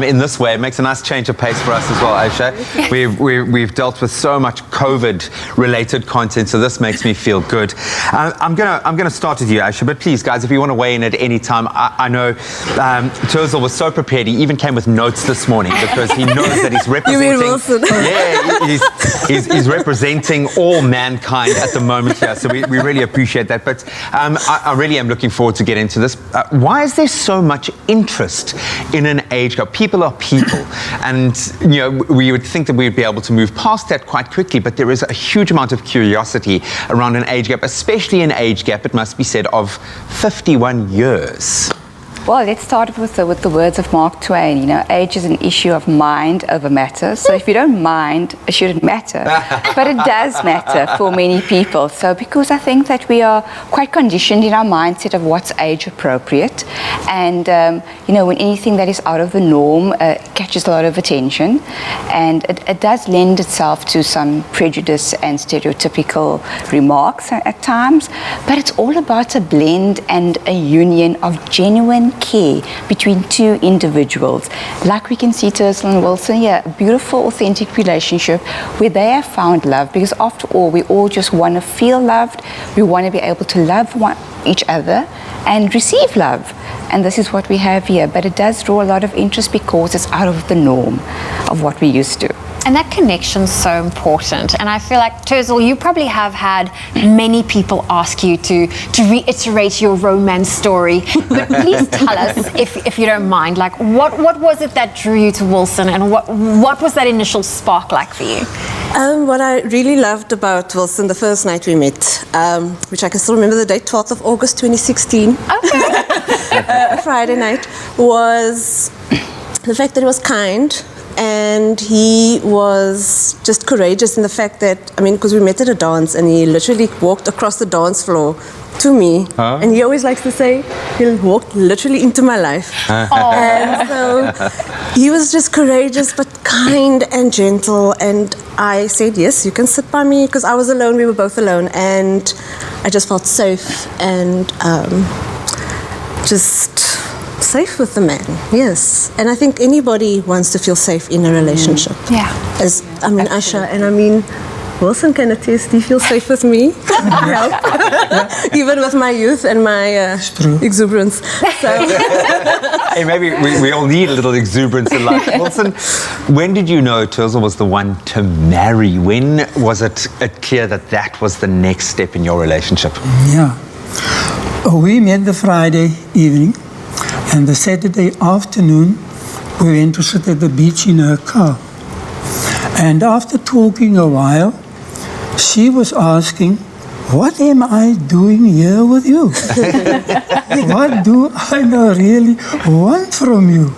in this way. It makes a nice change of pace for us as well, Aisha. We've dealt with so much COVID-related content, so this makes me feel good. I'm gonna start with you, Aisha, but please, guys, if you want to weigh in at any time, I know Turzel was so prepared. He even came with notes this morning because he knows that he's representing. You mean Wilson? Yeah, he's representing all mankind at the moment here, so we really appreciate that. But I really am looking forward to getting into this. Why is there so much interest in an age gap? People are people, and we would think that we'd be able to move past that quite quickly, but there is a huge amount of curiosity around an age gap, especially an age gap, it must be said, of 51 years. Well, let's start with the words of Mark Twain. You know, age is an issue of mind over matter. So if you don't mind, it shouldn't matter. But it does matter for many people. So because I think that we are quite conditioned in our mindset of what's age appropriate. And, you know, when anything that is out of the norm catches a lot of attention. And it does lend itself to some prejudice and stereotypical remarks at times. But it's all about a blend and a union of genuine care between two individuals. Like we can see Ursula and Wilson here, a beautiful, authentic relationship where they have found love, because after all, we all just want to feel loved. We want to be able to love each other and receive love. And this is what we have here. But it does draw a lot of interest because it's out of the norm of what we used to. And that connection's so important. And I feel like, Turzil, you probably have had many people ask you to reiterate your romance story. But please tell us, if you don't mind, like what was it that drew you to Wilson, and what was that initial spark like for you? What I really loved about Wilson the first night we met, which I can still remember the date, 12th of August 2016, a Friday night, was the fact that he was kind. And he was just courageous in the fact that, I mean, because we met at a dance and he literally walked across the dance floor to me. And he always likes to say, he walked literally into my life. And so he was just courageous but kind and gentle. And I said, yes, you can sit by me, because I was alone, we were both alone. And I just felt safe and just safe with the man, yes. And I think anybody wants to feel safe in a relationship. Yeah. As I mean, Asha, and I mean, Wilson can attest, he feels safe with me. Even with my youth and my exuberance. So. Hey, maybe we all need a little exuberance in life. Wilson, when did you know Turzil was the one to marry? When was it clear that was the next step in your relationship? Yeah. We met the Friday evening. And the Saturday afternoon, we went to sit at the beach in her car. And after talking a while, she was asking, what am I doing here with you? What do I really want from you?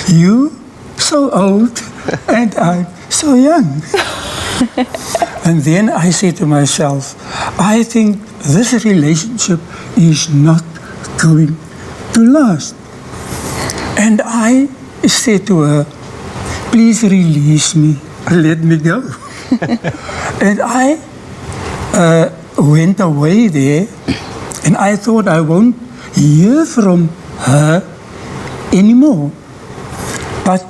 You so old and I'm so young. And then I said to myself, I think this relationship is not going to last. And I said to her, please release me, let me go. And I went away there, and I thought I won't hear from her anymore. But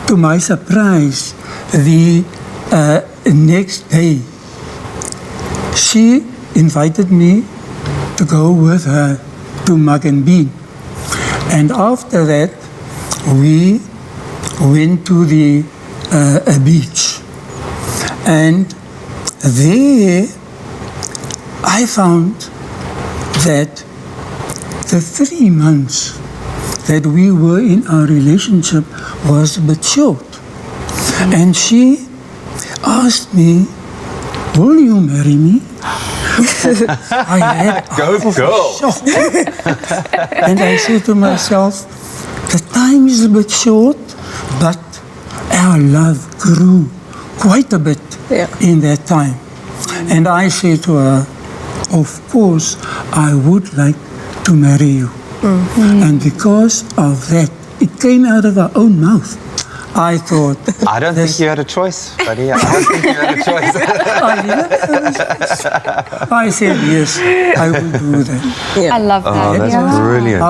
to my surprise, the next day, she invited me to go with her to Mug and Bean. And after that, we went to the beach. And there, I found that the 3 months that we were in our relationship was a bit short. And she asked me, will you marry me? I had go girl. And I said to myself, the time is a bit short, but our love grew quite a bit in that time. And I said to her, of course, I would like to marry you. And because of that, it came out of her own mouth. I thought... I don't think you had a choice, buddy. I don't think you had a choice. I said, yes, I will do that. I love that. Oh, that's brilliant.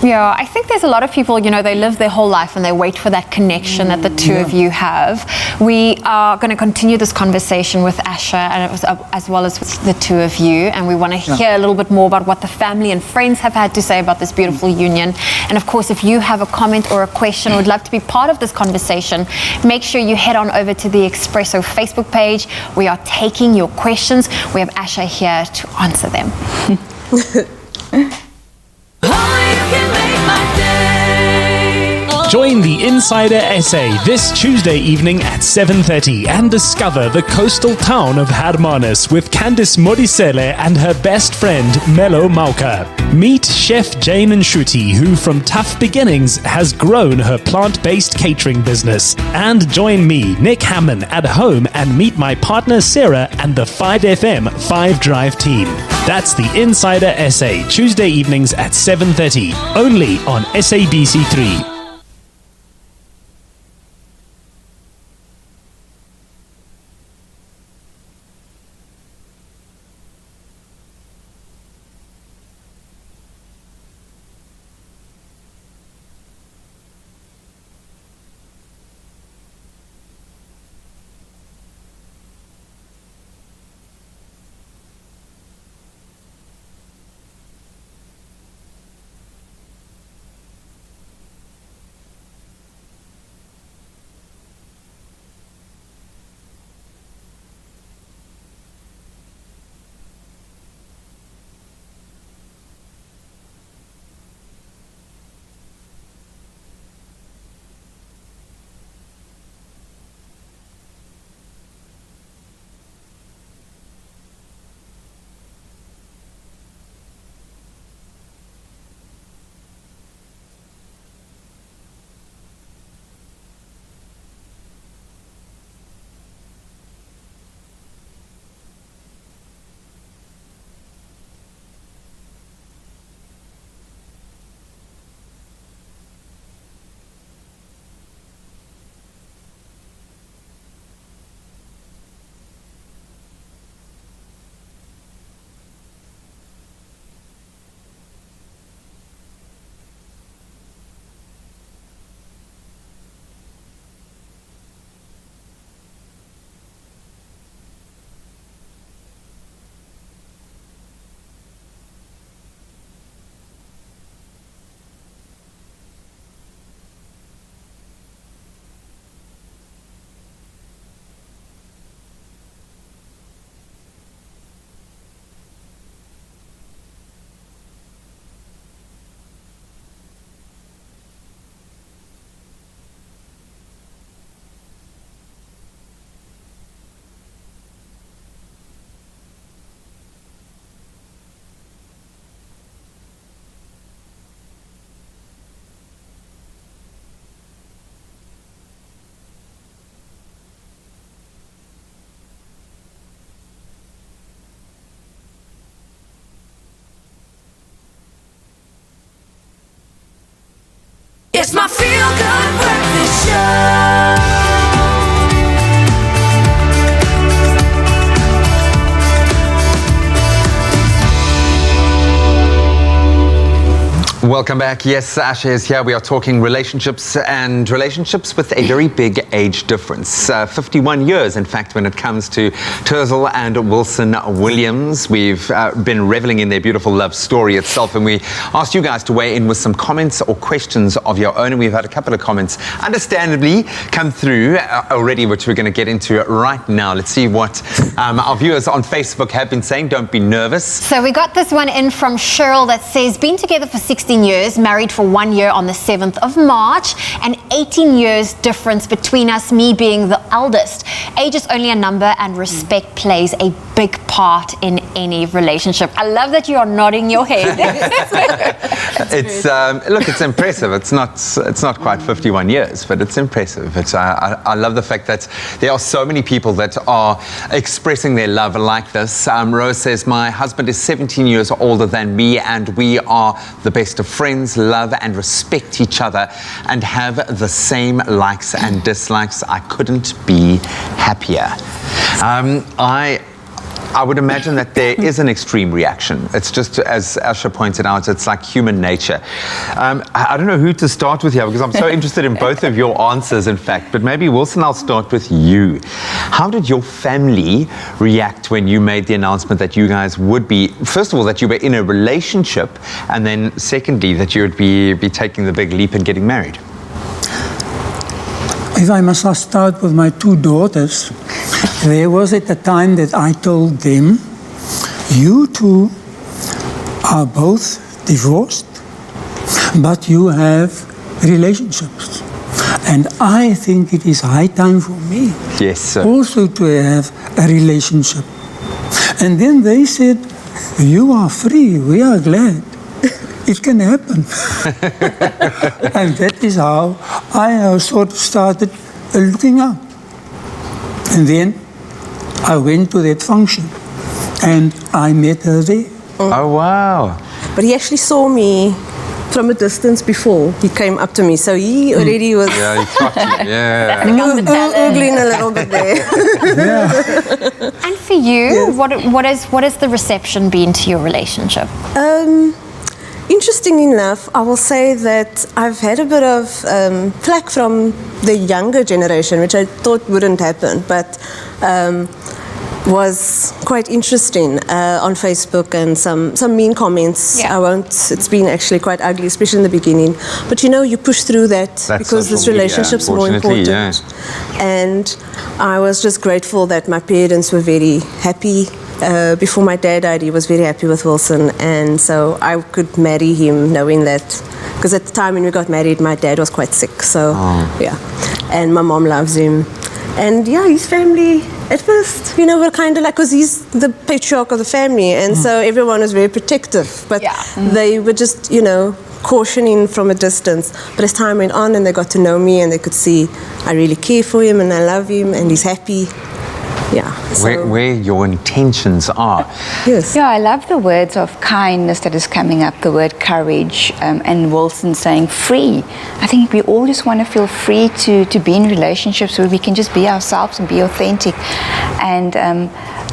I think there's a lot of people, you know, they live their whole life and they wait for that connection that the two of you have. We are going to continue this conversation with Asha and as well as with the two of you, and we want to hear a little bit more about what the family and friends have had to say about this beautiful union. And of course, if you have a comment or a question or would love to be part of this conversation, make sure you head on over to the Expresso Facebook page. We are taking your questions. We have Asha here to answer them. Join the Insider Essay this Tuesday evening at 7:30 and discover the coastal town of Hermanus with Candice Modisele and her best friend Melo Mauka. Meet Chef Jane Nshuti, who from tough beginnings has grown her plant-based catering business. And join me, Nick Hammond, at home and meet my partner Sarah and the 5FM 5 Drive team. That's the Insider SA, Tuesday evenings at 7:30, only on SABC3. It's my feel-good breakfast show. Welcome back. Yes, Asha is here. We are talking relationships and relationships with a very big age difference. 51 years, in fact, when it comes to Terzel and Wilson Williams. We've been reveling in their beautiful love story itself, and we asked you guys to weigh in with some comments or questions of your own, and we've had a couple of comments, understandably, come through already, which we're going to get into right now. Let's see what our viewers on Facebook have been saying. Don't be nervous. So we got this one in from Cheryl that says, been together for 16 years, married for 1 year on the 7th of March, and 18 years difference between us, me being the eldest. Age is only a number, and respect plays a big part in any relationship. I love that you are nodding your head. It's look, it's impressive. It's not quite 51 years, but it's impressive. I love the fact that there are so many people that are expressing their love like this. Rose says, my husband is 17 years older than me, and we are the best of friends, love and respect each other, and have the same likes and dislikes. I couldn't be happier. I would imagine that there is an extreme reaction. It's just, as Asha pointed out, it's like human nature. I don't know who to start with here, because I'm so interested in both of your answers, in fact. But maybe, Wilson, I'll start with you. How did your family react when you made the announcement that you guys would be, first of all, that you were in a relationship, and then secondly, that you would be taking the big leap and getting married? If I must start with my two daughters, there was at the time that I told them, you two are both divorced, but you have relationships. And I think it is high time for me yes, sir. Also to have a relationship. And then they said, you are free, we are glad. it can happen. And that is how I sort of started looking up. And then I went to that function and I met her there. Oh, wow. But he actually saw me from a distance before he came up to me. So he already was Yeah, he clocked you. Yeah. oogling a little bit there. And for you, what has the reception been to your relationship? Interesting enough, I will say that I've had a bit of flack from the younger generation, which I thought wouldn't happen, but was quite interesting on Facebook, and some mean comments. It's been actually quite ugly, especially in the beginning. But you push through that because this relationship's more important. Yeah. And I was just grateful that my parents were very happy. Before my dad died, he was very happy with Wilson, and so I could marry him knowing that, because at the time when we got married, my dad was quite sick, so yeah, and my mom loves him. And yeah, his family, at first, were kind of like, because he's the patriarch of the family, and so everyone was very protective, but they were just, cautioning from a distance. But as time went on and they got to know me and they could see I really care for him and I love him and he's happy. Yeah. So. Where your intentions are. Yes. Yeah, I love the words of kindness that is coming up, the word courage, and Wilson saying free. I think we all just want to feel free to be in relationships where we can just be ourselves and be authentic. And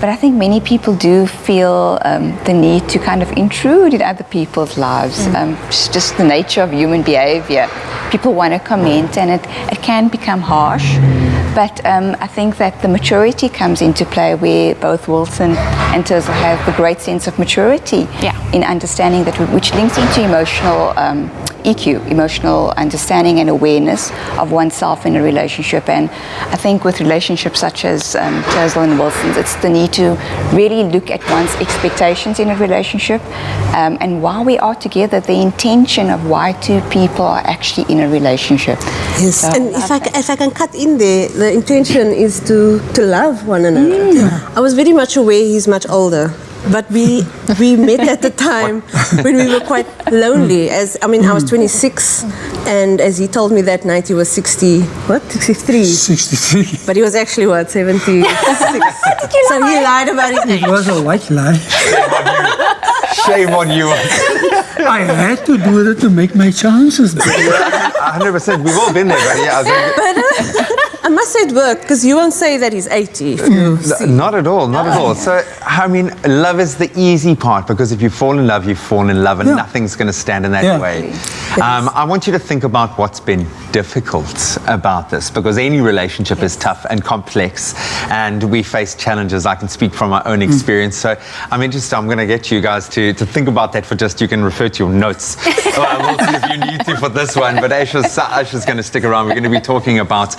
but I think many people do feel the need to kind of intrude in other people's lives. It's just the nature of human behavior. People want to comment, and it can become harsh. But I think that the maturity comes into play, where both Wilson and Tirzal have the great sense of maturity in understanding that, which links into emotional EQ, emotional understanding and awareness of oneself in a relationship. And I think with relationships such as Tirzal and Wilson's, it's the need to really look at one's expectations in a relationship, and while we are together, the intention of why two people are actually in a relationship. Yes, so and if I can cut in there, the intention is to love one another. I was very much aware he's much older, but we met at the time when we were quite lonely. I was 26, and as he told me that night, he was 63. 63. But he was actually 76. So he lied about his age. It was a white lie. Shame on you. I had to do that to make my chances better. 100%. We've all been there, but yeah. I must say it worked, because you won't say that he's 80. Not at all, not at all. So, love is the easy part, because if you fall in love, you fall in love, and nothing's going to stand in that way. I want you to think about what's been difficult about this, because any relationship is tough and complex, and we face challenges. I can speak from my own experience. So I'm interested. I'm going to get you guys to think about that for just, you can refer to your notes. We'll see if you need to for this one, but Aisha's going to stick around. We're going to be talking about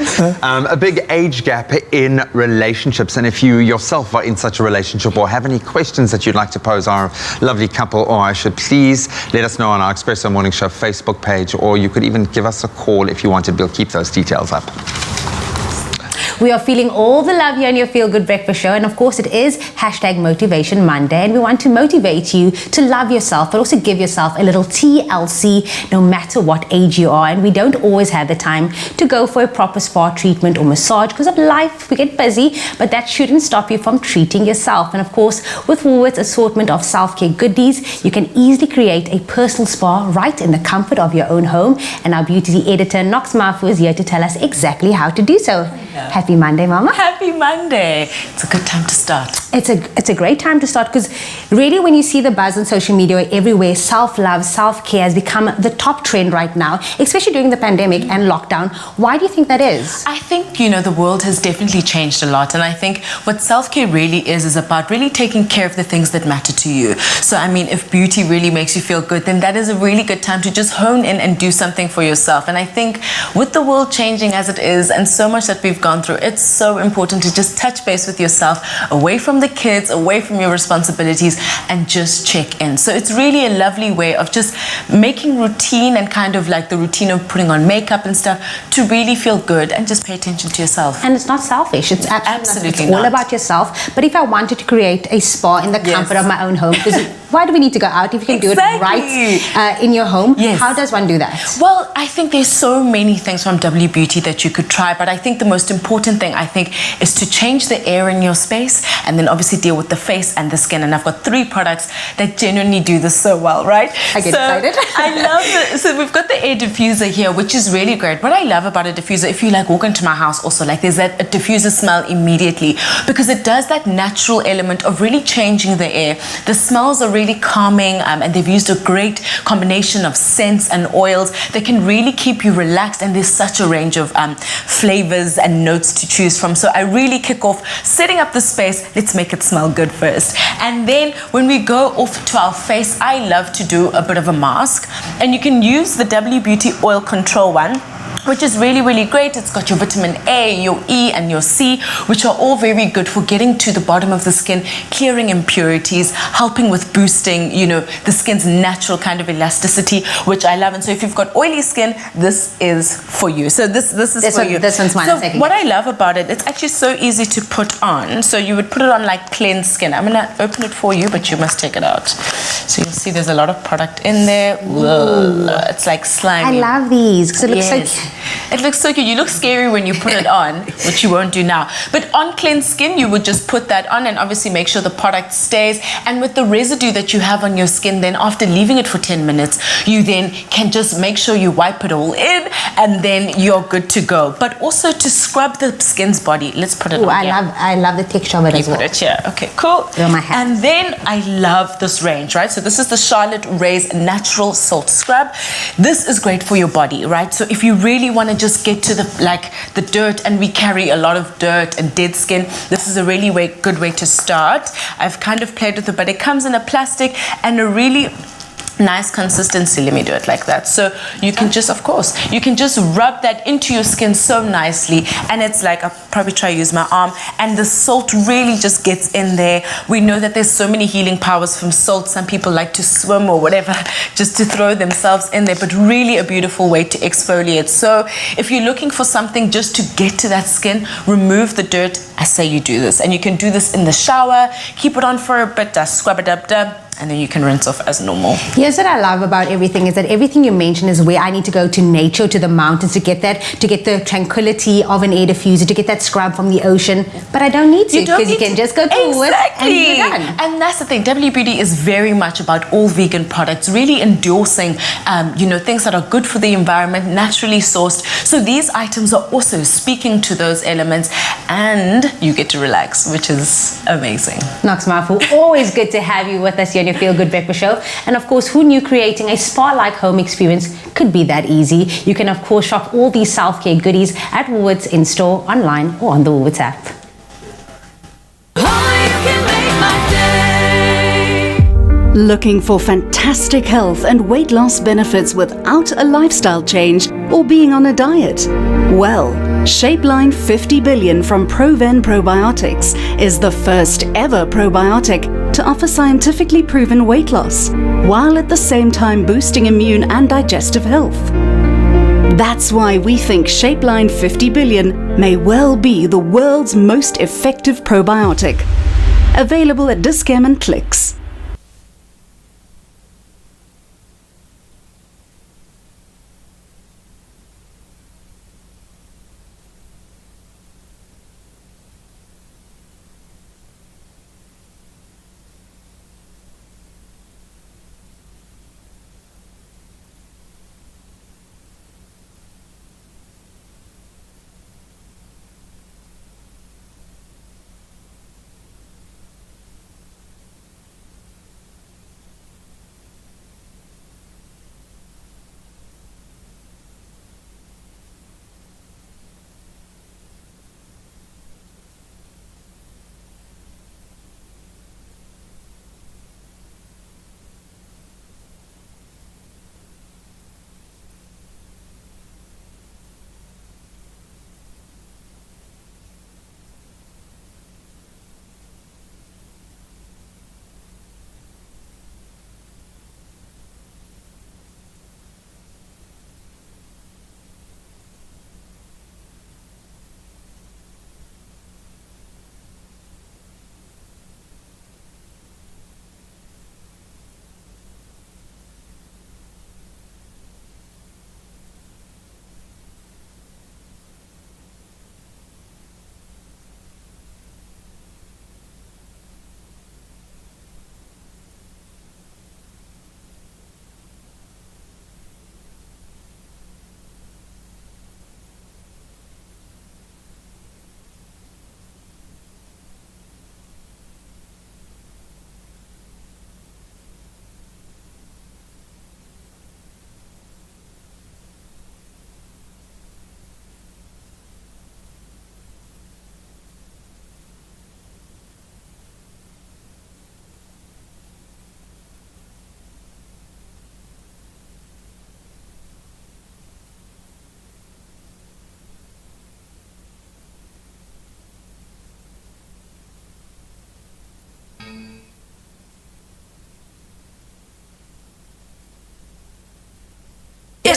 a big age gap in relationships, and if you yourself are in such a relationship or have any questions that you'd like to pose our lovely couple or Aisha, please let us know on our Expresso Morning Show Facebook page, or you could even give us a call if you wanted. We'll keep those details up. We are feeling all the love here on your Feel Good Breakfast Show, and of course it is #Motivation Monday, and we want to motivate you to love yourself, but also give yourself a little TLC no matter what age you are. And we don't always have the time to go for a proper spa treatment or massage because of life. We get busy, but that shouldn't stop you from treating yourself. And of course, with Woolworth's assortment of self-care goodies, you can easily create a personal spa right in the comfort of your own home. And our beauty editor Nox Mafu is here to tell us exactly how to do so. Happy Monday, Mama. Happy Monday. It's a good time to start. It's a great time to start, because really when you see the buzz on social media everywhere, self-love, self-care has become the top trend right now, especially during the pandemic and lockdown. Why do you think that is? I think, the world has definitely changed a lot, and I think what self-care really is about really taking care of the things that matter to you. So, if beauty really makes you feel good, then that is a really good time to just hone in and do something for yourself. And I think with the world changing as it is, and so much that we've gone through, it's so important to just touch base with yourself, away from the kids, away from your responsibilities, and just check in. So it's really a lovely way of just making routine, and kind of like the routine of putting on makeup and stuff, to really feel good and just pay attention to yourself. And it's not selfish. It's absolutely it's all about yourself. But if I wanted to create a spa in the comfort of my own home, because why do we need to go out if you can do it right in your home? Yes. How does one do that? Well, I think there's so many things from W Beauty that you could try, but I think the most important thing, I think, is to change the air in your space and then obviously deal with the face and the skin. And I've got 3 products that genuinely do this so well, right? I get excited. I love it. So we've got the air diffuser here, which is really great. What I love about a diffuser, if you like walk into my house also, like there's that diffuser smell immediately, because it does that natural element of really changing the air. The smells are really calming, and they've used a great combination of scents and oils that can really keep you relaxed, and there's such a range of flavors and notes to choose from. So I really kick off setting up the space. Let's make it smell good first. And then when we go off to our face, I love to do a bit of a mask, and you can use the W Beauty Oil Control one, which is really, really great. It's got your vitamin A, your E, and your C, which are all very good for getting to the bottom of the skin, clearing impurities, helping with boosting, you know, the skin's natural kind of elasticity, which I love. And so if you've got oily skin, this is for you. So this is for you. This one's mine. So what I love about it, it's actually so easy to put on. So you would put it on like cleansed skin. I'm gonna open it for you, but you must take it out. So you'll see there's a lot of product in there. Whoa, it's like slimy. I love these because it looks so cute. It looks so cute. You look scary when you put it on, which you won't do now. But on cleansed skin, you would just put that on and obviously make sure the product stays. And with the residue that you have on your skin, then after leaving it for 10 minutes, you then can just make sure you wipe it all in, and then you're good to go. But also to scrub the skin's body. Let's put it on here. I love the texture of it as well. Put it here. Okay, cool. And then I love this range, right? So this is the Charlotte Rays Natural Salt Scrub. This is great for your body, right? So if you really want to just get to the dirt, and we carry a lot of dirt and dead skin, this is a really good way to start. I've kind of played with it, but it comes in a plastic and a really nice consistency. Let me do it like that. So you can just, of course, you can just rub that into your skin so nicely, and it's like, I'll probably try to use my arm, and the salt really just gets in there. We know that there's so many healing powers from salt. Some people like to swim or whatever just to throw themselves in there, but really a beautiful way to exfoliate. So if you're looking for something just to get to that skin, remove the dirt, I say you do this. And you can do this in the shower, keep it on for a bit, scrub it up, and then you can rinse off as normal. Here's what I love about everything is that everything you mention is where I need to go to nature, to the mountains to get that, to get the tranquility of an air diffuser, to get that scrub from the ocean. But I don't need to, because you can just go to work and you're done. And that's the thing. W Beauty is very much about all vegan products, really endorsing, things that are good for the environment, naturally sourced. So these items are also speaking to those elements, and you get to relax, which is amazing. Knox Mafu, always good to have you with us here on your Feel Good Breakfast Show. And of course, who knew creating a spa-like home experience could be that easy? You can of course shop all these self-care goodies at Woolworths in-store, online, or on the Woolworths app. Looking for fantastic health and weight loss benefits without a lifestyle change or being on a diet? Well, Shapeline 50 Billion from Proven Probiotics is the first ever probiotic to offer scientifically proven weight loss, while at the same time boosting immune and digestive health. That's why we think Shapeline 50 Billion may well be the world's most effective probiotic. Available at Dis-Chem and Clicks.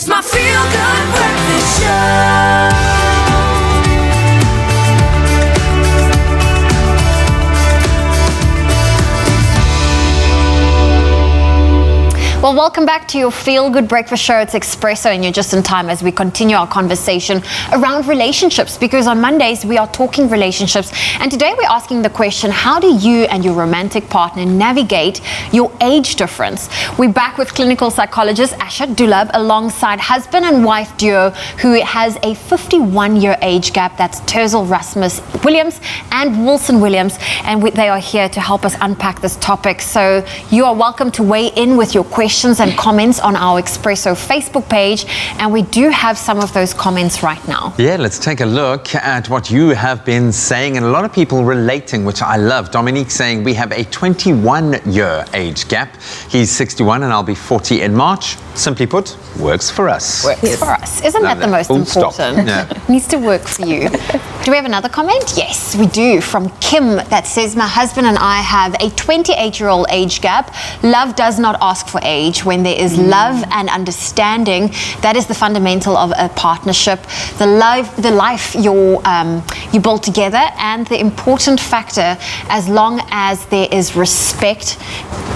It's my Feel Good Breakfast Show. Well, welcome back to your Feel Good Breakfast Show. It's Expresso, and you're just in time as we continue our conversation around relationships, because on Mondays we are talking relationships, and today we're asking the question, how do you and your romantic partner navigate your age difference? We're back with clinical psychologist Asha Dulab alongside husband and wife duo who has a 51-year age gap. That's Terzel Rasmus Williams and Wilson Williams, and they are here to help us unpack this topic. So you are welcome to weigh in with your questions and comments on our Expresso Facebook page, and we do have some of those comments right now. Yeah, let's take a look at what you have been saying, and a lot of people relating, which I love. Dominique saying we have a 21-year age gap. He's 61 and I'll be 40 in March. Simply put, works for us. Works for us. Isn't that the most Full stop. important? Yeah. Needs to work for you. Do we have another comment? Yes, we do. From Kim, that says, my husband and I have a 28-year-old age gap. Love does not ask for age. When there is love and understanding, that is the fundamental of a partnership. The life you build together, and the important factor, as long as there is respect.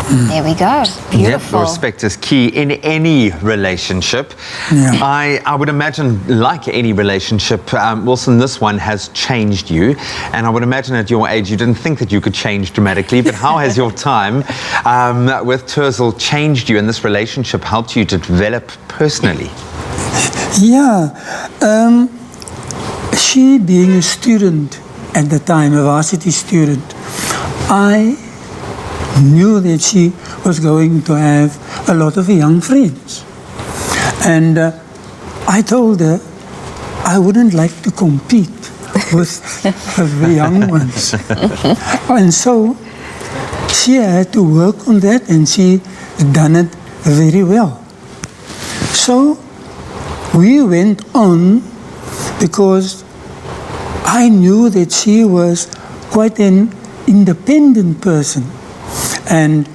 There we go. Beautiful. Yep, respect is key in any relationship. Yeah. I would imagine, like any relationship, Wilson, this one has changed you, and I would imagine at your age you didn't think that you could change dramatically, but how has your time with Terzel changed you, and this relationship helped you to develop personally? Yeah, she being a student at the time, a varsity student, I knew that she was going to have a lot of young friends. And I told her I wouldn't like to compete with the young ones. And so she had to work on that, and she done it very well. So we went on because I knew that she was quite an independent person, and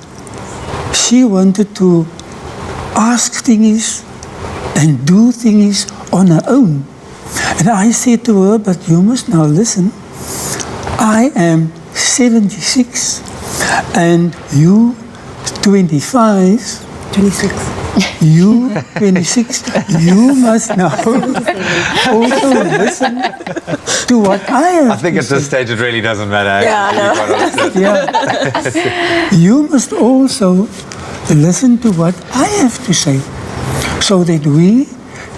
she wanted to ask things and do things on her own. And I said to her, but you must now listen, I am 76 and you 25. 26. You 26, you must now also listen to what I have I think to at this say. stage it really doesn't matter. Yeah. You must also listen to what I have to say, so that we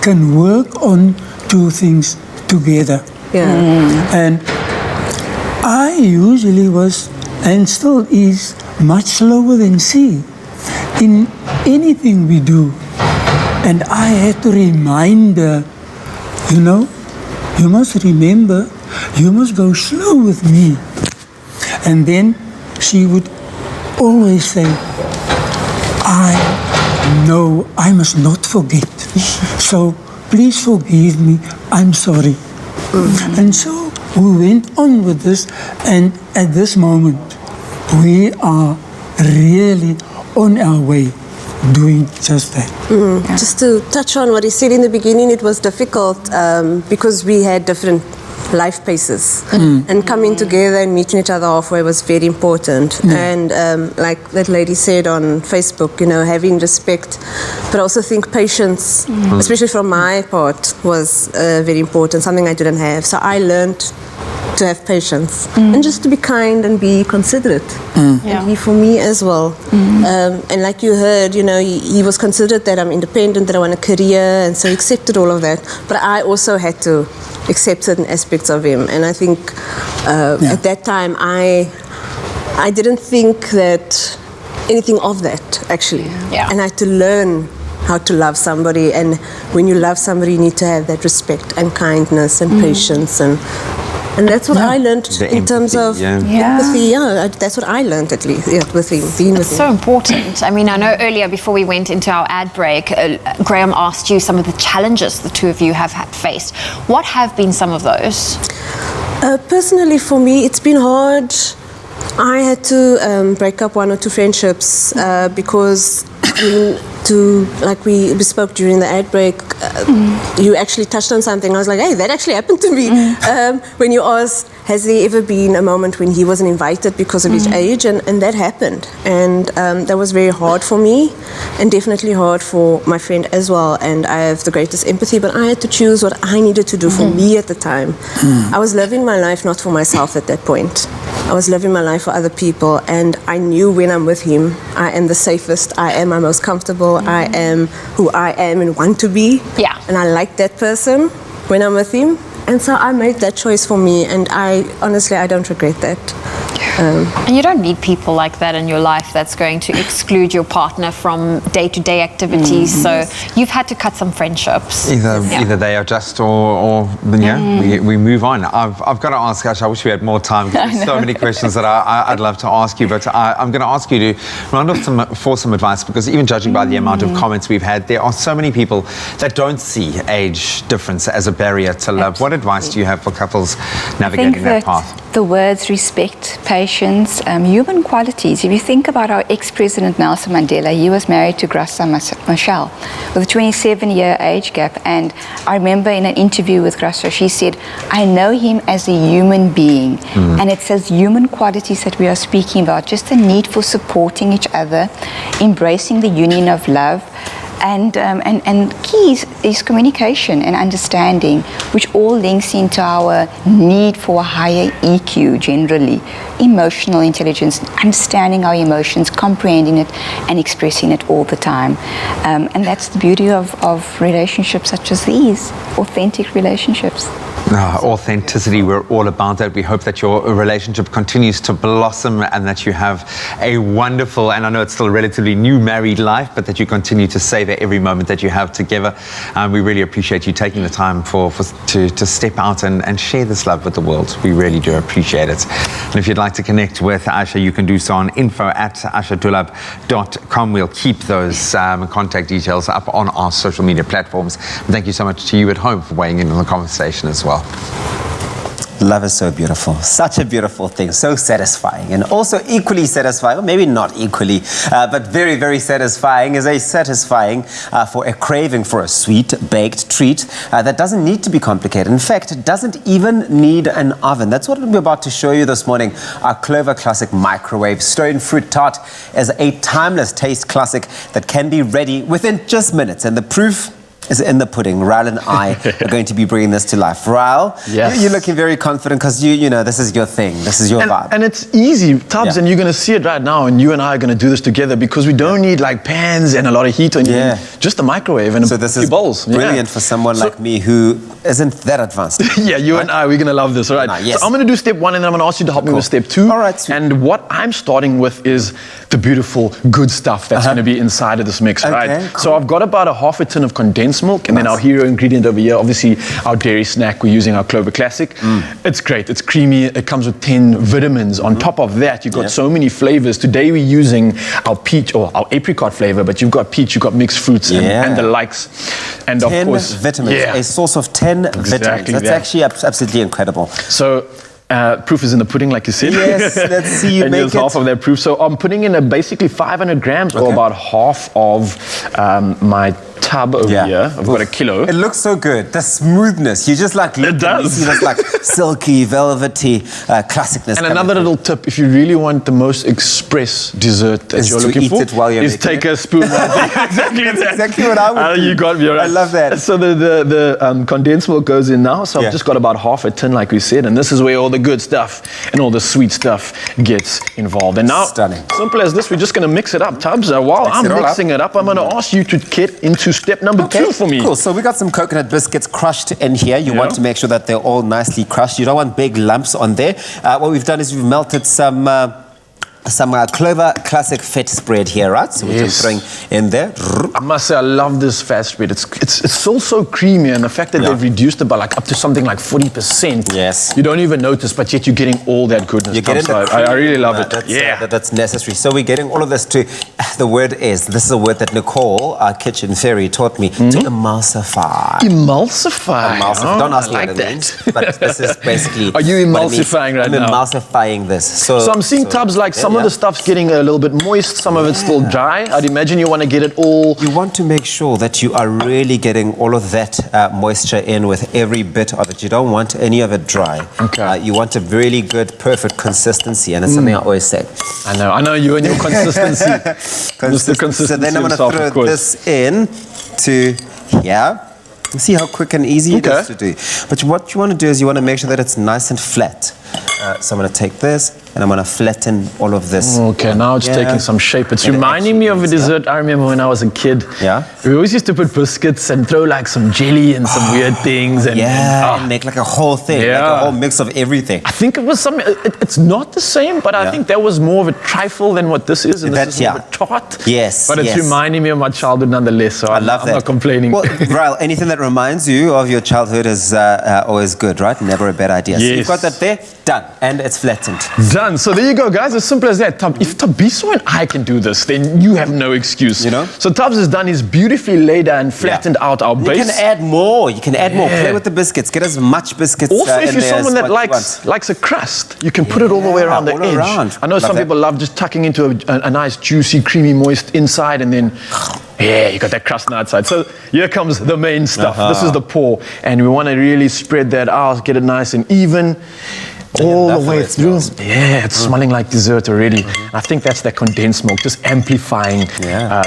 can work on two things together. Yeah. And I usually was, and still is, much slower than she in anything we do. And I had to remind her, you know, you must remember, you must go slow with me. And then she would always say, I know I must not forget. So please forgive me, I'm sorry. And so we went on with this, and at this moment, we are really on our way doing just that. Just to touch on what he said in the beginning, it was difficult because we had different life paces, and coming together and meeting each other halfway was very important. And like that lady said on Facebook, you know, having respect, but also think patience, especially from my part, was very important, something I didn't have. So I learned to have patience and just to be kind and be considerate. And he for me as well. And like you heard, you know, he was considerate that I'm independent, that I want a career, and so he accepted all of that. But I also had to accept certain aspects of him. And I think at that time I didn't think that anything of that, actually. And I had to learn how to love somebody, and when you love somebody you need to have that respect and kindness and patience, and that's what I learned in terms of empathy. That's what I learned, at least, with him, being with him. So important. I mean, I know earlier before we went into our ad break, Graham asked you some of the challenges the two of you have faced. What have been some of those? Personally, for me, it's been hard. I had to break up one or two friendships because like we spoke during the ad break, you actually touched on something. I was like, hey, that actually happened to me. When you asked, has there ever been a moment when he wasn't invited because of his age? And that happened. And that was very hard for me, and definitely hard for my friend as well. And I have the greatest empathy, but I had to choose what I needed to do for me at the time. I was living my life not for myself at that point. I was living my life for other people, and I knew when I'm with him, I am the safest, I am my most comfortable, I am who I am and want to be. Yeah. And I like that person when I'm with him. And so I made that choice for me, and I don't regret that. And you don't need people like that in your life that's going to exclude your partner from day-to-day activities. So you've had to cut some friendships. Either they adjust or we move on. I've got to ask, Ash, I wish we had more time. There's so many questions that I'd love to ask you, but I'm going to ask you to round off for some advice, because even judging by the amount of comments we've had, there are so many people that don't see age difference as a barrier to love. What advice do you have for couples navigating that path? The words respect, patience, human qualities. If you think about our ex-president Nelson Mandela, he was married to Grasa Machel with a 27-year age gap. And I remember in an interview with Grasa, she said, I know him as a human being. And it's those human qualities that we are speaking about, just the need for supporting each other, embracing the union of love. And key is communication and understanding, which all links into our need for a higher EQ generally. Emotional intelligence, understanding our emotions, comprehending it and expressing it all the time. And that's the beauty of relationships such as these, authentic relationships. Authenticity, we're all about that. We hope that your relationship continues to blossom and that you have a wonderful, and I know it's still a relatively new married life, but that you continue to savor every moment that you have together. We really appreciate you taking the time to step out and share this love with the world. We really do appreciate it. And if you'd like to connect with Asha, you can do so on info@ashadulab.com. We'll keep those contact details up on our social media platforms. And thank you so much to you at home for weighing in on the conversation as well. Love is so beautiful. Such a beautiful thing. So satisfying. And also equally satisfying, or maybe not equally, but very, very satisfying, is a satisfying for a craving for a sweet baked treat that doesn't need to be complicated. In fact, it doesn't even need an oven. That's what we're about to show you this morning. Our Clover Classic Microwave Stone Fruit Tart is a timeless taste classic that can be ready within just minutes. And the proof is in the pudding. Ryle and I are going to be bringing this to life. Ryle, you're looking very confident because you know this is your thing. This is your vibe. And it's easy, Tubbs, and you're going to see it right now. And you and I are going to do this together because we don't need like pans and a lot of heat on you. Just a microwave and a few bowls. Brilliant for someone like me who isn't that advanced. You and I, we're going to love this. All right. So I'm going to do step one, and then I'm going to ask you to help me with step two. All right. And what I'm starting with is the beautiful good stuff that's going to be inside of this mix. Right. So I've got about a half a tin of condensed milk, and then our hero ingredient over here, obviously our dairy snack, we're using our Clover Classic. It's great, it's creamy, it comes with 10 vitamins. On top of that, you've got so many flavors. Today we're using our peach or our apricot flavor, but you've got peach, you've got mixed fruits and the likes. And 10 of course, vitamins, a source of 10 vitamins. That's actually absolutely incredible. So, proof is in the pudding, like you said. Yes, let's see you and make here's it. half of that proof. So I'm putting in basically 500 grams or about half of my tub over here. I've got a kilo. It looks so good. The smoothness. You just like look and you see this like silky, velvety classicness. And another little tip, if you really want the most express dessert that you're looking for, is take a spoon. Exactly That's exactly what I would do. You got me, right? I love that. So the condensed milk goes in now. So I've just got about half a tin, like we said, and this is where all the good stuff and all the sweet stuff gets involved. And now, simple as this, we're just going to mix it up, Tubbs. While I'm mixing it up, I'm going to ask you to get into step number 2 for me. Cool. So we got some coconut biscuits crushed in here. You want to make sure that they're all nicely crushed. You don't want big lumps on there. What we've done is we've melted some Clover Classic fat spread here, right? So we're just throwing in there. I must say, I love this fat spread. It's so creamy, and the fact that they've reduced it by like up to something like 40%. Yes. You don't even notice, but yet you're getting all that goodness. You're getting I really love it. That's necessary. So we're getting all of this to, this is a word that Nicole, our kitchen fairy, taught me, to emulsify. Emulsify. Don't ask me like what it means, but this is basically Are you emulsifying right now? I'm emulsifying this. So I'm seeing Tubbs like some some of the stuff's getting a little bit moist, some of it's still dry. I'd imagine you want to get it all. You want to make sure that you are really getting all of that moisture in with every bit of it. You don't want any of it dry. Okay. You want a really good, perfect consistency, and it's something I always say. I know you and your consistency. Mr. Consistency. So then I'm going to himself, throw this in to here. See how quick and easy it is to do. But what you want to do is you want to make sure that it's nice and flat. So I'm going to take this and I'm going to flatten all of this. Okay, now it's taking some shape. It's reminding me of a dessert I remember when I was a kid. Yeah? We always used to put biscuits and throw like some jelly and some weird things. And and make like a whole thing, like a whole mix of everything. I think it was something, it's not the same, but I think that was more of a trifle than what this is. And this is more of a tart. Yes, but it's reminding me of my childhood nonetheless, so I love that. I'm not complaining. Well, Ryle, anything that reminds you of your childhood is always good, right? Never a bad idea. Yes. So you've got that there, done, and it's flattened. Done. So there you go, guys. As simple as that. If Tabiso and I can do this, then you have no excuse. You know. So Tubbs has done his beautifully laid and flattened out our base. You can add more. You can add more. Play with the biscuits. Get as much biscuits. Also, if in you're there someone as that what likes a crust, you can put it all the way around the edge. around. I know some people love just tucking into a nice, juicy, creamy, moist inside, and then you got that crust on the outside. So here comes the main stuff. This is the pour, and we want to really spread that out, get it nice and even. All the way through. Yeah, it's smelling like dessert already. I think that's that condensed milk, just amplifying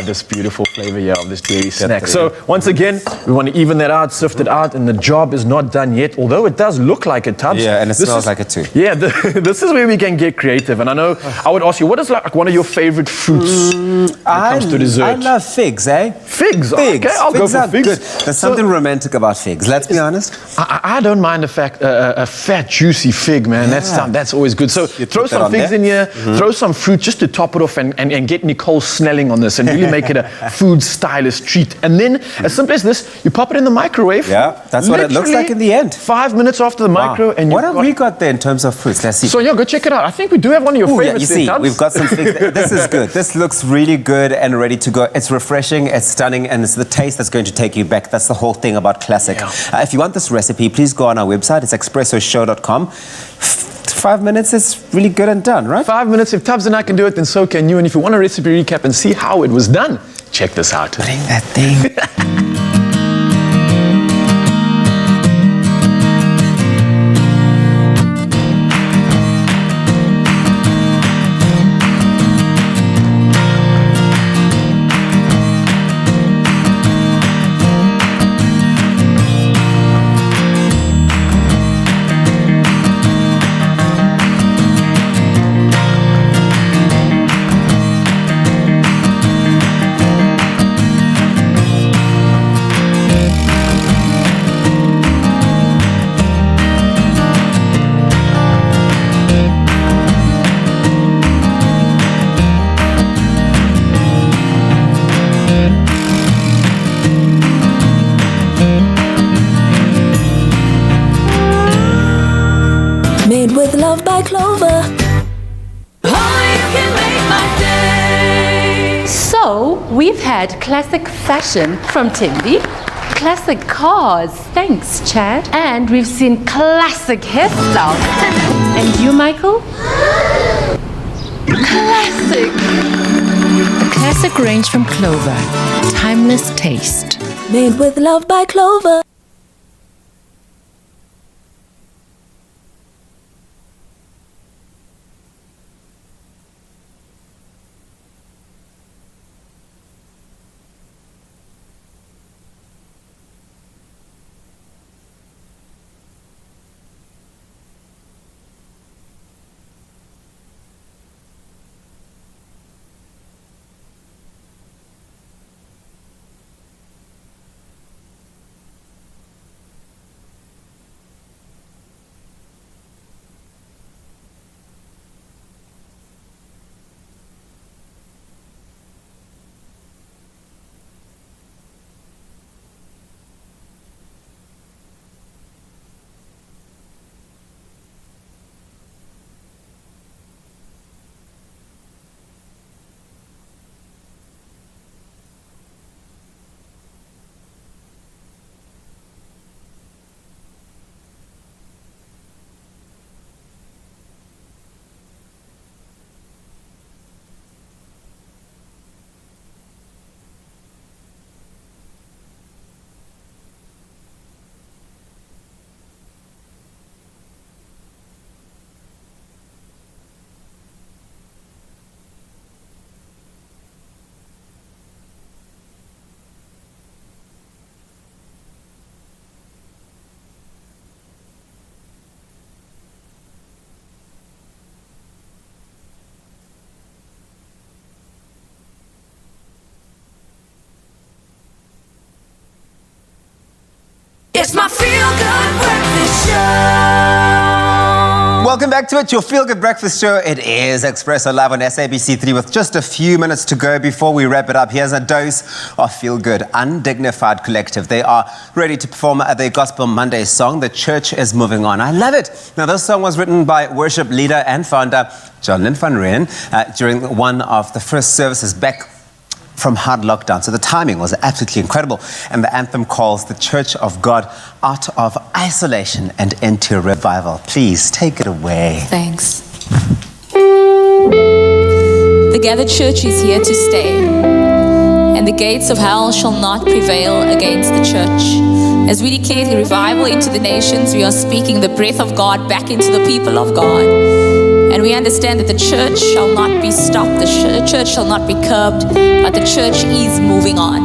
this beautiful flavor here of this dairy snack. So once again, we want to even that out, sift it out, and the job is not done yet, although it does look like it, Tubbs. Yeah, and it smells like it too. Yeah, this is where we can get creative. And I know, I would ask you, what is like one of your favorite fruits when it comes to dessert? I love figs, eh? Figs? Figs. Okay, I'll go for figs. Good. There's something romantic about figs, let's be honest. I don't mind a fat, juicy fig, man. That's always good. So throw some figs in here, throw some fruit just to top it off and get Nicole Snelling on this and really make it a food stylist treat. And then, as simple as this, you pop it in the microwave. Yeah, that's what it looks like in the end. 5 minutes after the micro. And what have we got there in terms of fruits? Let's see. So go check it out. I think we do have one of your favorites. Yeah, you see, we've got some figs. This is good. This looks really good and ready to go. It's refreshing, it's stunning, and it's the taste that's going to take you back. That's the whole thing about classic. If you want this recipe, please go on our website. It's expressoshow.com. 5 minutes is really good and done, right? 5 minutes. If Tubbs and I can do it, then so can you. And if you want a recipe recap and see how it was done, check this out. Bring that thing. Made with love by Clover. Only you can make my day. So, we've had classic fashion from Timby, classic cars, thanks Chad, and we've seen classic hairstyles. And you, Michael? Classic. A classic range from Clover. Timeless taste. Made with love by Clover. It's my feel-good breakfast show. Welcome back to it, your Feel Good Breakfast Show. It is Expresso live on SABC3 with just a few minutes to go before we wrap it up. Here's a dose of Feel Good. Undignified Collective. They are ready to perform their Gospel Monday song, The Church is Moving On. I love it. Now, this song was written by worship leader and founder John Lynn van Rijn during one of the first services back from hard lockdown. So the timing was absolutely incredible. And the anthem calls the Church of God out of isolation and into revival. Please take it away. Thanks. The gathered church is here to stay, and the gates of hell shall not prevail against the church. As we declare the revival into the nations, we are speaking the breath of God back into the people of God. And we understand that the church shall not be stopped, the church shall not be curbed, but the church is moving on.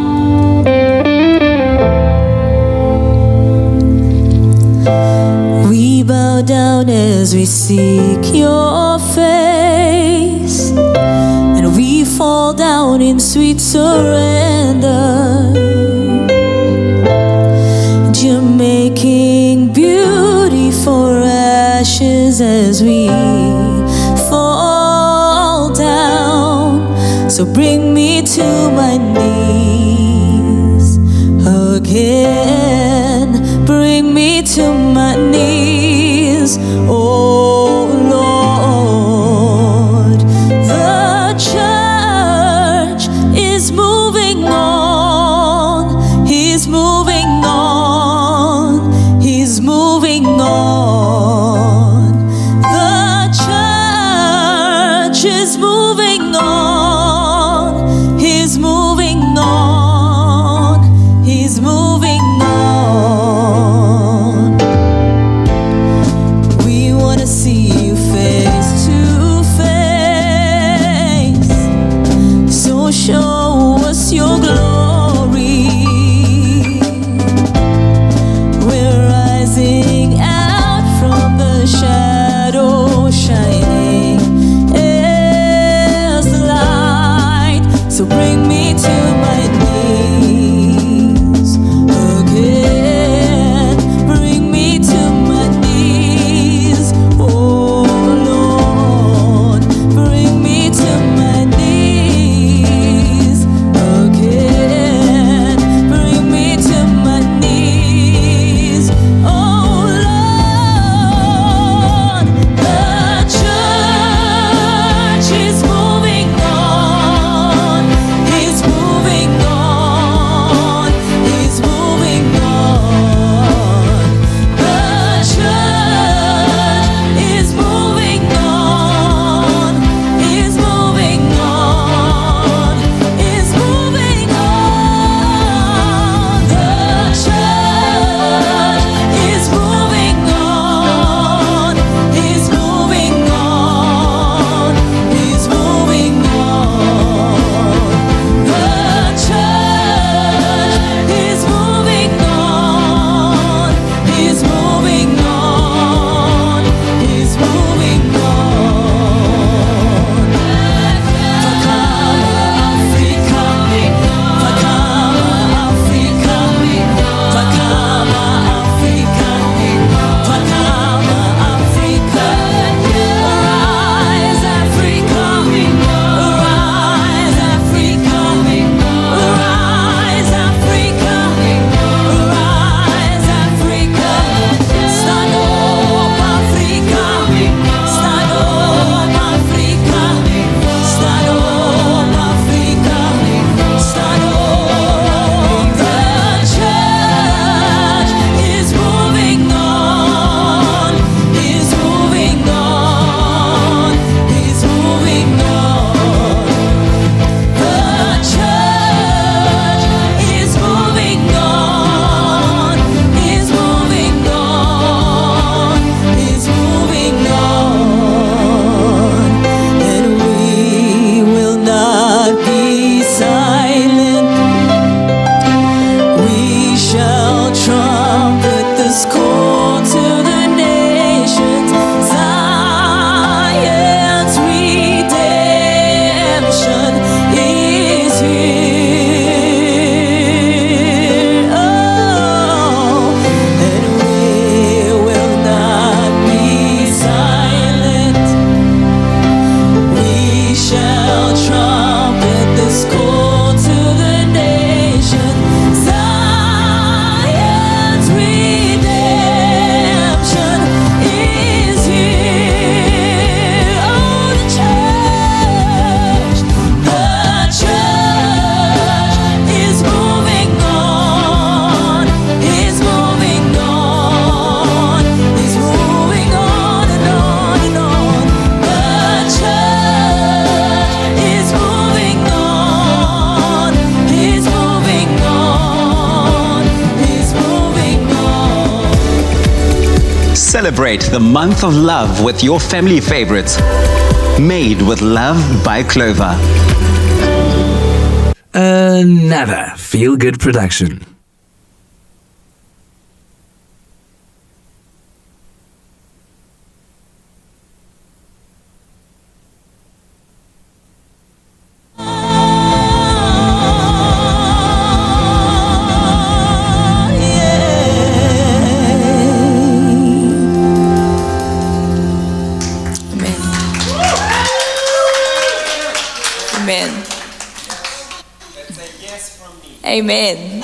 We bow down as we seek your face, and we fall down in sweet surrender. And you're making beauty for ashes as we fall down. So bring me to my knees again. Bring me to my knees, oh Lord. The church is moving on. He's moving on. He's moving on. The church is moving on. He's moving on. Celebrate the month of love with your family favorites. Made with love by Clover. Another feel-good production. Amen.